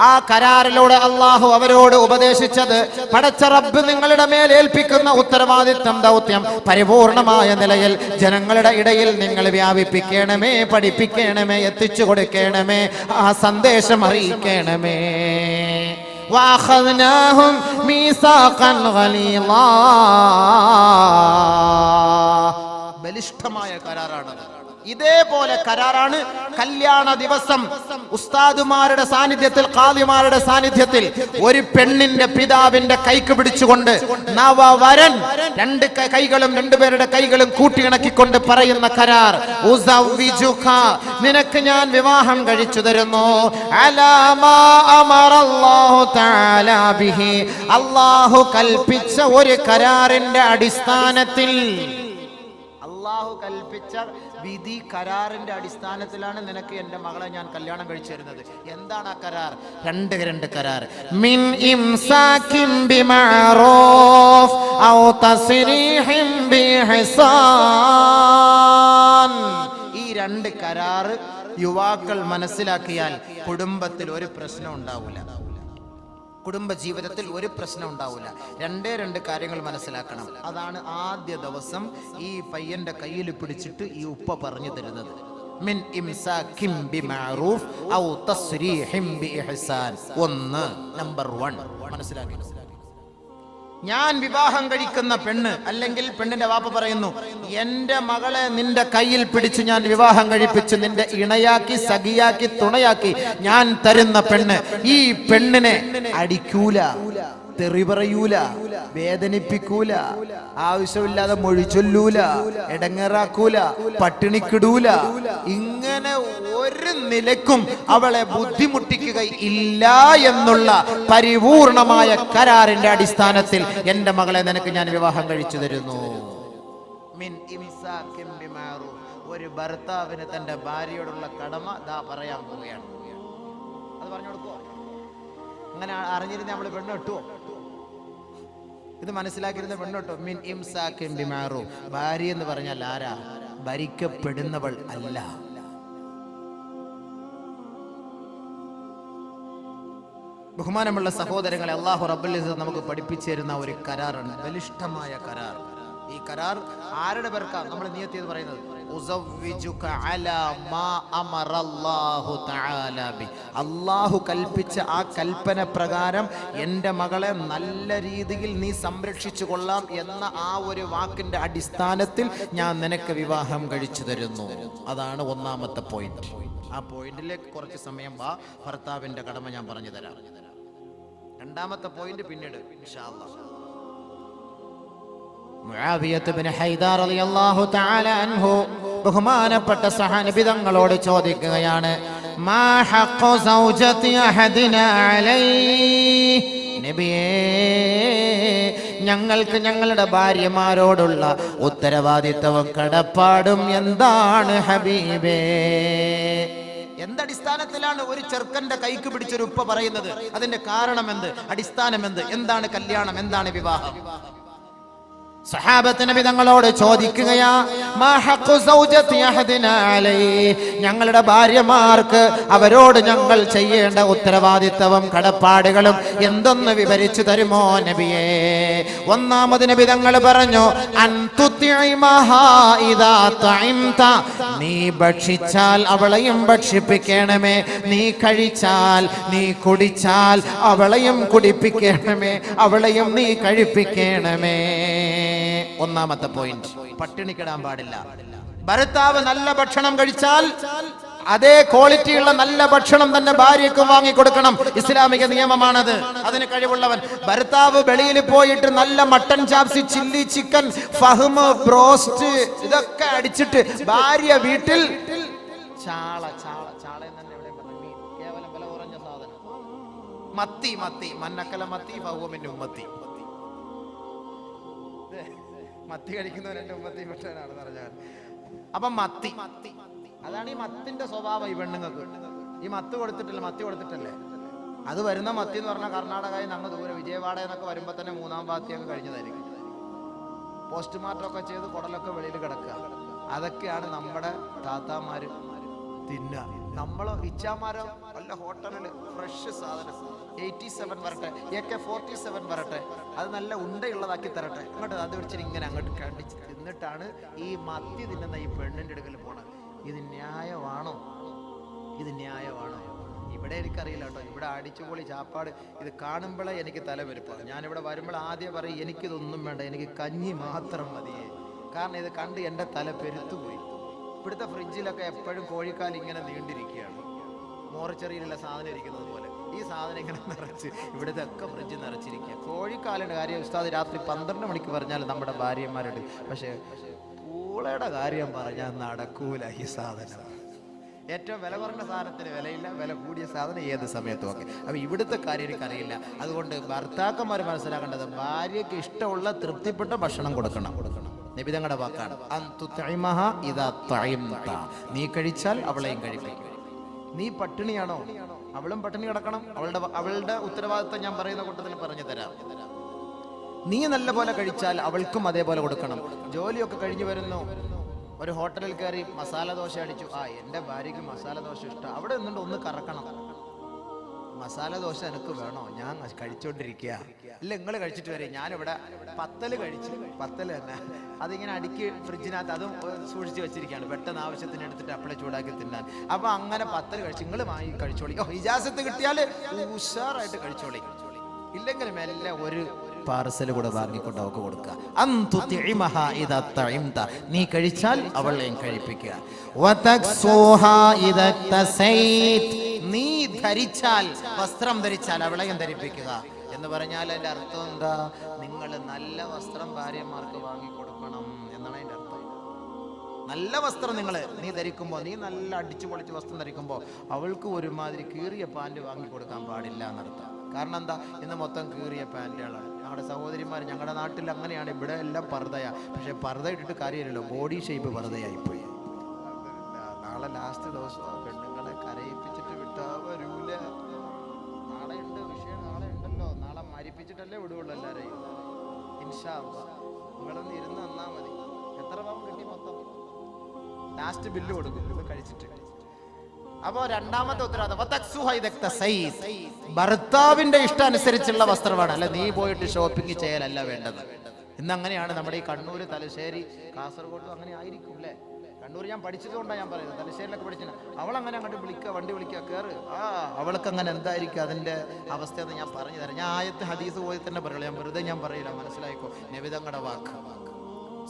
ആ കരാറിലൂടെ അല്ലാഹു അവരോട് ഉപദേശിച്ചത്, പടച്ച റബ്ബ് നിങ്ങളുടെ മേൽ ഏൽപ്പിക്കുന്ന ഉത്തരവാദിത്വം, ദൗത്യം പരിപൂർണമായ നിലയിൽ ജനങ്ങളുടെ ഇടയിൽ നിങ്ങൾ വ്യാപിപ്പിക്കണമേ, പഠിപ്പിക്കണമേ, എത്തിച്ചു കൊടുക്കണമേ, ആ സന്ദേശം അറിയിക്കണമേ. وَأَخَذْنَاهُمْ مِيثَاقًا غَلِيظًا. ബലിഷ്ഠമായ കരാറാണത്. ഇതേപോലെ കരാറാണ് കല്യാണ ദിവസം ഉസ്താദുമാരുടെ സാന്നിധ്യത്തിൽ, ഖാദിമാരുടെ സാന്നിധ്യത്തിൽ ഒരു പെണ്ണിന്റെ പിതാവിന്റെ കൈക്ക് പിടിച്ചുകൊണ്ട് നവവരൻ 2 കൈകളും 2 പേരുടെ കൈകളും കൂട്ടിയിണക്കിക്കൊണ്ട് പറയുന്ന കരാർ, ഉസവ്വിജുക, നിനക്ക് ഞാൻ വിവാഹം കഴിച്ചു തരുന്നു, അലാ മാ അമറല്ലാഹു തആല ബിഹി, അല്ലാഹു കൽപ്പിച്ച ഒരു കരാറിന്റെ അടിസ്ഥാനത്തിൽ. അല്ലാഹു കൽപ്പിച്ച വിധി കരാറിന്റെ അടിസ്ഥാനത്തിലാണ് നിനക്ക് എന്റെ മകളെ ഞാൻ കല്യാണം കഴിച്ചു തരുന്നത്. എന്താണ് ആ കരാർ? 2 കരാർ. മിൻ ഇംസാകിൻ ബിമഅറൂഫ് ഔ തസ്രീഹിൻ ബിഇഹ്സാൻ. ഈ 2 കരാർ യുവാക്കൾ മനസ്സിലാക്കിയാൽ കുടുംബത്തിൽ ഒരു പ്രശ്നം ഉണ്ടാവില്ല. കുടുംബജീവിതത്തിൽ ഒരു പ്രശ്നം ഉണ്ടാവില്ല. രണ്ട് കാര്യങ്ങൾ മനസ്സിലാക്കണം. അതാണ് ആദ്യ ദിവസം ഈ പയ്യന്റെ കയ്യിൽ പിടിച്ചിട്ട് ഈ ഉപ്പ പറഞ്ഞു തരുന്നത്. മിൻ ഇംസാകിം ബിമഅറൂഫ് ഔ തസ്രീഹിം ബിഇഹ്സാൻ. നമ്പർ 1 മനസ്സിലാക്കി. ഞാൻ വിവാഹം കഴിക്കുന്ന പെണ്ണ്, അല്ലെങ്കിൽ പെണ്ണിന്റെ വാപ്പ പറയുന്നു, എന്റെ മകളെ നിന്റെ കയ്യിൽ പിടിച്ച് ഞാൻ വിവാഹം കഴിപ്പിച്ച് നിന്റെ ഇണയാക്കി, സഖിയാക്കി, തുണയാക്കി ഞാൻ തരുന്ന പെണ്ണ്, ഈ പെണ്ണിനെ അടിക്കൂല, തെറി പറയൂല, വേദനിപ്പിക്കൂല, ആവശ്യമില്ലാതെ മൊഴി ചൊല്ലൂല, ഇടങ്ങേറാക്കൂല, പട്ടിണിക്കിടൂല. ഇങ്ങനെ ഒരു നിലക്കും അവളെ ബുദ്ധിമുട്ടിക്കുകയില്ല എന്നുള്ള പരിപൂർണമായ കരാറിന്റെ അടിസ്ഥാനത്തിൽ എന്റെ മകളെ നിനക്ക് ഞാൻ വിവാഹം കഴിച്ചു തരുന്നു. മിൻ ഇംസാകിൻ ബിമഅറൂഫ്. ഒരു ഭർത്താവിന് തന്റെ ഭാര്യയോടുള്ള കടമ ദാ പറയാൻ പോവുകയാണ്. അത് പറഞ്ഞു കൊടുക്കുവോ? അങ്ങനെ അറിഞ്ഞിരുന്ന നമ്മൾ പെണ്ണ് കിട്ടുവോ? ഇത് മനസ്സിലാക്കിയിരുന്ന പെണ്ണ് കിട്ടും. മിൻ ഇംസാകിൻ ബിമഅറൂഫ്. ഭാര്യ എന്ന് പറഞ്ഞാൽ ആരാ? ഭരിക്കപ്പെടുന്നവൾ അല്ല. ബഹുമാനമുള്ള സഹോദരങ്ങളെ, അല്ലാഹു റബ്ബുൽ ഇസ്സത്ത് നമുക്ക് പഠിപ്പിച്ചു തരുന്ന ഒരു കരാറാണ്, ബലിഷ്ഠമായ കരാർ. ഈ കരാർ ആരുടെ പേർക്കാ നമ്മൾ നിയത്ത് ചെയ്ത് പറയുന്നത്? ഉസവ്വിജുക അലാ മാ അമറല്ലാഹു തആല ബി. അല്ലാഹു കൽപ്പിച്ച ആ കൽപ്പന പ്രകാരം എൻ്റെ മകളെ നല്ല രീതിയിൽ നീ സംരക്ഷിച്ചു കൊള്ളാം എന്ന ആ ഒരു വാക്കിന്റെ അടിസ്ഥാനത്തിൽ ഞാൻ നിനക്ക് വിവാഹം കഴിച്ചു തരുന്നു. അതാണ് ഒന്നാമത്തെ പോയിന്റ്. ആ പോയിന്റിലേക്ക് കുറച്ച് സമയം ഭർത്താവിന്റെ കടമ ഞാൻ പറഞ്ഞു തരാം. രണ്ടാമത്തെ പോയിന്റ് പിന്നീട് ഇൻഷാ അല്ലാഹ്. മുആവിയത്ത് ഇബ്നു ഹൈദാർ റളിയല്ലാഹു തആല അൻഹു ബഹുമാനപ്പെട്ട സഹാബി തങ്ങളോട് ചോദിക്കുകയാണ്, മാ ഹഖ്ഖു സൗജതി അഹദിനാ അലൈഹി. നബിയേ, ഞങ്ങൾക്ക് ഞങ്ങളുടെ ഭാര്യമാരോടുള്ള ഉത്തരവാദിത്തവും കടപ്പാടും എന്താണ് ഹബീബേ? എന്തടിസ്ഥാനത്തിലാണ് ഒരു ചെറുക്കന്റെ കൈക്ക് പിടിച്ചൊരു ഉപ്പ പറയുന്നത്? അതിന്റെ കാരണം എന്ത്? അടിസ്ഥാനം എന്ത്? എന്താണ് കല്യാണം? എന്താണ് വിവാഹം? സഹാബത്ത് നബി തങ്ങളോട് ചോദിക്കുകയാ, മാ ഹഖ്ഖു സൗജതി അഹദിനാ അലൈഹി. ഞങ്ങളുടെ ഭാര്യമാർക്ക് അവരോട് ഞങ്ങൾ ചെയ്യേണ്ട ഉത്തരവാദിത്തവും കടപ്പാടുകളും എന്തൊന്ന് വിവരിച്ചു തരുമോ നബിയേ? ഒന്നാമത് നബി തങ്ങൾ പറഞ്ഞു, അൻ തുതിഇമഹാ ഇദാ തഇംത. നീ ഭക്ഷിച്ചാൽ അവളെയും ഭക്ഷിപ്പിക്കണമേ, നീ കഴിച്ചാൽ, നീ കുടിച്ചാൽ അവളെയും കുടിപ്പിക്കണമേ, അവളെയും നീ കഴിപ്പിക്കണമേ. ഒന്നാമത്തെ പോയിന്റ്, പട്ടിണിക്കിടാൻ പാടില്ല. ഭർത്താവ് നല്ല ഭക്ഷണം കഴിച്ചാൽ അതേ ക്വാളിറ്റിയുള്ള നല്ല ഭക്ഷണം തന്നെ ഭാര്യയ്ക്ക് വാങ്ങിക്കൊടുക്കണം. ഇസ്ലാമിക നിയമമാണത്. അതിന് കഴിവുള്ളവൻ. ഭർത്താവ് വെളിയിൽ പോയിട്ട് നല്ല മട്ടൻ ചാപ്സി, ചില്ലി ചിക്കൻ, ഫഹ്മ്, ബ്രോസ്റ്റ് ഇതൊക്കെ അടിച്ചിട്ട് ഭാര്യ വീട്ടിൽ ചാള തന്നെ എവിടെ പറഞ്ഞു, കേവലം വില കുറഞ്ഞ സാധനം, മത്തി മന്നക്കല മത്തി ഫഹ്മിന്റെ ഉമ്മത്തി. മത്തി കഴിക്കുന്നവൻ എന്റെ ഉമ്മത്തി പെട്ടവനാണെന്ന് പറഞ്ഞാൽ. അപ്പൊ മത്തി, അതാണ് ഈ മത്തിന്റെ സ്വഭാവം. ഈ പെണ്ണുങ്ങൾക്ക് ഈ മത്തി കൊടുത്തിട്ടല്ലേ അത് വരുന്ന മത്തി എന്ന് പറഞ്ഞാൽ കർണാടകയിൽ നിന്ന് അങ്ങ് ദൂരെ വിജയവാഡ എന്നൊക്കെ വരുമ്പോ തന്നെ 3-ാം പാത്തി അങ്ങ് കഴിഞ്ഞതായിരിക്കും. പോസ്റ്റ്മോർട്ടം ഒക്കെ ചെയ്ത് കുടലൊക്കെ വെളിയിൽ കിടക്കുക. അതൊക്കെയാണ് നമ്മുടെ താത്താമാര് തിന്നുക. നമ്മളോ ഇച്ചാമാരോ വല്ല ഹോട്ടലില് ഫ്രഷ് സാധനം 87 വരട്ടെ, AK-47 വരട്ടെ, അത് നല്ല ഉണ്ടയുള്ളതാക്കി തരട്ടെ, അങ്ങോട്ട് അത് പിടിച്ചിട്ട് ഇങ്ങനെ അങ്ങോട്ട് കണ്ടിച്ച് തിന്നിട്ടാണ് ഈ മത്തി തിന്നുന്ന ഈ പെണ്ണിന്റെ അടുക്കൽ പോണത്. ഇത് ന്യായമാണോ? ഇവിടെ എനിക്കറിയില്ല കേട്ടോ. ഇവിടെ അടിച്ചുപൊളി ചാപ്പാട് ഇത് കാണുമ്പോഴേ എനിക്ക് തലവെരുപ്പാണ്. ഞാനിവിടെ വരുമ്പോൾ ആദ്യം പറയും, എനിക്കിതൊന്നും വേണ്ട, എനിക്ക് കഞ്ഞി മാത്രം മതിയേ. കാരണം ഇത് കണ്ട് എൻ്റെ തല പെരുത്തുപോയി. ഇവിടുത്തെ ഫ്രിഡ്ജിലൊക്കെ എപ്പോഴും കോഴിക്കാൽ ഇങ്ങനെ നീണ്ടിരിക്കുകയാണ്, മോർച്ചറിയിലുള്ള സാധനം ഇരിക്കുന്നത് പോലെ. ഈ സാധനം ഇങ്ങനെ നിറച്ച് ഇവിടുത്തെ ഒക്കെ ഫ്രിഡ്ജ് നിറച്ചിരിക്കുക. കോഴിക്കാലിൻ്റെ കാര്യം ഉസ്താദ് രാത്രി 12 മണിക്ക് പറഞ്ഞാൽ നമ്മുടെ ഭാര്യമാരോട്, പക്ഷേ പൂളയുടെ കാര്യം പറഞ്ഞാൽ നടക്കൂല. ഈ സാധനം ഏറ്റവും വില കുറഞ്ഞ സാധനത്തിന് വിലയില്ല, വില കൂടിയ സാധനം ഏത് സമയത്തും ഒക്കെ. അപ്പം ഇവിടുത്തെ കാര്യം എനിക്കറിയില്ല. അതുകൊണ്ട് ഭർത്താക്കന്മാർ മനസ്സിലാക്കേണ്ടത്, ഭാര്യയ്ക്ക് ഇഷ്ടമുള്ള തൃപ്തിപ്പെട്ട ഭക്ഷണം കൊടുക്കണം. നബിതങ്ങളുടെ വാക്കാണ്, നീ കഴിച്ചാൽ അവളെയും കഴിപ്പിക്കും. നീ പട്ടിണിയാണോ, അവളും പട്ടിണി കിടക്കണം. അവളുടെ ഉത്തരവാദിത്വം ഞാൻ പറയുന്ന കൂട്ടത്തിൽ പറഞ്ഞു തരാം. നീ നല്ല പോലെ കഴിച്ചാൽ അവൾക്കും അതേപോലെ കൊടുക്കണം. ജോലിയൊക്കെ കഴിഞ്ഞു വരുന്നു, ഒരു ഹോട്ടലിൽ കയറി മസാല ദോശ അടിച്ചു. എൻ്റെ ഭാര്യയ്ക്ക് മസാല ദോശ ഇഷ്ടം. അവിടെ നിന്നുകൊണ്ട് ഒന്ന് കറക്കണം. മസാല ദോശ എനിക്ക് വേണോ, ഞാൻ കഴിച്ചോണ്ടിരിക്കുക. ഇല്ല, നിങ്ങൾ കഴിച്ചിട്ട് വരെ. ഞാനിവിടെ പത്തല് കഴിച്ചു, പത്തല് തന്നെ അതിങ്ങനെ അടുക്കി ഫ്രിഡ്ജിനകത്ത് അതും സൂക്ഷിച്ച് വെച്ചിരിക്കുകയാണ്, പെട്ടെന്ന് ആവശ്യത്തിന് എടുത്തിട്ട് അപ്പളെ ചൂടാക്കി തിന്നാൻ. അപ്പൊ അങ്ങനെ പത്തല് കഴിച്ചു. നിങ്ങൾ വാങ്ങി കഴിച്ചോളി. ഇജാസത്ത് കിട്ടിയാൽ ഉഷാറായിട്ട് കഴിച്ചോളി. ഇല്ലെങ്കിൽ മെല്ലെ ഒരു പാർസൽ കൂടെ വാങ്ങിക്കൊണ്ട് അവൾക്ക് കൊടുക്കുക. നീ കഴിച്ചാൽ അവളെയും കഴിപ്പിക്കുക. നീ ധരിച്ചാൽ, വസ്ത്രം ധരിച്ചാൽ അവളെയും ധരിപ്പിക്കുക എന്ന് പറഞ്ഞാൽ അതിന്റെ അർത്ഥം എന്താ? നിങ്ങൾ നല്ല വസ്ത്രം ഭാര്യമാർക്ക് വാങ്ങിക്കൊടുക്കണം എന്നാണ് അതിന്റെ അർത്ഥം. നല്ല വസ്ത്രം നീ ധരിക്കുമ്പോൾ, നീ നല്ല അടിച്ചു പൊളിച്ച് വസ്ത്രം ധരിക്കുമ്പോൾ അവൾക്ക് ഒരുമാതിരി കീറിയ പാൻറ് വാങ്ങിക്കൊടുക്കാൻ പാടില്ല എന്നർത്ഥം. കാരണം എന്താ? ഇന്ന് മൊത്തം കീറിയ പാൻറ്റുകളാണ്. ഞങ്ങളുടെ സഹോദരിമാർ, ഞങ്ങളുടെ നാട്ടിൽ അങ്ങനെയാണ്. ഇവിടെ എല്ലാം പർദ്ദയാ. പക്ഷെ പർദ്ദ ഇട്ടിട്ട് കാര്യമില്ലല്ലോ, ബോഡി ഷേപ്പ് പർദ്ദയായിപ്പോയി. നാളെ ലാസ്റ്റ് ദിവസം പെണ്ണുങ്ങളെ കരയിപ്പിച്ചിട്ട് വിട്ടാ വരൂല. നാളെ ഉണ്ട് വിഷയം, നാളെ ഉണ്ടല്ലോ. നാളെ മരിപ്പിച്ചിട്ടല്ലേ വിടുള്ളൂ എല്ലാവരെയും. ഇൻഷാ അല്ലാഹ് നിങ്ങളൊന്ന് ഇരുന്ന് തന്നാ മതി. എത്ര പാവം കിട്ടി മൊത്തം? ലാസ്റ്റ് ബില്ല് കൊടുക്കും ഇത് കഴിച്ചിട്ട്. അപ്പോ രണ്ടാമത്തെ ഉത്തരവാദിത്തം ഭർത്താവിന്റെ ഇഷ്ടം അനുസരിച്ചുള്ള വസ്ത്രമാണ്. അല്ല നീ പോയിട്ട് ഷോപ്പിംഗ് ചെയ്യലല്ല വേണ്ടത്. ഇന്ന് അങ്ങനെയാണ് നമ്മുടെ ഈ കണ്ണൂർ, തലശ്ശേരി, കാസർഗോഡ് അങ്ങനെ ആയിരിക്കും അല്ലേ? കണ്ണൂർ ഞാൻ പഠിച്ചതുകൊണ്ടാണ് ഞാൻ പറയുന്നത്. തലശ്ശേരിയിലൊക്കെ പഠിച്ചില്ല. അവളങ്ങനെ അങ്ങോട്ട് വണ്ടി വിളിക്കുക, കയറ്. അവൾക്ക് അങ്ങനെ എന്തായിരിക്കും അതിന്റെ അവസ്ഥ എന്ന് ഞാൻ പറഞ്ഞു തരാം. ഞാൻ ആയത്ത് ഹദീസ് പോയി തന്നെ പറയുള്ളൂ. ഞാൻ വെറുതെ ഞാൻ പറയില്ല, മനസ്സിലായിക്കോ. നബിതങ്ങളുടെ വാക്ക്.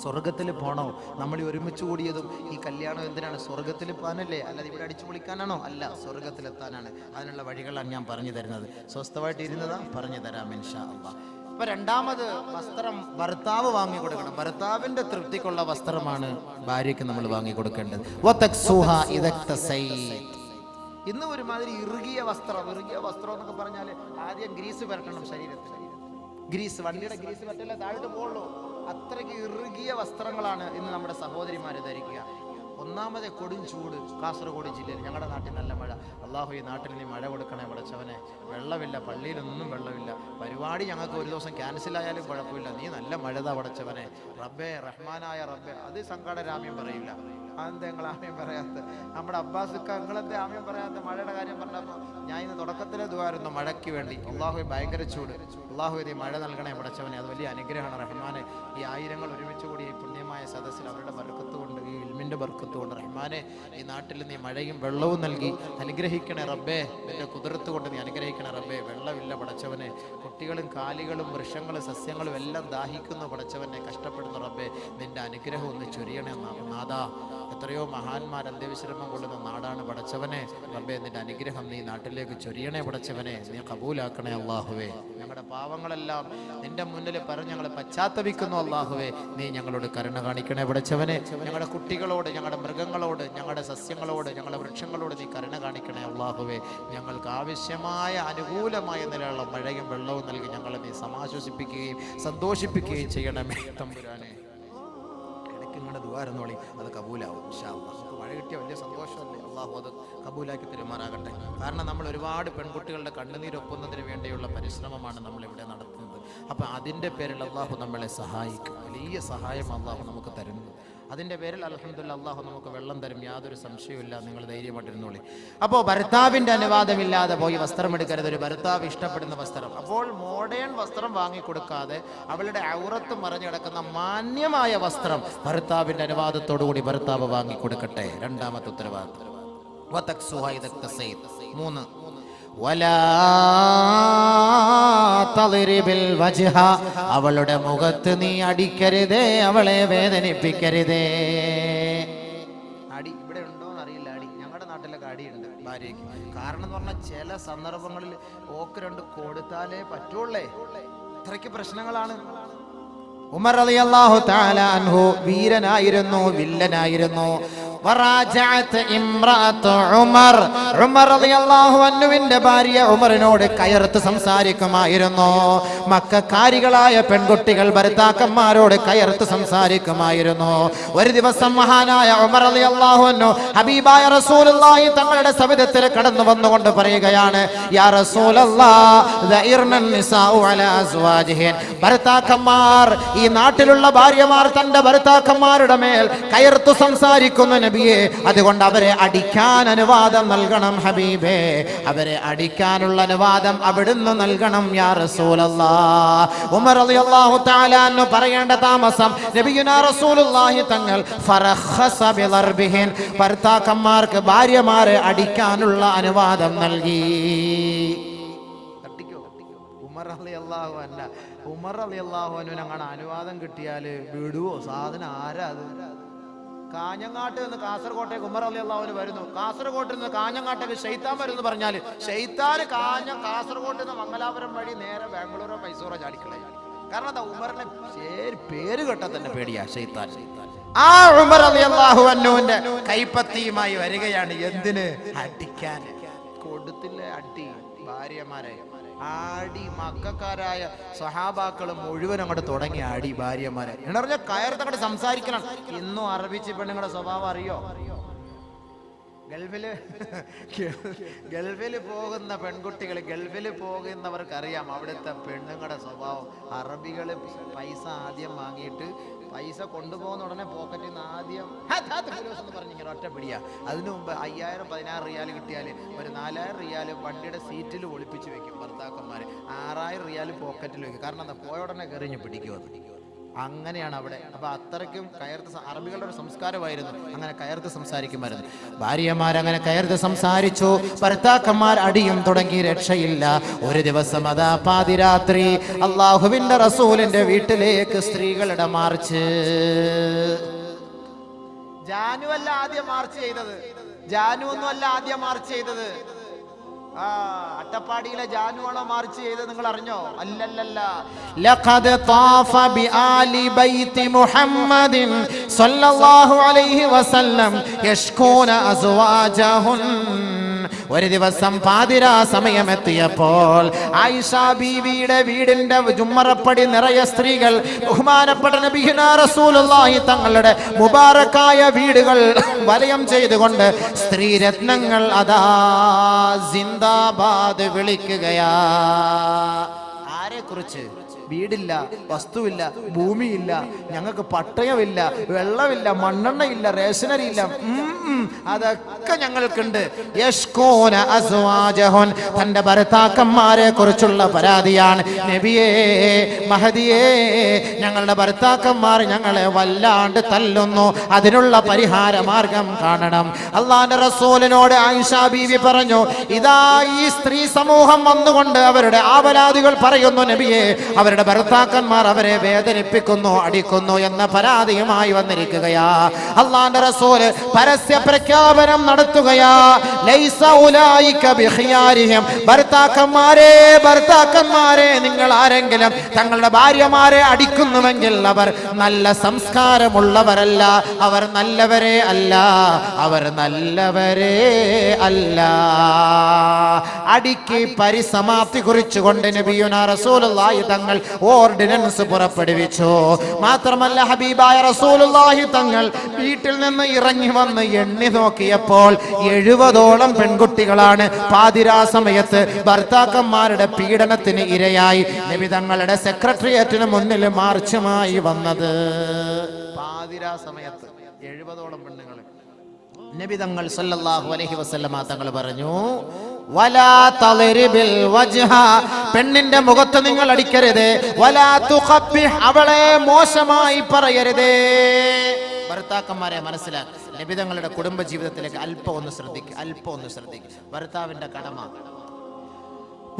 സ്വർഗത്തിൽ പോണോ? നമ്മൾ ഒരുമിച്ച് കൂടിയതും ഈ കല്യാണം എന്തിനാണ്? സ്വർഗത്തിൽ പോകാനല്ലേ, അല്ലാതെ ഇവിടെ അടിച്ചു പൊളിക്കാനാണോ? അല്ല, സ്വർഗത്തിലെത്താനാണ്. അതിനുള്ള വഴികളാണ് ഞാൻ പറഞ്ഞു തരുന്നത്. സ്വസ്ഥമായിട്ട് ഇരുന്നതാ പറഞ്ഞു തരാം ഇൻഷാ അല്ലാഹ്. ഇപ്പൊ രണ്ടാമത് വസ്ത്രം ഭർത്താവ് വാങ്ങി കൊടുക്കണം. ഭർത്താവിന്റെ തൃപ്തിക്കുള്ള വസ്ത്രമാണ് ഭാര്യയ്ക്ക് നമ്മൾ വാങ്ങി കൊടുക്കേണ്ടത്. ഇന്ന് ഒരുമാതിരി ഇറുകിയ വസ്ത്രം എന്നൊക്കെ പറഞ്ഞാല് ആദ്യം ഗ്രീസ് പരട്ടണം ശരീരത്തിൽ. ഗ്രീസ്, വണ്ടിയുടെ ഗ്രീസ് പറ്റല്ലേ, താഴോട്ട് പോകുള്ളൂ. അത്രയ്ക്ക് ഇറുകിയ വസ്ത്രങ്ങളാണ് ഇന്ന് നമ്മുടെ സഹോദരിമാര് ധരിക്കുക. ഒന്നാമത് കൊടും ചൂട്. കാസർഗോഡ് ജില്ലയിൽ, ഞങ്ങളുടെ നാട്ടിൽ നല്ല മഴ. അള്ളാഹു ഈ നാട്ടിൽ നീ മഴ കൊടുക്കണേ പടച്ചവനെ. വെള്ളമില്ല, പള്ളിയിലൊന്നും വെള്ളമില്ല. പരിപാടി ഞങ്ങൾക്ക് ഒരു ദിവസം ക്യാൻസലായാലും കുഴപ്പമില്ല. നീ നല്ല മഴതാ പടച്ചവനെ. റബ്ബേ, റഹ്മാനായ റബ്ബേ. അത് സങ്കടരാമ്യം പറയില്ല. അതെന്താ നിങ്ങൾ ആമ്യം പറയാത്ത? നമ്മുടെ അബ്ബാസുക്ക നിങ്ങളെന്താ ആമ്യം പറയാത്ത? മഴയുടെ കാര്യം പറഞ്ഞപ്പോൾ ഞാൻ ഇന്ന് തുടക്കത്തിലെ ദുആയിരുന്നു മഴയ്ക്ക് വേണ്ടി. അള്ളാഹു ഭയങ്കര ചൂട്, അള്ളാഹു നീ മഴ നൽകണേ പടച്ചവനെ. അത് വലിയ അനുഗ്രഹമാണ് റഹ്മാനെ. ഈ ആയിരങ്ങൾ ഒരുമിച്ച് കൂടി ഈ പുണ്യമായ സദസ്സിൽ അവരുടെ ബർക്കത്ത് കൊണ്ട്, ഈ ഇൽമിന്റെ ബർക്കത്ത് കൊണ്ട് റഹ്മാനെ ഈ നാട്ടിൽ നീ മഴയും വെള്ളവും നൽകി അനുഗ്രഹിക്കണേ റബ്ബേ. നിന്റെ കുതിർത്ത് കൊണ്ട് നീ അനുഗ്രഹിക്കണേ റബ്ബേ. വെള്ളമില്ല പടച്ചവനെ. കുട്ടികളും കാലികളും വൃക്ഷങ്ങളും സസ്യങ്ങളും എല്ലാം ദാഹിക്കുന്നു പടച്ചവനെ, കഷ്ടപ്പെടുന്നു റബ്ബേ. നിന്റെ അനുഗ്രഹം ഒന്ന് ചൊരിയണേ നാഥാ. എത്രയോ മഹാന്മാർ അന്ത്യവിശ്രമം കൊള്ളുന്ന നാടാണ് പടച്ചവനെ. റബ്ബേ, നിന്റെ അനുഗ്രഹം നീ നാട്ടിലേക്ക് ചൊരിയണേ പടച്ചവനെ. നീ കബൂലാക്കണേ അല്ലാഹുവേ. ഞങ്ങളുടെ പാവങ്ങളെല്ലാം നിന്റെ മുന്നിൽ പറഞ്ഞ് ഞങ്ങൾ പശ്ചാത്തപിക്കുന്നു അല്ലാഹുവേ. നീ ഞങ്ങളോട് കരുണ കാണിക്കണേ പടച്ചവനെ. ഞങ്ങളുടെ കുട്ടികളോട്, ഞങ്ങളുടെ മൃഗങ്ങളോട്, ഞങ്ങളുടെ സസ്യങ്ങളോട്, ഞങ്ങളുടെ വൃക്ഷങ്ങളോട് നീ കരുണ കാണിക്കണേ അല്ലാഹുവേ. ഞങ്ങൾക്ക് ആവശ്യമായ അനുകൂലമായ നിലയുള്ള മഴയും വെള്ളവും നൽകി ഞങ്ങളെ നീ സമാശ്വസിപ്പിക്കുകയും സന്തോഷിപ്പിക്കുകയും ചെയ്യണമേ തമ്പുരാനെ. ദ്വാരന്നോളി, അത് കബൂലാവും ഇൻഷാ അല്ലാഹ്. നമുക്ക് മഴ കിട്ടിയ വലിയ സന്തോഷമല്ലേ? അള്ളാഹു അത് കബൂലാക്കി പെരുമാറാകട്ടെ. കാരണം നമ്മൾ ഒരുപാട് പെൺകുട്ടികളുടെ കണ്ണുനീരൊപ്പുന്നതിന് വേണ്ടിയുള്ള പരിശ്രമമാണ് നമ്മളിവിടെ നടത്തുന്നത്. അപ്പം അതിൻ്റെ പേരിൽ അള്ളാഹു നമ്മളെ സഹായിക്കും. വലിയ സഹായം അള്ളാഹു നമുക്ക് തരുന്നു. അതിൻ്റെ പേരിൽ അൽഹംദുലില്ലാഹ് അള്ളാഹു നമുക്ക് വെള്ളം തരും, യാതൊരു സംശയവുമില്ല. നിങ്ങൾ ധൈര്യമായിട്ടിരുന്നോളി. അപ്പോൾ ഭർത്താവിൻ്റെ അനുവാദമില്ലാതെ പോയി വസ്ത്രം എടുക്കരുത്. ഒരു ഭർത്താവ് ഇഷ്ടപ്പെടുന്ന വസ്ത്രം. അപ്പോൾ മോഡേൺ വസ്ത്രം വാങ്ങിക്കൊടുക്കാതെ അവളുടെ ഔറത്ത് മറഞ്ഞു കിടക്കുന്ന മാന്യമായ വസ്ത്രം ഭർത്താവിൻ്റെ അനുവാദത്തോടു കൂടി ഭർത്താവ് വാങ്ങിക്കൊടുക്കട്ടെ. രണ്ടാമത്തെ ഉത്തരവാദിത്വം. 3 അവളുടെ മുഖത്ത് നീ അടിക്കരുതേ, അവളെ വേദനിപ്പിക്കരുതേ. അടി ഇവിടെ ഉണ്ടോന്ന് അറിയില്ല. അടി ഞങ്ങളുടെ നാട്ടിലൊക്കെ അടിയുണ്ട് ഭാര്യയ്ക്ക്. കാരണം എന്ന് പറഞ്ഞാൽ ചില സന്ദർഭങ്ങളിൽ ഓക്ക് 2 കൊടുത്താലേ പറ്റുള്ളേ. അത്രയ്ക്ക് പ്രശ്നങ്ങളാണ്. ഉമർ റളിയല്ലാഹു തആല അൻഹു വീരനായിരുന്നു, വില്ലനായിരുന്നു. ഉമർ റളിയല്ലാഹു അൻഹുവിന്റെ ഭാര്യ ഉമറിനോട് കയർത്ത് സംസാരിക്കുമായിരുന്നു. മക്കക്കാരികളായ പെൺകുട്ടികൾ ഭർത്താക്കന്മാരോട് കയർത്ത് സംസാരിക്കുമായിരുന്നു. ഒരു ദിവസം മഹാനായ ഉമർ റളിയല്ലാഹു അൻഹു ഹബീബായ റസൂലുള്ളാഹി തങ്ങളുടെ സവിധത്തിൽ കടന്നു വന്നുകൊണ്ട് പറയുകയാണ്, യാ റസൂലല്ലാഹ് ദഇർനൻ നിസാഉ അലാ അസ്വാജിഹിൻ. ഭർത്താക്കന്മാർ, ഈ നാട്ടിലുള്ള ഭാര്യമാർ തന്റെ ഭർത്താക്കന്മാരുടെ മേൽ കയർത്തു സംസാരിക്കുന്നു നബിയെ. അതുകൊണ്ട് അവരെ അടിക്കാൻ അനുവാദം നൽകണം ഹബീബേ, അവരെ അടിക്കാനുള്ള അനുവാദം അവിടുന്ന് നൽകണം യാ റസൂലല്ലാഹ്. ഉമർ റളിയല്ലാഹു തആല അൻഹു പറയേണ്ട താമസം നബിയുനാ റസൂലുള്ളാഹി തങ്ങൾ ഫറഖസ ബിളർബിഹിൻ, ഭർത്താക്കന്മാർക്ക് ഭാര്യമാരെ അടിക്കാനുള്ള അനുവാദം നൽകി. ഉമർ റളിയല്ലാഹു അൻഹു അങ്ങനെ അനുവാദം കിട്ടിയാല് വിടുവോ? സാധനം ആരാ അത്? കാഞ്ഞങ്ങാട്ട് നിന്ന് കാസർകോട്ടേക്ക് ഉമർ റളിയല്ലാഹു അൻഹു വരുന്നു, കാസർകോട്ടിൽ നിന്ന് കാഞ്ഞങ്ങാട്ടേക്ക് ശൈത്താൻ വരുന്നു പറഞ്ഞാല് ശൈത്താന് കാസർകോട്ടിൽ നിന്ന് മംഗലാപുരം വഴി നേരെ ബാംഗ്ലൂരോ മൈസൂറോ ചാടിക്കളയും. കാരണം എന്താ? ഉമറിന്റെ പേര് കേട്ടാ തന്നെ പേടിയാ ശൈത്താൻ. ആ ഉമർ റളിയല്ലാഹു അൻഹുവിന്റെ കൈപ്പത്തിയുമായി വരികയാണ്. എന്തിന്? അടിക്കാൻ. കൊടുത്തില്ലേ അടി ഭാര്യമാരെ ആടി. മക്കാരായ സഹാബാക്കള് മുഴുവൻ അങ്ങോട്ട് തുടങ്ങി ആടി ഭാര്യമാരെ. എന്ന് പറഞ്ഞാൽ കയർത്തങ്ങോട്ട് സംസാരിക്കണം. ഇന്നും അറബിച്ച് പെണ്ണുങ്ങളുടെ സ്വഭാവം അറിയോ? ഗൾഫിൽ പോകുന്ന പെൺകുട്ടികൾ, ഗൾഫിൽ പോകുന്നവർക്കറിയാം അവിടുത്തെ പെണ്ണുങ്ങളുടെ സ്വഭാവം. അറബികള് പൈസ ആദ്യം വാങ്ങിയിട്ട് പൈസ കൊണ്ടുപോകുന്ന ഉടനെ പോക്കറ്റിൽ നിന്ന് ആദ്യം എന്ന് പറഞ്ഞിങ്ങനെ ഒറ്റ പിടിയാ. അതിനു മുമ്പ് 5000 16 റിയാൽ കിട്ടിയാൽ ഒരു 4000 റിയാൽ വണ്ടിയുടെ സീറ്റിൽ ഒളിപ്പിച്ച് വെക്കും ഭർത്താക്കന്മാര്. 6000 റിയാൽ പോക്കറ്റിൽ വെക്കും. കാരണം എന്താ? പോയ ഉടനെ കയറിഞ്ഞ് പിടിക്കുമെന്ന്. അങ്ങനെയാണ് അവിടെ. അപ്പൊ അത്രയ്ക്കും കയർത്ത് അറബികളുടെ ഒരു സംസ്കാരമായിരുന്നു. അങ്ങനെ കയർത്ത് സംസാരിക്കുമായിരുന്നു. ഭാര്യമാരങ്ങനെ കയർത്ത് സംസാരിച്ചു. ഭർത്താക്കന്മാർ അടിയും തുടങ്ങി. രക്ഷയില്ല. ഒരു ദിവസം അതാ പാതിരാത്രി അള്ളാഹുവിന്റെ റസൂലിന്റെ വീട്ടിലേക്ക് സ്ത്രീകളുടെ മാർച്ച്. ജാനു അല്ല ആദ്യം മാർച്ച് ചെയ്തത്. ജാനു ഒന്നും അല്ല ആദ്യം മാർച്ച് ചെയ്തത്. അട്ടപ്പാടിയിലെ ജാനുവാണോ മാർച്ച് ചെയ്തത്? നിങ്ങൾ അറിഞ്ഞോ? അല്ലല്ലല്ല. ലഖദ് ത്വാഫ ബിആലി ബൈതി മുഹമ്മദിൻ സ്വല്ലല്ലാഹു അലൈഹി വസല്ലം യഷ്കൂന അസ്വാജഹുൻ. ഒരു ദിവസം പാതിരാ സമയമെത്തിയപ്പോൾ ആയിഷ ബീവിയുടെ വീടിന്റെ ജുമ്മറപ്പടി നിറയെ സ്ത്രീകൾ ബഹുമാനപ്പെട്ട നബിയുനാ റസൂലുള്ളാഹി തങ്ങളുടെ മുബാറക്കായ വീടുകൾ വലയം ചെയ്തുകൊണ്ട് സ്ത്രീരത്നങ്ങൾ അതാ സിന്ദാബാദ് വിളിക്കുകയാ. ആരെക്കുറിച്ച്? വീടില്ല, വസ്തുവില്ല, ഭൂമിയില്ല, ഞങ്ങൾക്ക് പട്ടയമില്ല, വെള്ളമില്ല, മണ്ണെണ്ണയില്ല, റേഷനറി ഇല്ല, അതൊക്കെ ഞങ്ങൾക്കുണ്ട്. യഷ്കൂന അസ്വാജഹുൻ, തന്റെ ഭർത്താക്കന്മാരെ കുറിച്ചുള്ള പരാതിയാണ്. നബിയേ, മഹദിയേ, ഞങ്ങളുടെ ഭർത്താക്കന്മാർ ഞങ്ങളെ വല്ലാണ്ട് തല്ലുന്നു, അതിനുള്ള പരിഹാര മാർഗം കാണണം. അള്ളാന്റെ റസൂലിനോട് ആയിഷ ബീവി പറഞ്ഞു, ഇതാ ഈ സ്ത്രീ സമൂഹം വന്നുകൊണ്ട് അവരുടെ ആവലാദികൾ പറയുന്നു നബിയേ, അവരുടെ ഭർത്താക്കന്മാർ അവരെ വേദനിപ്പിക്കുന്നു, അടിക്കുന്നു എന്ന പരാതിയുമായി വന്നിരിക്കുകയാ. അള്ളാന്റെ റസൂല് പരസ്യ പ്രഖ്യാപനം നടത്തുകയാ. ലൈസ ഉലൈക ബിഖിയാരിഹിം, ഭർത്താക്കന്മാരെ നിങ്ങൾ ആരെങ്കിലും തങ്ങളുടെ ഭാര്യമാരെ അടിക്കുന്നുവെങ്കിൽ അവർ നല്ല സംസ്കാരമുള്ളവരല്ല, അവർ നല്ലവരെ അല്ല, അവർ നല്ലവരെ അല്ല. അടിക്ക് പരിസമാപ്തി കുറിച്ചുകൊണ്ട് നബിയുനാ റസൂലുള്ളാഹി തങ്ങൾ ഓർഡിനൻസ് പുറപ്പെടുവിച്ചു. മാത്രമല്ല ഹബീബായ റസൂലുള്ളാഹി തങ്ങൾ വീട്ടിൽ നിന്ന് ഇറങ്ങി വന്ന് എണ്ണി നോക്കിയപ്പോൾ 70ഓളം പെൺകുട്ടികളാണ് പാതിരാ സമയത്ത് ഭർത്താക്കന്മാരുടെ പീഡനത്തിന് ഇരയായി നബി തങ്ങളുടെ സെക്രട്ടേറിയറ്റിന് മുന്നിൽ മാർച്ചുമായി വന്നത്. പാതിരാ സമയത്ത് 70ഓളം പെണ്ണുങ്ങൾ. നബി തങ്ങൾ സല്ലല്ലാഹു അലൈഹി വസല്ലമ തങ്ങൾ പറഞ്ഞു, വലാ തളിരിബിൽ വജ്ഹ, പെണ്ണിന്റെ മുഖത്ത് നിങ്ങൾ അടിക്കരുത്. വലാ തുഖബ്ബിഹ്, അവളെ മോശമായി പറയരുത്. ഭർത്താക്കന്മാരെ മനസ്സിലാക്കി നബി തങ്ങളുടെ കുടുംബ ജീവിതത്തിലേക്ക് അല്പം ഒന്ന് ശ്രദ്ധിക്കുക. ഭർത്താവിന്റെ കടമ.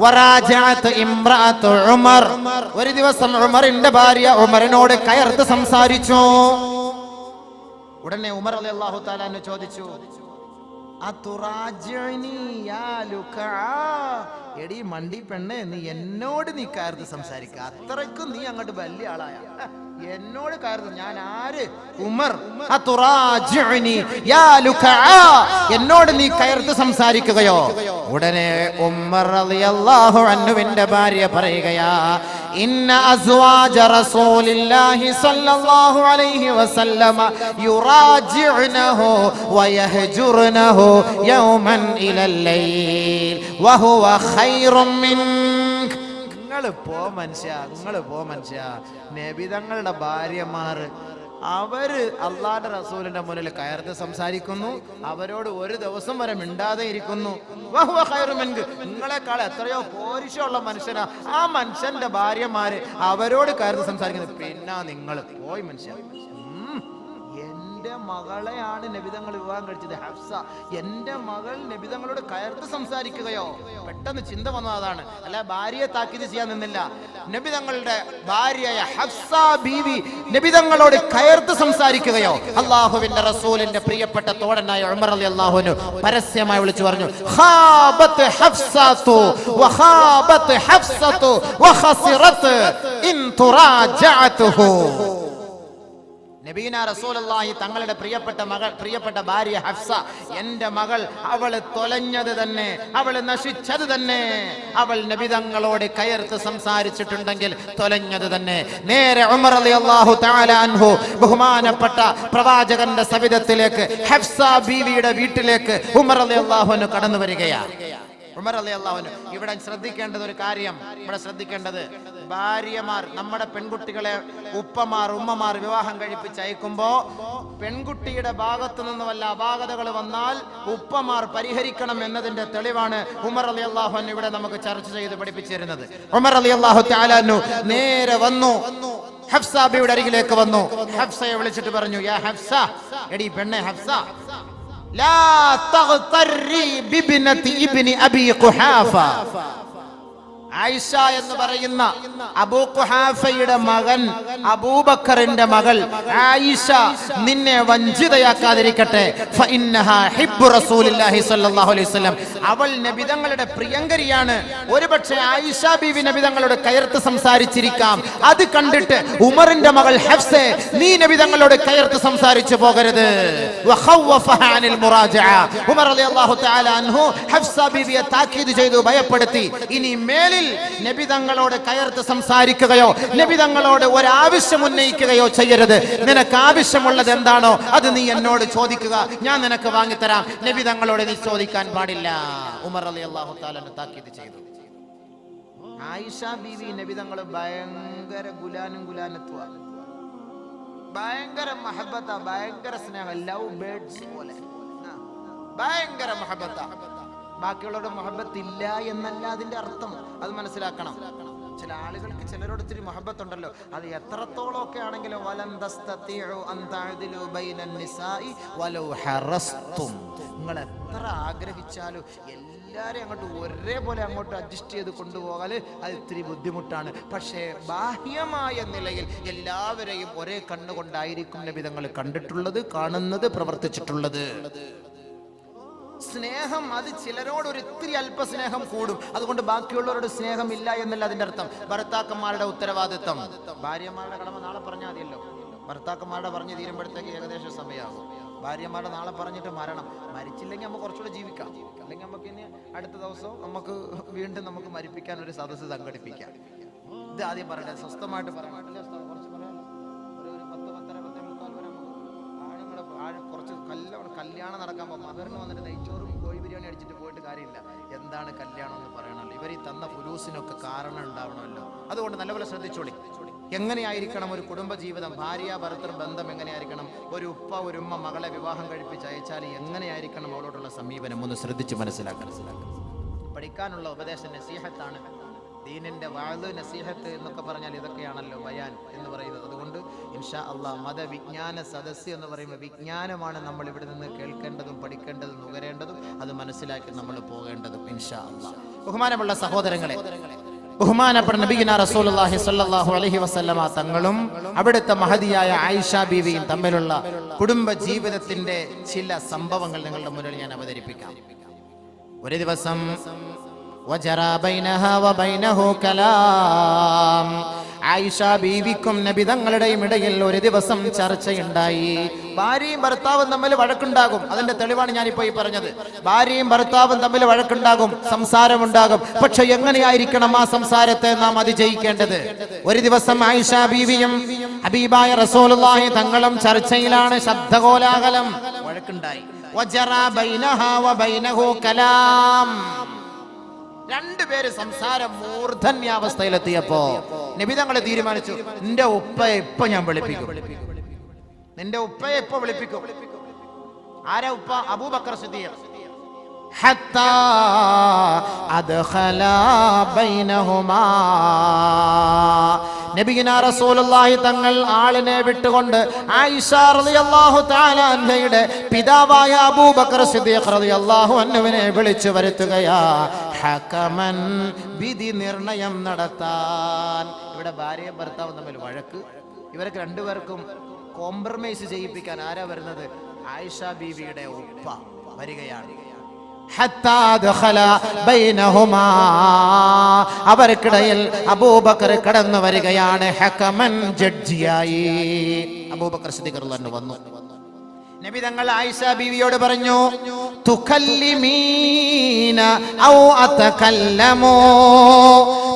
വറാജഅത് ഇംറഅതു ഉമർ, ഒരു ദിവസം ഉമറിന്റെ ഭാര്യ ഉമറിനോട് കയർത്ത് സംസാരിച്ചു. ഉടനെ ഉമർ റളിയല്ലാഹു തആല അൻഹു ചോദിച്ചു, എടി മണ്ടി പെണ്ണെ, നീ എന്നോട് നീ കയർത്ത് സംസാരിക്ക, അത്രയ്ക്കും നീ അങ്ങോട്ട് വലിയ ആളായ. എന്നോട് കയർത്ത് ഞാൻ ആര്? ഉമർ. എന്നോട് നീ കയർത്ത് സംസാരിക്കുകയോ? ഉടനെ ഉമർ റളിയല്ലാഹു അൻഹുവിന്റെ ഭാര്യ പറയുകയാ, ഇന്ന അസ്വാജ റസൂലില്ലാഹി സ്വല്ലല്ലാഹു അലൈഹി വസല്ലമ യുറാജിഉനഹു വയഹ്ജുർനഹു യൗമൻ ഇലൽ ലൈൽ വഹുവ ഖൈറും മിൻക. നിങ്ങൾ പോ മനുഷ്യ. നബി തങ്ങളുടെ ഭാര്യമാർ അവര് അള്ളാന്റെ റസൂലിന്റെ മുന്നിൽ കയർത്ത് സംസാരിക്കുന്നു, അവരോട് ഒരു ദിവസം വരെ മിണ്ടാതെ ഇരിക്കുന്നു. നിങ്ങളെക്കാൾ എത്രയോ പോരിശമുള്ള മനുഷ്യനാ ആ മനുഷ്യന്റെ ഭാര്യമാര് അവരോട് കയർത്ത് സംസാരിക്കുന്നത്. പിന്നെ നിങ്ങൾ പോയി മനുഷ്യൻ, എന്റെ മകളെയാണ് നബിതങ്ങൾ വിവാഹം കഴിച്ചത്, ഹഫ്സ. എന്റെ മകൾ നബിതങ്ങളോട് കയർത്ത് സംസാരിക്കുകയോ? പെട്ടെന്ന് ചിന്ത വന്നതാണ്. അല്ല, ഭാര്യയെ താക്കീത് ചെയ്യാൻ നിന്നില്ല. നബിതങ്ങളുടെ ഭാര്യയായ ഹഫ്സ ബീവി നബിതങ്ങളോട് കയർത്ത് സംസാരിക്കുകയോ? അള്ളാഹുവിന്റെ റസൂലിന്റെ പ്രിയപ്പെട്ട തോഴനായ ഉമർ റളിയല്ലാഹു അൻഹു പരസ്യമായി വിളിച്ചു പറഞ്ഞു, ഖാബത്ത് ഹഫ്സതു വഖാബത്ത് ഹഫ്സതു വഖസിറത് ഇൻ തുറാജഅതുഹു. നബീന റസൂലുള്ളാഹി തങ്ങളുടെ പ്രിയപ്പെട്ട ഭാര്യ ഹഫ്സ, എന്റെ മകൾ, അവള് തൊലഞ്ഞത് തന്നെ, അവള് നശിച്ചത് തന്നെ. അവൾ നബിതങ്ങളോട് കയർത്ത് സംസാരിച്ചിട്ടുണ്ടെങ്കിൽ തൊലഞ്ഞത് തന്നെ. നേരെ ഉമർ റളിയല്ലാഹു തആല അൻഹു ബഹുമാനപ്പെട്ട പ്രവാചകന്റെ സവിധത്തിലേക്ക്, ഹഫ്സ ബീവിയുടെ വീട്ടിലേക്ക് ഉമർ റളിയല്ലാഹു അൻഹു കടന്നു വരികയാണ്. ഉമർ റളിയല്ലാഹു അൻഹു ഇവിടെ ശ്രദ്ധിക്കേണ്ടത് ഒരു കാര്യം, ഇവിടെ ശ്രദ്ധിക്കേണ്ടത്, ഭാര്യമാർ, നമ്മുടെ പെൺകുട്ടികളെ ഉപ്പമാർ ഉമ്മമാർ വിവാഹം കഴിപ്പിച്ച് അയക്കുമ്പോ പെൺകുട്ടിയുടെ ഭാഗത്തു നിന്ന് വല്ല അപാകതകൾ വന്നാൽ ഉപ്പമാർ പരിഹരിക്കണം എന്നതിന്റെ തെളിവാണ് ഉമർ റളിയല്ലാഹു അൻഹു ഇവിടെ നമുക്ക് ചർച്ച ചെയ്ത് പഠിപ്പിച്ചിരുന്നത്. ഉമർ റളിയല്ലാഹു തആല അൻഹു നേരെ വന്നു, ഹഫ്സ ബിയുടെ അരികിലേക്ക് വന്നു. ഹഫ്സയെ വിളിച്ചിട്ട് പറഞ്ഞു, യാ ഹഫ്സ, എടി പെണ്ണെ ഹഫ്സ, ലാ തഗ്തറി ബിബ്നതി ഇബ്നി അബി ഖുഹാഫ. ആയിഷ എന്ന് പറയുന്ന അബൂ ഖുഹാഫയുടെ മകൻ അബൂബക്കറിന്റെ മകൾ ആയിഷ നിന്നെ വഞ്ചിതയാക്കാതിരിക്കട്ടെ. ഫഇന്നഹാ ഹിബ്ബു റസൂലില്ലാഹി സ്വല്ലല്ലാഹു അലൈഹി വസല്ലം. അവൾ നബിതങ്ങളുടെ പ്രിയങ്കരിയാണ്. ഒരുപക്ഷെ ആയിഷ ബീവി നബിതങ്ങളോട് കയർത്ത് സംസാരിച്ചിരിക്കാം. അത് കണ്ടിട്ട് ഉമറിന്റെ മകൾ ഹഫ്സ, നീ നബിതങ്ങളോട് കയർത്ത് സംസാരിച്ചു പോകരുത്. വഖവഫഹാ അനിൽ മുറാജഅ. ഉമർ റളിയല്ലാഹു തആല അൻഹു ഹഫ്സ ബീവിയെ താക്കീത് ചെയ്തു, ഭയപ്പെടുത്തി. ഇനി മേലിൽ നബിതങ്ങളോട് കയർത്ത് സംസാരിക്കുകയോ നബിതങ്ങളോട് ഒരാവശ്യം ഉന്നയിക്കുകയോ ചെയ്യരുത്. നിനക്ക് ആവശ്യമുള്ളത് എന്താണോ അത് നീ എന്നോട് ചോദിക്കുക, ഞാൻ നിനക്ക് വാങ്ങിത്തരാം. നബിതങ്ങളോട് നീ ചോദിക്കാൻ പാടില്ല. ഉമർ റളിയല്ലാഹു തആല താക്കീത് ചെയ്തു. ആയിഷ ബീവി നബിതങ്ങൾ ഭയങ്കര ഗുലാനത്വ, ഭയങ്കര മഹബത്ത, ഭയങ്കര സ്നേഹം, ലവ് ബേർഡ്സ് പോലെ ഭയങ്കര മഹബത്ത. ബാക്കിയുള്ളവരുടെ മഹബത്ത് ഇല്ല എന്നല്ല അതിന്റെ അർത്ഥം, അത് മനസ്സിലാക്കണം. ചില ആളുകൾക്ക് ചിലരോട് ഇത്തിരി മഹബത്തുണ്ടല്ലോ, അത് എത്രത്തോളം ഒക്കെ ആണെങ്കിലും നിങ്ങൾ എത്ര ആഗ്രഹിച്ചാലും എല്ലാവരെയും അങ്ങോട്ട് ഒരേപോലെ അങ്ങോട്ട് അഡ്ജസ്റ്റ് ചെയ്ത് കൊണ്ടുപോകാൻ അത് ഇത്തിരി ബുദ്ധിമുട്ടാണ്. പക്ഷേ ബാഹ്യമായ നിലയിൽ എല്ലാവരെയും ഒരേ കണ്ണുകൊണ്ടായിരിക്കും നബിതങ്ങൾ കണ്ടിട്ടുള്ളത്, കാണുന്നത്, പ്രവർത്തിച്ചിട്ടുള്ളത്. സ്നേഹം അത് ചിലരോട് ഒരു ഇത്തിരി അല്പസ്നേഹം കൂടും, അതുകൊണ്ട് ബാക്കിയുള്ളവരോട് സ്നേഹം ഇല്ല എന്നല്ല അതിന്റെ അർത്ഥം. ഭർത്താക്കന്മാരുടെ ഉത്തരവാദിത്തം, ഭാര്യമാരുടെ കടമ നാളെ പറഞ്ഞാൽ മതിയല്ലോ. ഭർത്താക്കന്മാരുടെ പറഞ്ഞു തീരുമ്പോഴത്തേക്ക് ഏകദേശം സമയമാകും. ഭാര്യമാരുടെ നാളെ പറഞ്ഞിട്ട് മരിച്ചില്ലെങ്കിൽ നമുക്ക് കുറച്ചുകൂടെ ജീവിക്കാം, അല്ലെങ്കിൽ നമുക്ക് ഇനി അടുത്ത ദിവസം നമുക്ക് വീണ്ടും നമുക്ക് മരിപ്പിക്കാൻ ഒരു സദസ്സ് സംഘടിപ്പിക്കാം. ഇത് ആദ്യം പറയട്ടെ, സ്വസ്ഥമായിട്ട് പറയാം. കുറച്ച് കല്യാണം നടക്കാൻ പോകും, മകറിന് വന്നിട്ട് നെയ്ച്ചോറും കോഴി ബിരിയാണി അടിച്ചിട്ട് പോയിട്ട് കാര്യമില്ല. എന്താണ് കല്യാണം എന്ന് പറയണമല്ലോ. ഇവർ ഈ തന്ന ഫുലൂസിനൊക്കെ കാരണം ഉണ്ടാവണമല്ലോ. അതുകൊണ്ട് നല്ലപോലെ ശ്രദ്ധിച്ചോളി. എങ്ങനെയായിരിക്കണം ഒരു കുടുംബജീവിതം, ഭാര്യ ഭർത്തൃ ബന്ധം എങ്ങനെയായിരിക്കണം? ഒരു ഉപ്പ ഒരു ഉമ്മ മകളെ വിവാഹം കഴിപ്പിച്ച് അയച്ചാൽ എങ്ങനെയായിരിക്കണം അവളോടുള്ള സമീപനം? ഒന്ന് ശ്രദ്ധിച്ച് മനസ്സിലാക്കണം. പഠിക്കാനുള്ള ഉപദേശം നസീഹത്താണ്. ദീനിന്റെ വാഴ് നസീഹത്ത് എന്നൊക്കെ പറഞ്ഞാൽ ഇതൊക്കെയാണല്ലോ ബയാൻ എന്ന് പറയുന്നത്. അതുകൊണ്ട് ഇൻഷാ അള്ളാഹ് മതവിജ്ഞാന സദസ്സ് എന്ന് പറയുമ്പോൾ വിജ്ഞാനമാണ് നമ്മൾ ഇവിടെ നിന്ന് കേൾക്കേണ്ടതും പഠിക്കേണ്ടതും നുകരേണ്ടതും, അത് മനസ്സിലാക്കി നമ്മൾ പോകേണ്ടതും ഇൻഷാ അള്ളാഹ്. ബഹുമാനമുള്ള സഹോദരങ്ങളെ, ബഹുമാനപ്പെട്ട നബിയുന റസൂലുള്ളാഹി സ്വല്ലല്ലാഹു അലൈഹി വസല്ലമ തങ്ങളും അവിടുത്തെ മഹദിയായ ആയിഷ ബീവിയും തമ്മിലുള്ള കുടുംബ ജീവിതത്തിന്റെ ചില സംഭവങ്ങൾ നിങ്ങളുടെ മുന്നിൽ ഞാൻ അവതരിപ്പിക്കാം. ഒരു ദിവസം വജറാ ബൈനഹാ വബൈനഹു കലാം. ആയിഷ ബീവിക്കും നബി തങ്ങളുടെയും ഇടയിൽ ഒരു ദിവസം ചർച്ചയുണ്ടായി. ഭാര്യയും ഭർത്താവും തമ്മിൽ വഴക്കുണ്ടാകും, അതിന്റെ തെളിവാണ് ഞാനിപ്പോ ഈ പറഞ്ഞത്. ഭാര്യയും ഭർത്താവും തമ്മിൽ വഴക്കുണ്ടാകും, സംസാരമുണ്ടാകും. പക്ഷെ എങ്ങനെയായിരിക്കണം ആ സംസാരത്തെ നാം അതിജയിക്കേണ്ടത്? ഒരു ദിവസം ആയിഷ ബീവിയും ഹബീബായ റസൂലുള്ളാഹി തങ്ങളും ചർച്ചയിലാണ്. ശബ്ദകോലാഹലം, വഴക്കുണ്ടായി. വജറാ ബൈനഹാ വബൈനഹു കലാം. രണ്ടുപേര് സംസാരം മൂർധന്യാവസ്ഥയിലെത്തിയപ്പോ നബി തങ്ങൾ തീരുമാനിച്ചു, എന്റെ ഉപ്പയെ ഇപ്പൊ ഞാൻ വിളിപ്പിക്കും. നിന്റെ ഉപ്പയെ ഇപ്പൊ വിളിപ്പിക്കും. ആരാ ഉപ്പ? അബൂബക്കർ സിദ്ദീഖ്. ഹത്താ അദ്ഖലാ ബൈനഹുമാ, നബിയുനാ റസൂലുള്ളാഹി തങ്ങൾ ആളിനെ വിട്ടുകൊണ്ട് ആയിഷ റളിയല്ലാഹു തആല അൻഹയുടെ പിതാവായ അബൂബക്കർ സിദ്ദീഖ് റളിയല്ലാഹു അൻഹുവിനെ വിളിച്ചു വരുത്തുകയാ. ഹകമൻ, വിധി നിർണയം നടത്താൻ. ഇവിടെ ഭാര്യയും ഭർത്താവും തമ്മിൽ വഴക്ക്. ഇവർക്ക് രണ്ടുപേർക്കും കോംപ്രമൈസ് ചെയ്യിപ്പിക്കാൻ ആരാ വരുന്നത്? ആയിഷ ബീവിയുടെ ഉപ്പ വരികയാണ്. അവർക്കിടയിൽ അബൂബക്കർ കടന്നു വരികയാണ്. ഹകമൻ, ജഡ്ജിയായി അബൂബക്കർ സിദ്ദീഖ് റളിയല്ലാഹു അൻഹു വന്നു. നബി തങ്ങൾ ആയിഷ ബീവിയോട് പറഞ്ഞു, തുകല്ലിമീന ഔ അതകല്ലമു.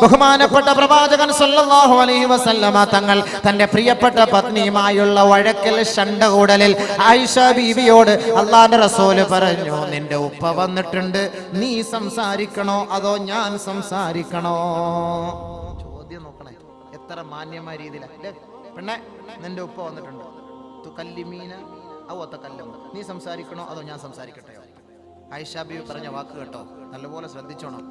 ബഹുമാനപ്പെട്ട പ്രവാചകൻ സല്ലല്ലാഹു അലൈഹി വസല്ലമ തങ്ങൾ തന്റെ പ്രിയപ്പെട്ട പത്നിയുമായുള്ള വഴക്കിൽ ശണ്ടകൂടലിൽ ആയിഷ ബീവിയോട് അല്ലാഹുവിന്റെ റസൂൽ പറഞ്ഞു, നിന്റെ ഉപ്പ വന്നിട്ടുണ്ട്, നീ സംസാരിക്കണോ അതോ ഞാൻ സംസാരിക്കണോ? ചോദ്യം നോക്കണേ, എത്ര മാന്യമായ രീതിയിലല്ലേ. പെണ്ണെ, നിന്റെ ഉപ്പ വന്നിട്ടുണ്ട്, തുകല്ലിമീന ഔ അതകല്ലമു, നീ സംസാരിക്കണോ അതോ ഞാൻ സംസാരിക്കട്ടെയോ? ആയിഷ ബീവി പറഞ്ഞ വാക്ക് കേട്ടോ, നല്ലപോലെ ശ്രദ്ധിച്ചോണം.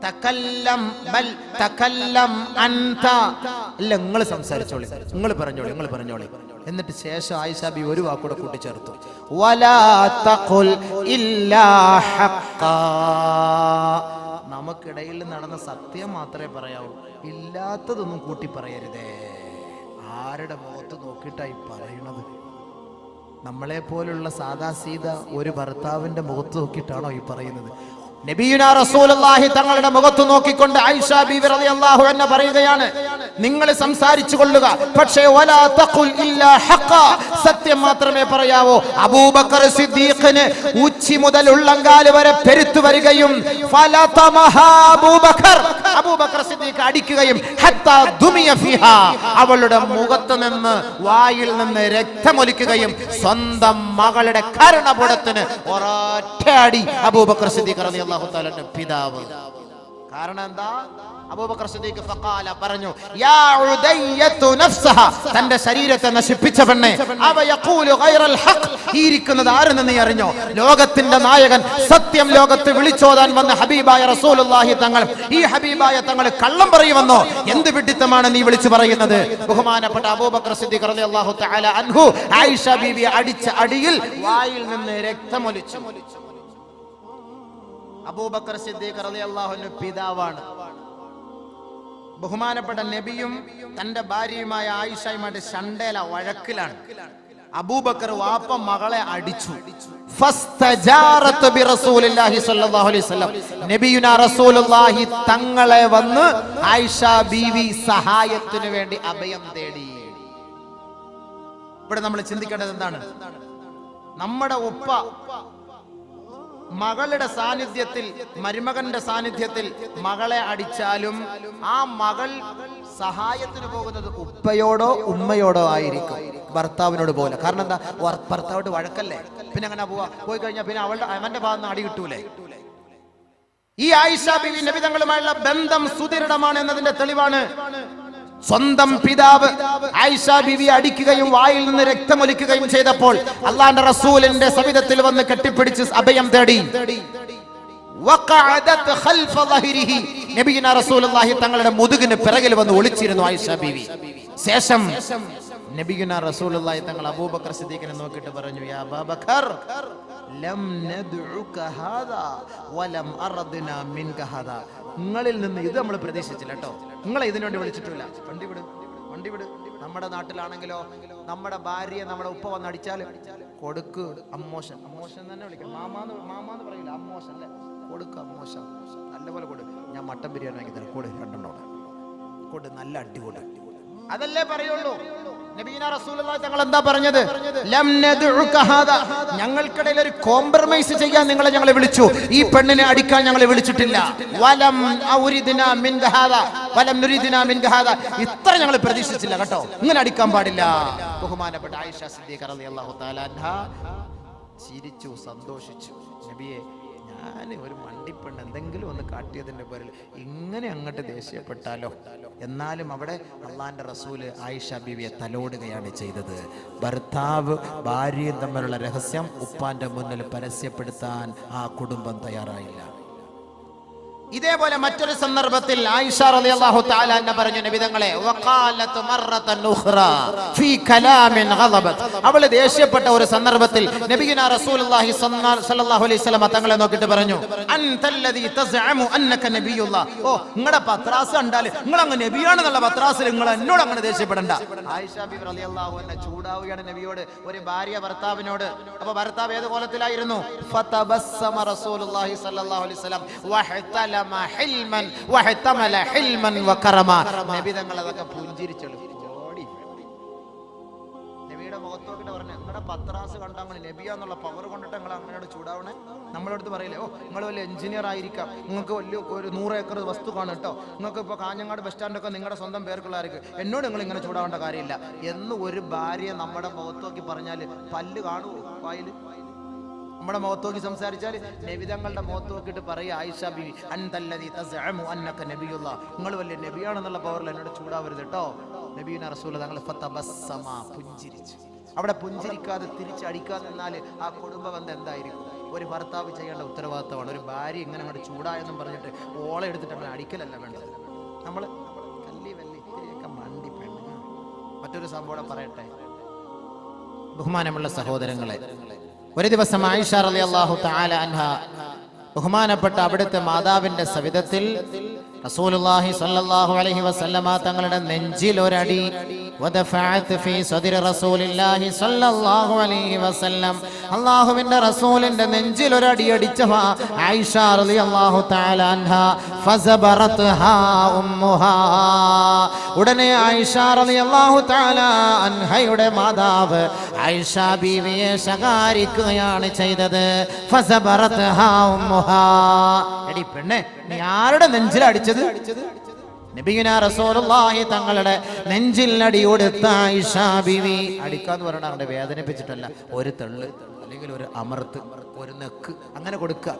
തകല്ലം ബൽ തകല്ലം അൻത, അല്ല നിങ്ങൾ സംസാരിച്ചോളി, നിങ്ങൾ പറഞ്ഞോളി. എന്നിട്ട് ശേഷം ആയിഷ ബീവി ഒരു വാക്കൂടെ കൂട്ടിച്ചേർത്തു, വലാ തഖുൽ ഇല്ലാ ഹഖ്ഖാ, നമുക്കിടയിൽ നടന്ന സത്യം മാത്രമേ പറയാവൂ, ഇല്ലാത്തതൊന്നും കൂട്ടി പറയരുതേ. ആരുടെ മുഖത്ത് നോക്കിയിട്ടായി പറയണത്? നമ്മളെ പോലുള്ള സാദാ സീത ഒരു ഭർത്താവിന്റെ മുഖത്ത് നോക്കിയിട്ടാണോ ഈ പറയുന്നത്? നബിയുനാ റസൂലുള്ളാഹി തങ്ങളുടെ മുഖത്ത് നോക്കിക്കൊണ്ട് ആയിഷ ബീവി റളിയല്ലാഹു അൻഹ പറയുകയാണ്, നിങ്ങൾ സംസാരിച്ചു കൊള്ളുക, പക്ഷേ വലാ തഖുൽ ഇല്ലാ ഹഖ്ഖാ, സത്യം മാത്രമേ പറയാവൂ. അബൂബക്കർ സിദ്ദീഖിന് ഉച്ചി മുതൽ ഉള്ളങ്കാല് വരെ പെരുത്തു വരികയും അബൂബക്കർ സിദ്ദീഖ് അടിക്കുകയും ഹത്താ ദുമിയ ഫിഹാ, അവളുടെ മുഖത്ത് നിന്ന് വായിൽ നിന്ന് രക്തമൊലിക്കുകയും സ്വന്തം മകളുടെ കർണപുടത്തിന് ഒരൊറ്റ അടി അബൂബക്കർ സിദ്ദീഖ് റളിയല്ലാഹു അള്ളാഹു പിതാവ്. കാരണം എന്താ? അബൂബക്കർ സിദ്ദീഖ് ഫഖാല പറഞ്ഞു, യാ ഉദയ്യതു നഫ്സഹ, തന്റെ ശരീരത്തെ നശിപ്പിച്ച പെണ്ണെ, അവ യഖൂലു ഗൈറൽ ഹഖ്, ഈ ഇരിക്കുന്നത് ആരെന്ന് നീ അറിഞ്ഞോ? ലോകത്തിന്റെ നായകൻ, സത്യം ലോകത്ത് വിളിച്ചോതാൻ വന്ന ഹബീബായ റസൂലുള്ളാഹി തങ്ങൾ, ഈ ഹബീബായ തങ്ങൾ കള്ളം പറയുമെന്നോ? എന്ത് വിഡിത്തമാണ് നീ വിളിച്ചു പറയുന്നത്? ബഹുമാനപ്പെട്ട അബൂബക്കർ സിദ്ദീഖ് റളിയല്ലാഹു തആല അൻഹു ആയിഷ ബീവി അടിച്ച അടിയിൽ വായിൽ നിന്ന് രക്തമൊലിച്ചു. അബൂബക്കർ സിദ്ദീഖ് റളിയല്ലാഹു അൻഹു പിതാവാണ്. ബഹുമാനപ്പെട്ട നബിയും തന്റെ ഭാര്യയുമായ ആയിഷയുമായിട്ട് ശണ്ടേല വഴക്കിലാണ്. അബൂബക്കർ വാപ്പ മകളെ അടിച്ചു. ഫസ്തജാറത് ബിറസൂലില്ലാഹി സ്വല്ലല്ലാഹു അലൈഹി വസല്ലം, നബിയുനാ റസൂലുള്ളാഹി തങ്ങളെ വന്ന് ആയിഷ ബീവി സഹായത്തിനു വേണ്ടി അഭയം തേടി. ഇവിടെ നമ്മൾ ചിന്തിക്കേണ്ടത് എന്താണ്? നമ്മുടെ ഉപ്പ മകളുടെ സാന്നിധ്യത്തിൽ, മരുമകന്റെ സാന്നിധ്യത്തിൽ മകളെ അടിച്ചാലും ആ മകൾ സഹായത്തിന് പോകുന്നത് ഉപ്പയോടോ ഉമ്മയോടോ ആയിരിക്കും, ഭർത്താവിനോട് പോലെ. കാരണം എന്താ? ഭർത്താവോട് വഴക്കല്ലേ, പിന്നെ അങ്ങനെ പോയി കഴിഞ്ഞാൽ പിന്നെ അവന്റെ ഭാഗത്ത് നിന്ന് അടി കിട്ടൂലേ? ഈ ആയിഷ ബീവി നബി തങ്ങളുമായുള്ള ബന്ധം സുദൃഢമാണ് എന്നതിന്റെ തെളിവാണ് സ്വന്തം പിതാവ് ആയിഷ ബീവി അടിക്കുകയും വായിൽ നിന്ന് രക്തമൊലിക്കുകയും ചെയ്തപ്പോൾ അള്ളാഹുവിന്റെ റസൂലിന്റെ സവിധത്തിൽ വന്ന് കെട്ടിപ്പിടിച്ച് അഭയം തേടി. വഖഅദത് ഖൽഫ ദഹരിഹി, നബിയുനാ റസൂലുള്ളാഹി തങ്ങളുടെ മുതുകിന് പിറകിൽ വന്ന് ഒളിച്ചിരുന്നു ആയിഷ ബീവി. ശേഷം നബിയുനാ റസൂലുള്ളാഹി തങ്ങൾ അബൂബക്കർ സിദ്ദീഖിനെ നോക്കിയിട്ട് പറഞ്ഞു, യാ അബൂബക്കർ ലം നദ്ഉക ഹാദാ വലം അർദ്നാ മിൻക ഹാദാ, നിങ്ങളിൽ നിന്ന് ഇത് നമ്മൾ പ്രതീക്ഷിച്ചില്ല കേട്ടോ, നിങ്ങളെ ഇതിനു വേണ്ടി വിളിച്ചിട്ടില്ല. വണ്ടി വിട്. നമ്മുടെ നാട്ടിലാണെങ്കിലോ നമ്മുടെ ഭാര്യയെ നമ്മുടെ ഉപ്പ വന്ന് അടിച്ചാൽ കൊടുക്ക് അമ്മോശൻ തന്നെ വിളിക്കണം. മാമാന്ന് പറയില്ല, അമ്മോശൻ അല്ലേ, കൊടുക്ക് അമ്മോശൻ, നല്ലപോലെ കൊടു. ഞാൻ മട്ടൻ ബിരിയാണി വാങ്ങി തരാം, കൊടു, രണ്ടെണ്ണം കൊടു, നല്ല അടി കൊടു, അതല്ലേ പറയുള്ളൂ. നബിയുനാ റസൂലുള്ളാഹി തങ്ങൾ എന്താ പറഞ്ഞത്? ലം നദ്ഉക ഹാദാ, ഞങ്ങൾക്കിടയിൽ ഒരു കോംപ്രമൈസ് ചെയ്യാൻ നിങ്ങളെ ഞങ്ങളെ വിളിച്ചു, ഈ പെണ്ണിനെ അടിക്കാൻ ഞങ്ങളെ വിളിച്ചിട്ടില്ല. വലം ഔരിദ്നാ മിൻക ഹാദാ വലം നുരിദ്നാ മിൻക ഹാദാ, ഇത്ര ഞങ്ങൾ പ്രതീക്ഷിച്ചില്ല കേട്ടോ, ഇങ്ങനെ അടിക്കാൻ പാടില്ല. ബഹുമാനപ്പെട്ട ആയിഷ സിദ്ദീഖ റളിയല്ലാഹു തആല അൻഹ ചിരിച്ചു, സന്തോഷിച്ചു. നബിയെ, ഞാൻ ഒരു മണ്ടിപ്പെണ്ണ് എന്തെങ്കിലും ഒന്ന് കാട്ടിയതിൻ്റെ പേരിൽ ഇങ്ങനെ അങ്ങോട്ട് ദേഷ്യപ്പെട്ടാലോ. എന്നാലും അവിടെ അള്ളാന്റെ റസൂല് ആയിഷ ബീവിയെ തലോടുകയാണ് ചെയ്തത്. ഭർത്താവ് ഭാര്യയും തമ്മിലുള്ള രഹസ്യം ഉപ്പാന്റെ മുന്നിൽ പരസ്യപ്പെടുത്താൻ ആ കുടുംബം തയ്യാറായില്ല. ഇതേപോലെ മറ്റൊരു സന്ദർഭത്തിൽ ആയിഷ റളിയല്ലാഹു തആല അൻഹ പറഞ്ഞു, നബി തങ്ങളെ വഖാലത്ത് മറത്തൻ ഉഖ്റ ഫീ കലാമിൻ ഗളബത്, അവൾ ദേഷ്യപ്പെട്ട ഒരു സന്ദർഭത്തിൽ നബിയുനാ റസൂലുള്ളാഹി സ്വല്ലല്ലാഹു അലൈഹി വസല്ലം തങ്ങളെ നോക്കിയിട്ട് പറഞ്ഞു, അൻതല്ലദീ തസ്അമു അന്നക നബിയുല്ലാഹ്, ഓ നിങ്ങളുടെ പത്രാസ് കണ്ടാൽ നിങ്ങൾ അങ്ങ് നബിയാണെന്നുള്ള പത്രാസിൽ നിങ്ങൾ എന്നോട് അങ്ങനെ ദേഷ്യപ്പെടണ്ട. ആയിഷ ബിബി റളിയല്ലാഹു അൻഹ ചൂടാവുകയാണ് നബിയോട്, ഒരു ഭാര്യ ഭർത്താവിനോട്. അപ്പോൾ ഭർത്താവ് ഏത് കോലത്തിലായിരുന്നു? ഫതബസ്സമ റസൂലുള്ളാഹി സ്വല്ലല്ലാഹു അലൈഹി വസല്ലം വഹതല നബി തങ്ങൾ അതൊക്കെ പുഞ്ചിരിച്ചെടുത്തു. നബിയുടെ മുഖത്തോക്കിട്ട് പറഞ്ഞു, നിങ്ങളുടെ പത്രാസ് കണ്ടാൽ നബിയാന്നുള്ള പവർ കൊണ്ടിട്ട് നിങ്ങൾ അങ്ങനെയോട് ചൂടാവണേ. നമ്മളടുത്ത് പറയില്ലേ, ഓ നിങ്ങൾ വലിയ എഞ്ചിനീയർ ആയിരിക്കാം, നിങ്ങൾക്ക് വലിയ ഒരു 100 ഏക്കർ വസ്തു കാണും കേട്ടോ, നിങ്ങൾക്ക് ഇപ്പോൾ കാഞ്ഞങ്ങാട് ബസ് സ്റ്റാൻഡൊക്കെ നിങ്ങളുടെ സ്വന്തം പേർക്കുള്ളവർക്ക്, എന്നോട് നിങ്ങൾ ഇങ്ങനെ ചൂടാവേണ്ട കാര്യമില്ല എന്ന് ഒരു ഭാര്യ നമ്മുടെ മുഖത്തോക്കി പറഞ്ഞാൽ പല്ല് കാണുമോ വായിൽ? നമ്മുടെ മുഖത്തോക്കി സംസാരിച്ചാൽ നബിതങ്ങളുടെ മുഖത്ത് നോക്കിയിട്ട് പറയുക, ആയിഷ ബിബി അൻതല്ലദീ തസ്അമു അന്നക നബിയുല്ലാഹ്, നിങ്ങൾ വലിയ നബിയാണെന്നുള്ള പവറിൽ എന്നോട് ചൂടാവരുത് കേട്ടോ. നബിയുനാ റസൂൽ തങ്ങൾ ഫതബസ്സമ, പുഞ്ചിരിച്ചു. അവിടെ പുഞ്ചിരിക്കാതെ തിരിച്ചടിക്കാതെ നിന്നാൽ ആ കുടുംബ ബന്ധം എന്തായിരിക്കും? ഒരു ഭർത്താവ് ചെയ്യേണ്ട ഉത്തരവാദിത്തമാണ്. ഒരു ഭാര്യ ഇങ്ങനെ അങ്ങോട്ട് ചൂടായെന്നും പറഞ്ഞിട്ട് ഓളെ എടുത്തിട്ട് അങ്ങനെ അടിക്കലല്ല വേണ്ടത്. നമ്മൾ കല്ലി വല്ലി ഇത്തിരിയൊക്കെ മണ്ടി പെണ്ണ്. മറ്റൊരു സംഭവം പറയട്ടെ, ബഹുമാനമുള്ള സഹോദരങ്ങളെ, ഒരു ദിവസം ആയിഷ റളിയല്ലാഹു തആല അൻഹ ബഹുമാനപ്പെട്ട അവിടുത്തെ മാതാവിന്റെ സവിധത്തിൽ റസൂലുള്ളാഹി സ്വല്ലല്ലാഹു അലൈഹി വസല്ലമ തങ്ങളുടെ നെഞ്ചിൽ ഒരടി, വദഫഅത് ഫീ സദ്രി റസൂലില്ലാഹി സ്വല്ലല്ലാഹു അലൈഹി വസല്ലം, അല്ലാഹുവിന്റെ റസൂലിന്റെ നെഞ്ചിൽ ഒരടി അടിച്ച ആയിഷ റളിയല്ലാഹു തആല അൻഹ ഫസബറത്ഹാ ഉമ്മുഹാ, ഉടനെ ആയിഷ റളിയല്ലാഹു തആല അൻഹയുടെ മാതാവ് ആയിഷ ബീവിയെ ശകാരിക്കുകയാണ് ചെയ്തത്. ഫസബറത്ഹാ ഉമ്മുഹാ, എടി പെണ്ണേ നീ ആരുടെ നെഞ്ചിൽ അടിച്ചത്? നബിയുനാ റസൂലുള്ളാഹി തങ്ങളുടെ നെഞ്ചിൽ അടി കൊടുത്ത ആയിഷ ബീവി. അടിക്കാന്ന് പറഞ്ഞാൽ വേദനിപ്പിച്ചിട്ടല്ല, ഒരു തെള്ള് അല്ലെങ്കിൽ ഒരു അമർത്ത്, ഒരു നെക്ക് അങ്ങനെ കൊടുക്കുക.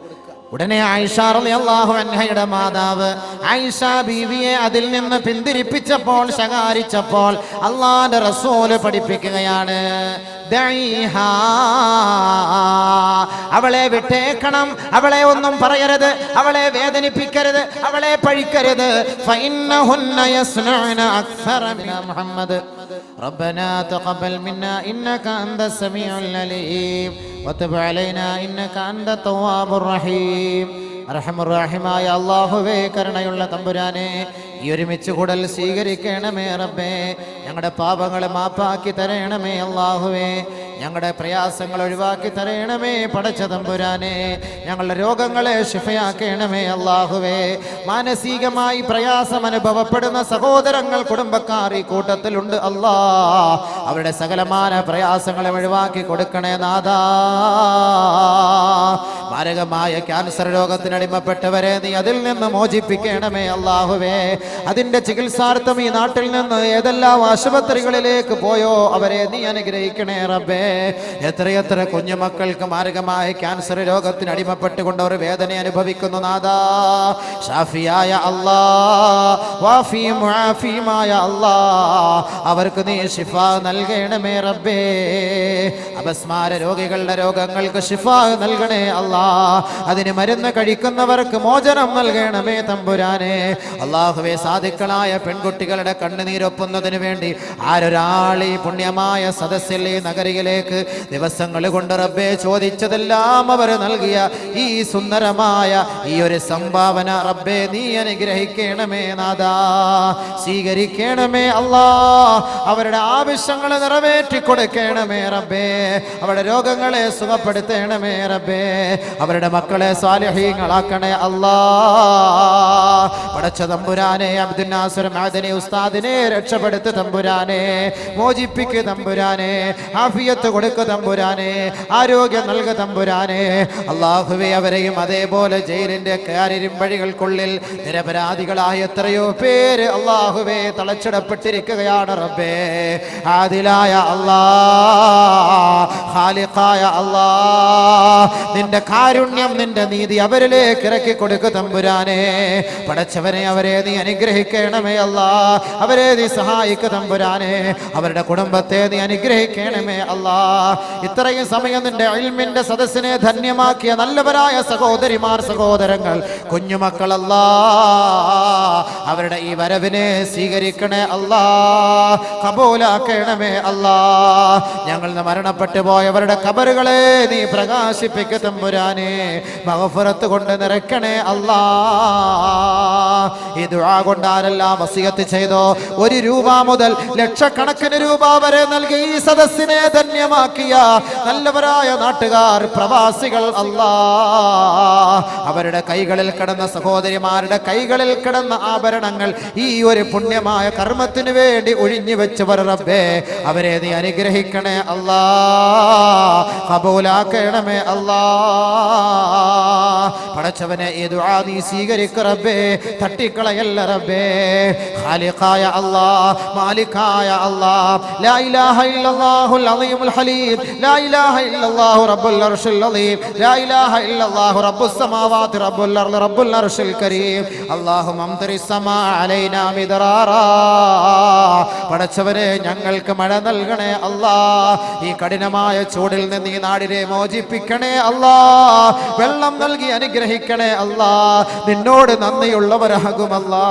ഉടനെ ആയിഷ റളിയല്ലാഹു അൻഹയുടെ മാതാവ് ആയിഷ ബീവിയെ അതിൽ നിന്ന് പിന്തിരിപ്പിച്ചപ്പോൾ, ശകാരിച്ചപ്പോൾ അല്ലാഹുവിന്റെ റസൂൽ പഠിപ്പിക്കുകയാണ്, അവളെ വിട്ടേക്കണം, അവളെ ഒന്നും പറയരുത്, അവളെ വേദനിപ്പിക്കരുത്, അവളെ പഴിക്കരുത്. ഫഇന്നഹുന്ന യസ്നഉന അക്സറ മിന മുഹമ്മദ് റബ്ബനാ തഖബ്ബൽ മിന്നാ ഇന്നക അൻത സമീഉൽ അലീം വതബ് അലൈനാ ഇന്നക അൻത തവ്വാബുർ റഹീം. അർഹമുർറഹീമായ അല്ലാഹുവേ, കരുണയുള്ള തമ്പുരാനെ, ഈ ഒരുമിച്ച് കൂടൽ സ്വീകരിക്കണമേ റബ്ബേ. ഞങ്ങളുടെ പാപങ്ങളെ മാപ്പാക്കി തരണമേ അല്ലാഹുവേ. ഞങ്ങളുടെ പ്രയാസങ്ങൾ ഒഴിവാക്കി തരണമേ പടച്ച തമ്പുരാനെ. ഞങ്ങളുടെ രോഗങ്ങളെ ശിഫയാക്കണമേ അല്ലാഹുവേ. മാനസികമായി പ്രയാസം അനുഭവപ്പെടുന്ന സഹോദരങ്ങൾ, കുടുംബക്കാർ ഈ കൂട്ടത്തിലുണ്ട് അല്ലാ. അവരുടെ സകലമാന പ്രയാസങ്ങളെ ഒഴിവാക്കി കൊടുക്കണേ നാഥാ. മാരകമായ ക്യാൻസർ രോഗത്തിനടിമപ്പെട്ടവരെ നീ അതിൽ നിന്ന് മോചിപ്പിക്കണമേ അല്ലാഹുവേ. അതിന്റെ ചികിത്സാർത്ഥം ഈ നാട്ടിൽ നിന്ന് ഏതെല്ലാം ആശുപത്രികളിലേക്ക് പോയോ അവരെ നീ അനുഗ്രഹിക്കണേ റബ്ബേ. എത്രയെത്ര കുഞ്ഞുമക്കൾക്ക് മാരകമായ ക്യാൻസർ രോഗത്തിന് അടിമപ്പെട്ടുകൊണ്ട് അവർ വേദന അനുഭവിക്കുന്നു നാഥാ. ഷാഫിയായ അല്ലാ, വാഫിയും മുആഫിയുമായ അല്ലാ, അവർക്ക് നീ ശിഫ നൽകണമേ റബ്ബേ. അപസ്മാര രോഗികളുടെ രോഗങ്ങൾക്ക് ശിഫ നൽകണേ അല്ലാ. അതിന് മരുന്ന് കഴിക്കുന്നവർക്ക് മോചനം നൽകണമേ തമ്പുരാനെ. അല്ലാഹുവേ, സാധുക്കളായ പെൺകുട്ടികളുടെ കണ്ണുനീരൊപ്പുന്നതിന് വേണ്ടി ആരൊരാൾ ഈ പുണ്യമായ സദസ്സിൽ ഈ നഗരിയിലേക്ക് ദിവസങ്ങൾ കൊണ്ട് റബ്ബേ ചോദിച്ചതെല്ലാം അവർ നൽകിയ ഈ സുന്ദരമായ ഈ ഒരു സംഭാവന റബ്ബേ നീ അനുഗ്രഹിക്കണമേ നാഥാ. സ്വീകരിക്കണമേ അല്ലാ. അവരുടെ ആവശ്യങ്ങൾ നിറവേറ്റി കൊടുക്കണമേ റബ്ബേ. അവരുടെ രോഗങ്ങളെ സുഖപ്പെടുത്തണമേ റബ്ബേ. അവരുടെ മക്കളെ സാലിഹീങ്ങളാക്കണേ അല്ലാ. പടച്ച തമ്പുരാനെ, അബ്ദുൽ നാസർ മഅദനി ഉസ്താദിനെ രക്ഷപ്പെടുത്ത് തമ്പുരാനെ. മോചിപ്പിക്ക് തമ്പുരാനെ. ആഫിയത്ത് കൊടുക്ക് തമ്പുരാനെ. ആരോഗ്യം നൽക തമ്പുരാനെ. അല്ലാഹുവേ, അവരെയും അതേപോലെ ജയിലിന്റെ കാരിരുമ്പഴികൾക്കുള്ളിൽ നിരപരാധികളായ എത്രയോ പേര് അല്ലാഹുവേ തളച്ചിടപ്പെട്ടിരിക്കുകയാണ് റബ്ബേ. ആദിലായ അല്ലാ, ഖാലിഖായ അല്ലാ, നിന്റെ കാരുണ്യം, നിന്റെ നീതി അവരിലേക്ക് ഇറക്കി കൊടുക്കു തമ്പുരാനെ. പടച്ചവനെ, അവരെ നീ അനുഗ്രഹിക്കണമേ അല്ലാ, അവരെ നീ സഹായിക്കു തമ്പുരാനെ, അവരുടെ കുടുംബത്തെ നീ അനുഗ്രഹിക്കണമേ അല്ലാ. ഇത്രയും സമയം നിന്റെ ഇൽമിന്റെ സദസ്സിനെ ധന്യമാക്കിയ നല്ലവരായ സഹോദരിമാർ, സഹോദരങ്ങൾ, കുഞ്ഞുമക്കളല്ലാ, അവരുടെ ഈ വരവിനെ സ്വീകരിക്കണേ അല്ലാ, കബൂലാക്കണമേ അല്ലാ. ഞങ്ങൾ മരണപ്പെട്ടു പോയവരുടെ ഖബറുകളെ നീ പ്രകാശിപ്പിക്കു തമ്പുരാനെ, മഗ്ഫിറത്ത് കൊണ്ട് നിറയ്ക്കണേ അല്ലാ. ഈ ദുആ കൊണ്ട് ആരെല്ലാം വസിയത്ത് ചെയ്തോ, 1 രൂപ മുതൽ ലക്ഷക്കണക്കിന് രൂപ വരെ നൽകി ഈ സദസ്സിനെ ധന്യമാക്കിയ നല്ലവരായ നാട്ടുകാർ, പ്രവാസികൾ അല്ലാ, അവരുടെ കൈകളിൽ കിടന്ന, സഹോദരിമാരുടെ കൈകളിൽ കിടന്ന ആഭരണങ്ങൾ ഈ ഒരു പുണ്യമായ കർമ്മത്തിന് വേണ്ടി ഒഴിഞ്ഞു വെച്ചവർ റബ്ബേ, അവരെ നീ അനുഗ്രഹിക്കണേ അല്ലാ, കബൂലാക്കണമേ അല്ലാ. പടച്ചവനെ, ഈ ദുആ നീ സ്വീകരിക്കു റബ്ബേ, തട്ടിക്കളയല്ല റബ്ബേ. ഖാലിഖായ അല്ലാ, മാലിക്കായ അല്ലാ, ലാ ഇലാഹ ഇല്ലല്ലാഹുൽ അളീമുൽ ഹലീം, ലാ ഇലാഹ ഇല്ലല്ലാഹു റബ്ബുൽ അർശിൽ അളീം, ലാ ഇലാഹ ഇല്ലല്ലാഹു റബ്ബുസ് സമാവാതി റബ്ബുൽ അർളി റബ്ബുൽ അർശിൽ കരീം, അല്ലാഹുമ്മ അംതിറിസ് സമാ അലൈനാ മിദ്റാറാ. പടച്ചവനെ, ഞങ്ങൾക്ക് മഴ നൽകണേ അല്ലാ, ഈ കഠിനമായ ചൂടിൽ നിന്ന് ഈ നാടിനെ മോചിപ്പിക്കണേ അല്ലാ, വെള്ളം നൽകി അനുഗ്രഹിക്കണേ അല്ലാ, നിന്നോട് നന്ദിയുള്ളവരാകുമല്ലാ.